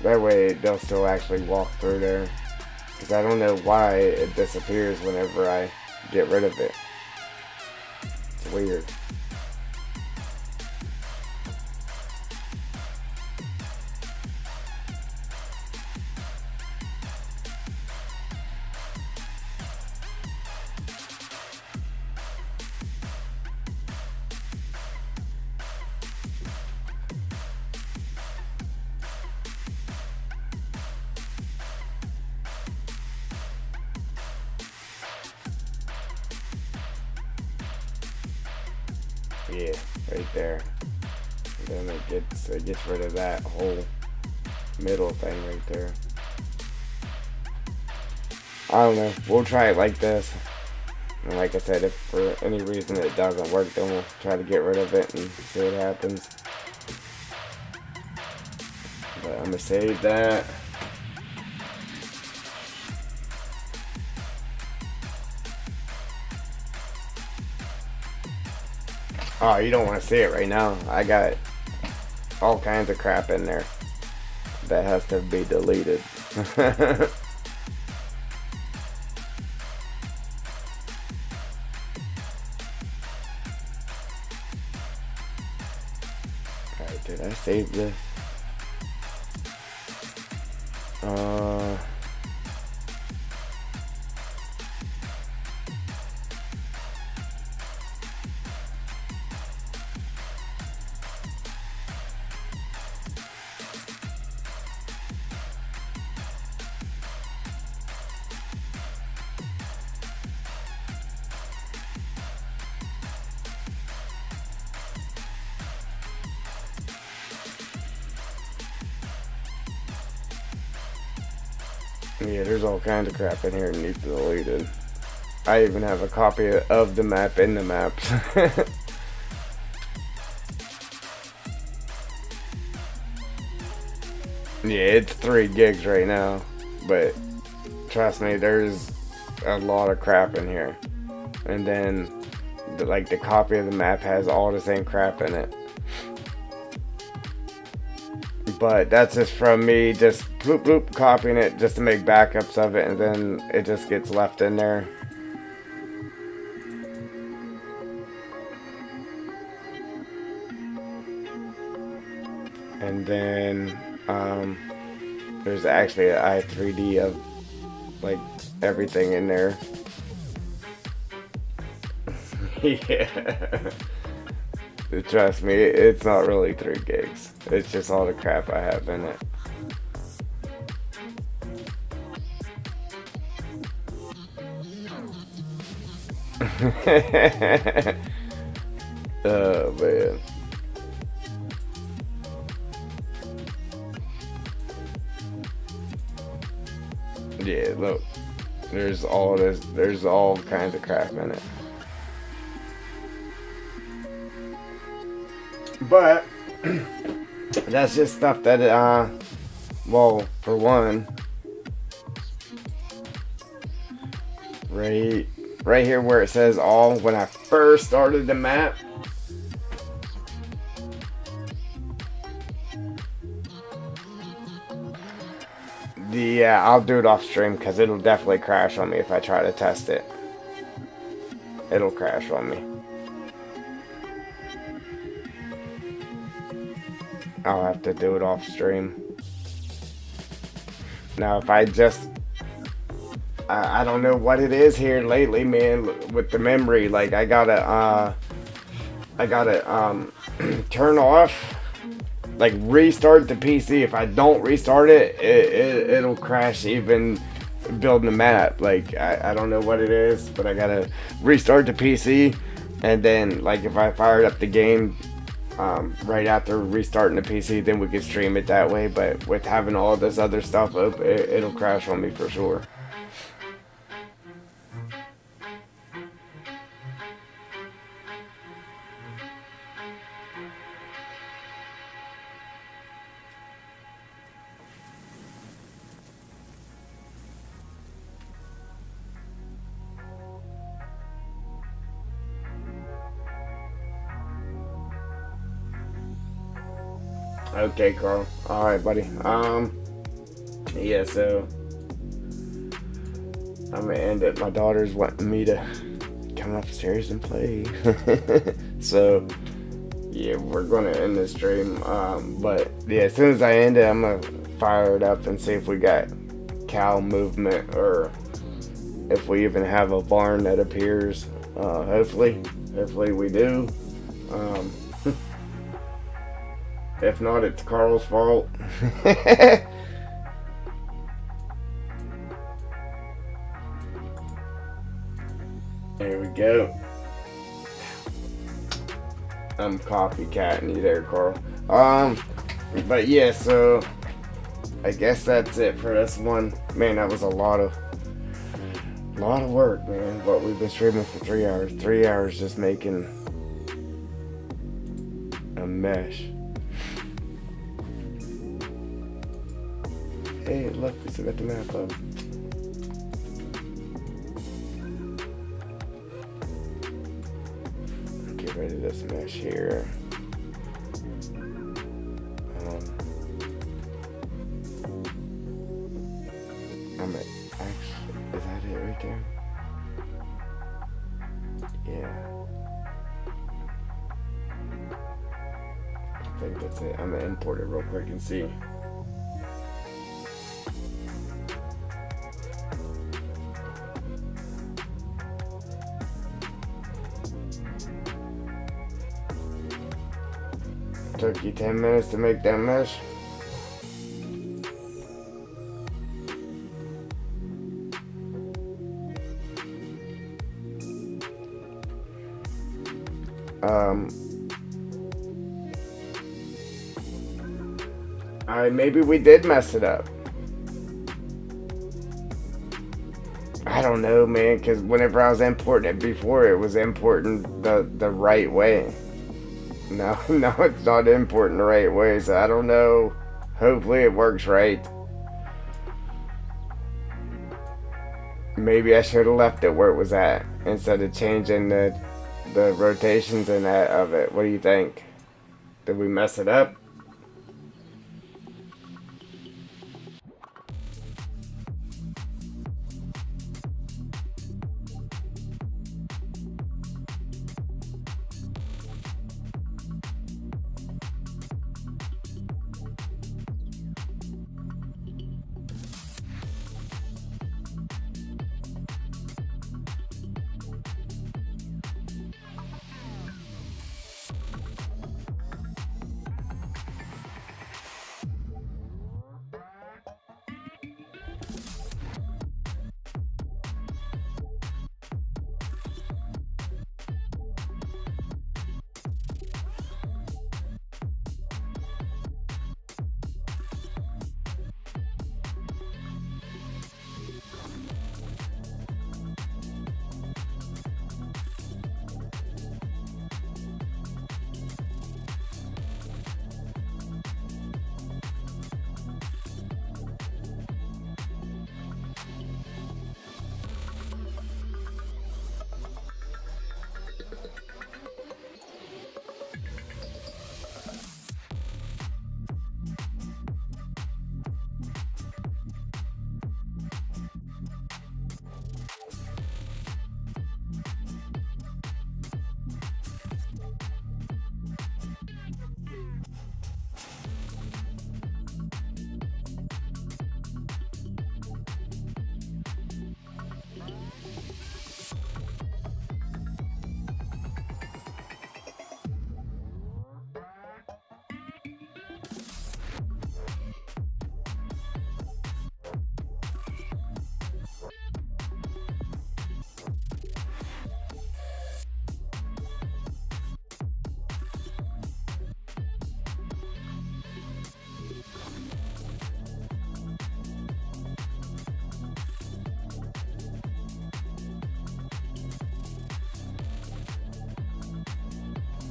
they'll still actually walk through there. Because I don't know why it disappears whenever I get rid of it. It's weird. Yeah, right there. And then it gets rid of that whole middle thing right there. I don't know. We'll try it like this. And like I said, if for any reason it doesn't work, then we'll try to get rid of it and see what happens. But I'm gonna save that. Oh, you don't want to see it right now. I got all kinds of crap in there that has to be deleted. Alright, did I save this? Yeah, there's all kinds of crap in here that needs deleted. I even have a copy of the map in the maps. Yeah, it's 3 gigs right now, but trust me, there's a lot of crap in here. And then, the copy of the map has all the same crap in it. But that's just from me just bloop bloop copying it just to make backups of it, and then it just gets left in there. And then there's actually an i3D of like everything in there. Yeah. Trust me, it's not really 3 gigs. It's just all the crap I have in it. Oh man. Yeah, look. There's all kinds of crap in it. But that's just stuff that well, for one, right here where it says all, when I first started the map, yeah, I'll do it off stream because it'll definitely crash on me if I try to test it. It'll crash on me. I'll have to do it off stream. Now, if I just, I don't know what it is here lately, man, with the memory. Like, I gotta turn off, like, restart the PC. If I don't restart it, it'll crash even building the map. Like, I don't know what it is, but I gotta restart the PC, and then, like, if I fired up the game right after restarting the PC, then we can stream it that way. But with having all this other stuff up, it'll crash on me for sure. Okay, Carl. Alright, buddy. Yeah, so I'm gonna end it. My daughter's wanting me to come upstairs and play. So, yeah, we're gonna end the stream. But, yeah, as soon as I end it, I'm gonna fire it up and see if we got cow movement, or if we even have a barn that appears. Hopefully we do. If not, it's Carl's fault. There we go. I'm copycatting you there, Carl. But yeah, so I guess that's it for this one. Man, that was a lot of A lot of work, man. But we've been streaming for 3 hours. 3 hours just making a mesh. Hey, look, we still got the map up. Get rid of this mesh here. I'm at, actually, is that it right there? Yeah. I think that's it. I'm gonna import it real quick and see. Took you 10 minutes to make that mesh. Alright, maybe we did mess it up. I don't know, man, because whenever I was importing it before, it was importing the right way. No, no, it's not importing the right way, so I don't know. Hopefully it works right. Maybe I should have left it where it was at instead of changing the rotations and that of it. What do you think? Did we mess it up?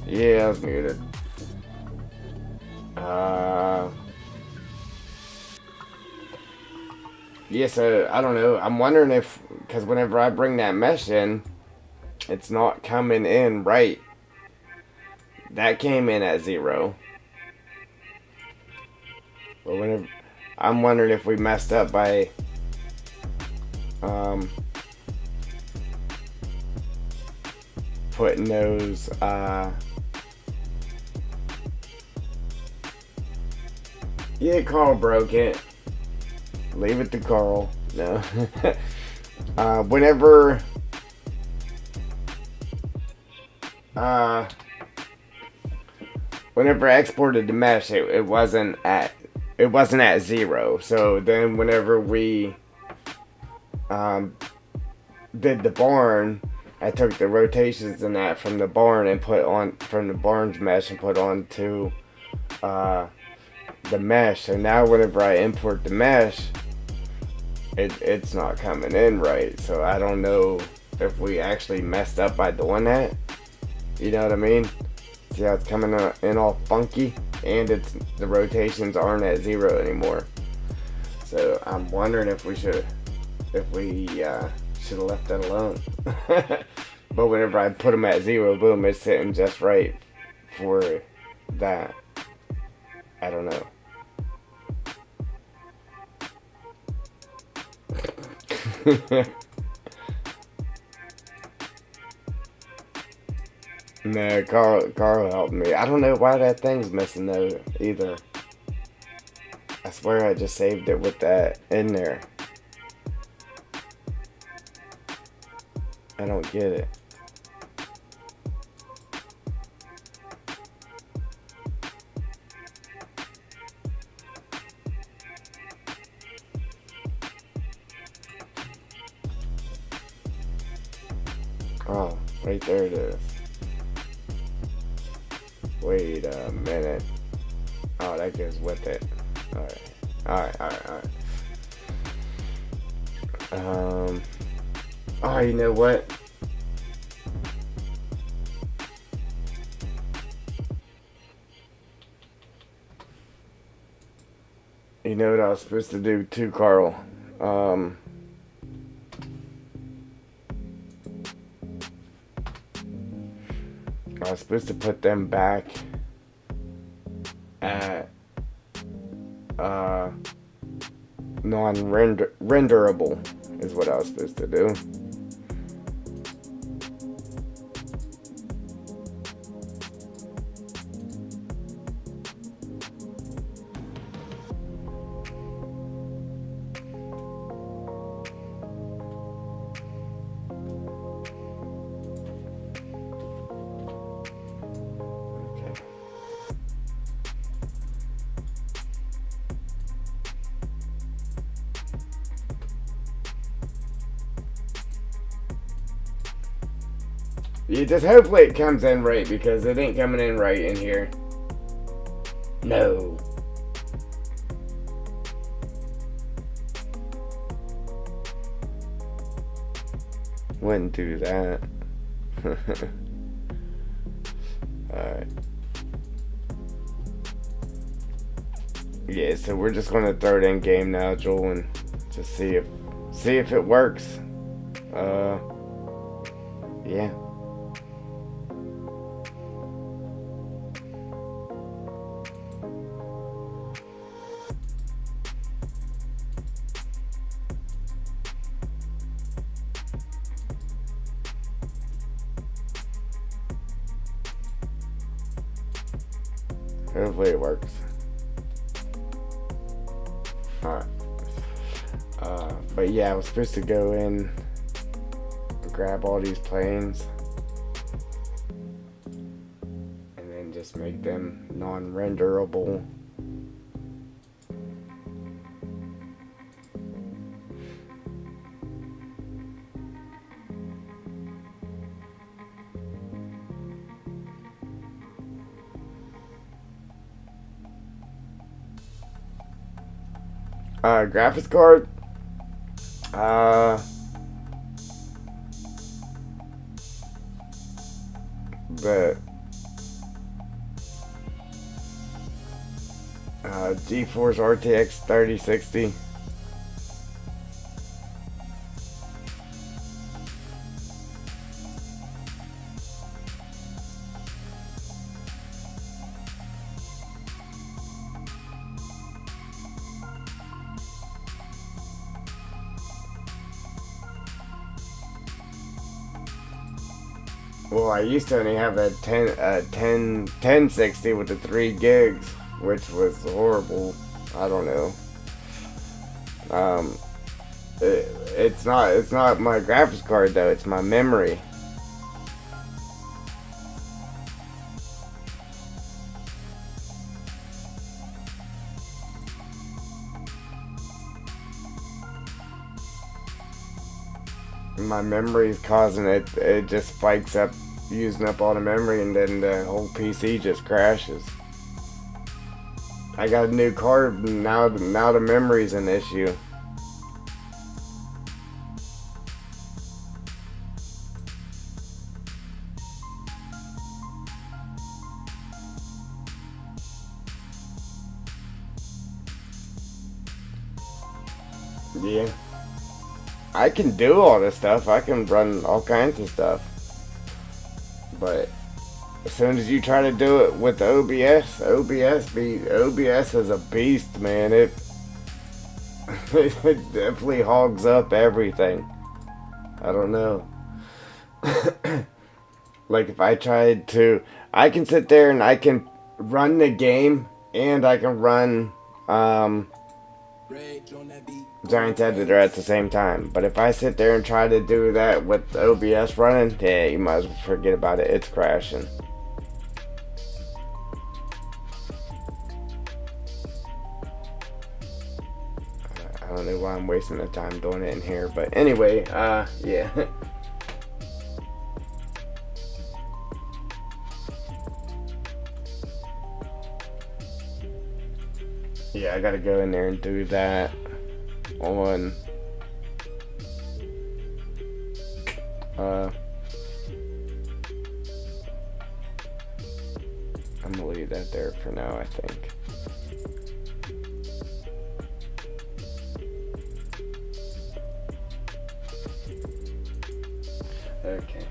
Yeah, I was muted. Yeah, so I don't know. I'm wondering if, because whenever I bring that mesh in, it's not coming in right. That came in at 0. But whenever, I'm wondering if we messed up by putting those yeah, Carl broke it. Leave it to Carl. No. Whenever I exported the mesh, it wasn't at 0. So then whenever we did the barn, I took the rotations and that from the barn and put on from the barn's mesh and put onto the mesh. So now whenever I import the mesh, it's not coming in right. So I don't know if we actually messed up by doing that. You know what I mean? See how it's coming in all funky, and the rotations aren't at 0 anymore. So I'm wondering if we should have left that alone. But whenever I put them at 0, boom, it's sitting just right for that. I don't know. No, Carl helped me. I don't know why that thing's missing though either. I swear I just saved it with that in there. I don't get it. Oh, right there it is. Wait a minute. Oh, that goes with it. Alright. Oh, you know what? You know what I was supposed to do too, Carl? I was supposed to put them back at non-renderable is what I was supposed to do. You just hopefully it comes in right, because it ain't coming in right in here. No. Wouldn't do that. Alright. Yeah, so we're just gonna throw it in game now, Joel, and just see if it works. Yeah. Hopefully it works. Alright. But yeah, I was supposed to go in and grab all these planes and then just make them non-renderable. Graphics card. The GeForce RTX 3060. Well, I used to only have a 1060 with the 3 gigs, which was horrible. I don't know. It's not my graphics card though. It's my memory. My memory is causing it. It just spikes up, using up all the memory, and then the whole PC just crashes. I got a new card, and now the memory's an issue. Yeah. I can do all this stuff. I can run all kinds of stuff. But as soon as you try to do it with OBS is a beast, man. It definitely hogs up everything. I don't know. Like if I tried to, I can sit there and I can run the game and I can run Giants Editor at the same time. But if I sit there and try to do that with OBS running, yeah, you might as well forget about it. It's crashing. I don't know why I'm wasting the time doing it in here, but anyway, yeah. Yeah, I gotta go in there and do that on I'm gonna leave that there for now, I think. Okay.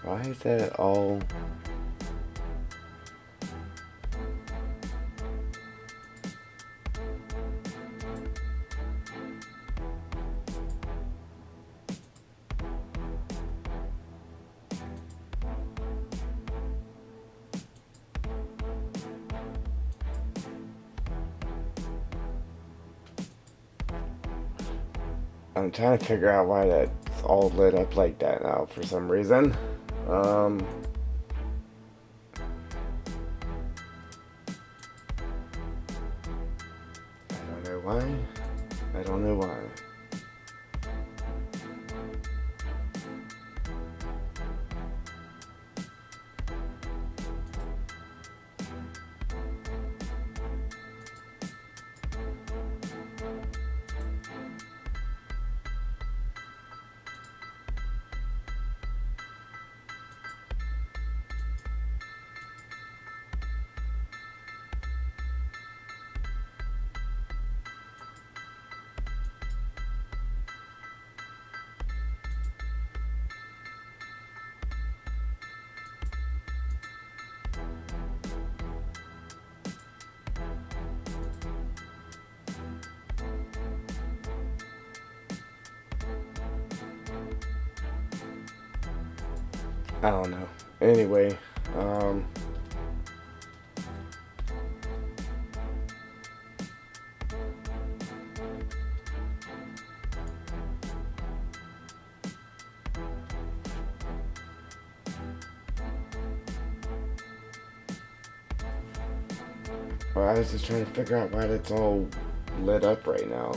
Why is that all? I'm trying to figure out why that's all lit up like that now for some reason. I don't know why. I don't know why. I don't know. Anyway, well, I was just trying to figure out why that's all lit up right now.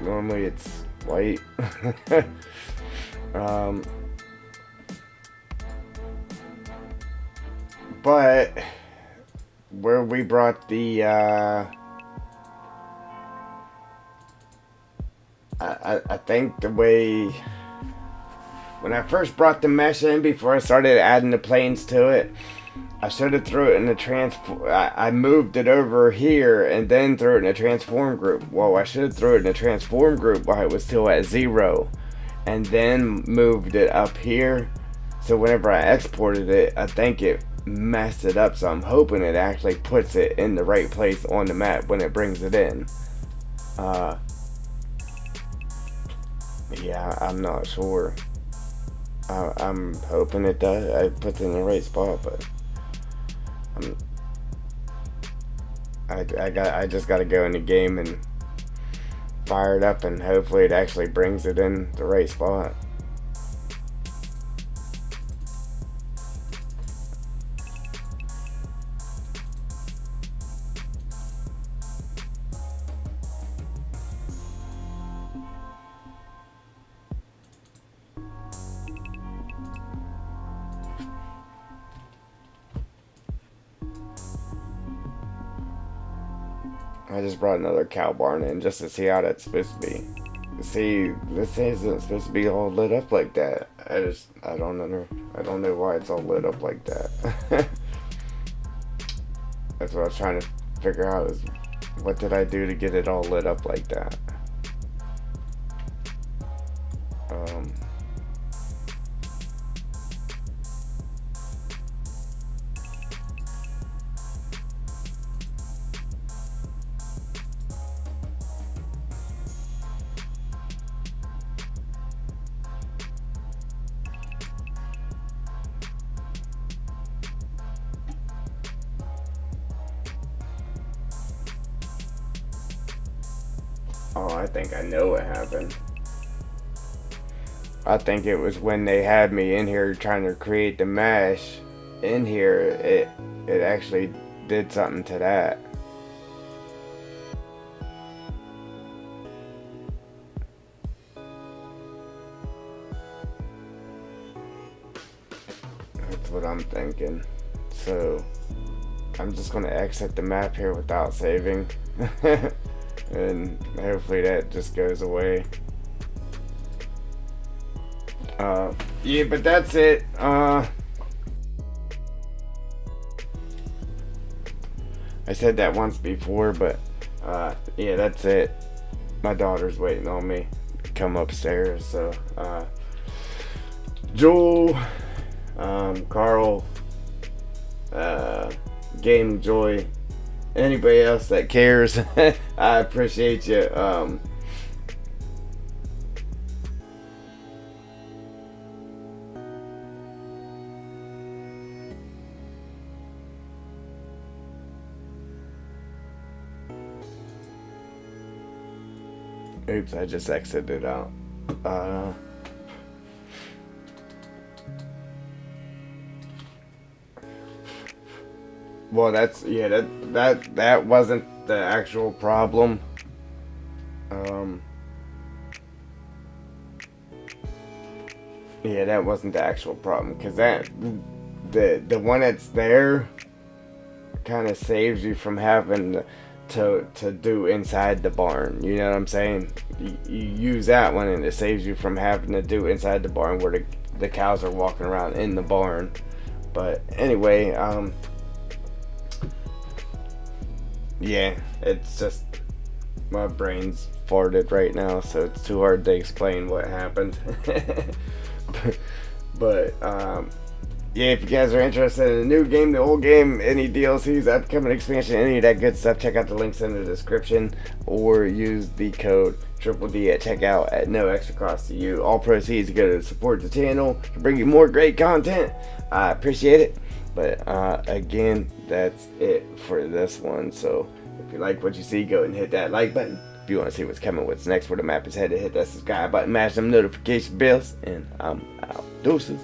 Normally it's white. But where we brought the I think the way when I first brought the mesh in before I started adding the planes to it, I should have threw it in the I moved it over here and then threw it in a transform group. Well, I should have threw it in a transform group while it was still at 0, and then moved it up here. So whenever I exported it, I think it messed it up. So I'm hoping it actually puts it in the right place on the map when it brings it in. Yeah, I'm not sure. I'm hoping it does. I put it in the right spot, but I just gotta go in the game and fire it up, and hopefully it actually brings it in the right spot. I just brought another cow barn in just to see how that's supposed to be. See, this isn't supposed to be all lit up like that. I don't know why it's all lit up like that. That's what I was trying to figure out, is what did I do to get it all lit up like that? Oh, I think I know what happened. I think it was when they had me in here trying to create the mesh in here, it actually did something to that. That's what I'm thinking. So I'm just gonna exit the map here without saving. And hopefully that just goes away. Yeah, but that's it. I said that once before, but yeah, that's it. My daughter's waiting on me to come upstairs, so Joel, Carl, Game Joy, anybody else that cares, I appreciate you. Oops, I just exited out. Well, that's, yeah, that wasn't the actual problem. Yeah, that wasn't the actual problem, because the one that's there kind of saves you from having to do inside the barn. You know what I'm saying? You use that one and it saves you from having to do inside the barn where the cows are walking around in the barn. But anyway, yeah, it's just my brain's farted right now, so it's too hard to explain what happened. but yeah, if you guys are interested in the new game, the old game, any DLCs, upcoming expansion, any of that good stuff, check out the links in the description or use the code D at checkout at no extra cost to you. All proceeds go to support the channel to bring you more great content. I appreciate it. But again, that's it for this one. So if you like what you see, go ahead and hit that like button. If you want to see what's coming, what's next, where the map is headed, hit that subscribe button, mash them notification bells, and I'm out. Deuces.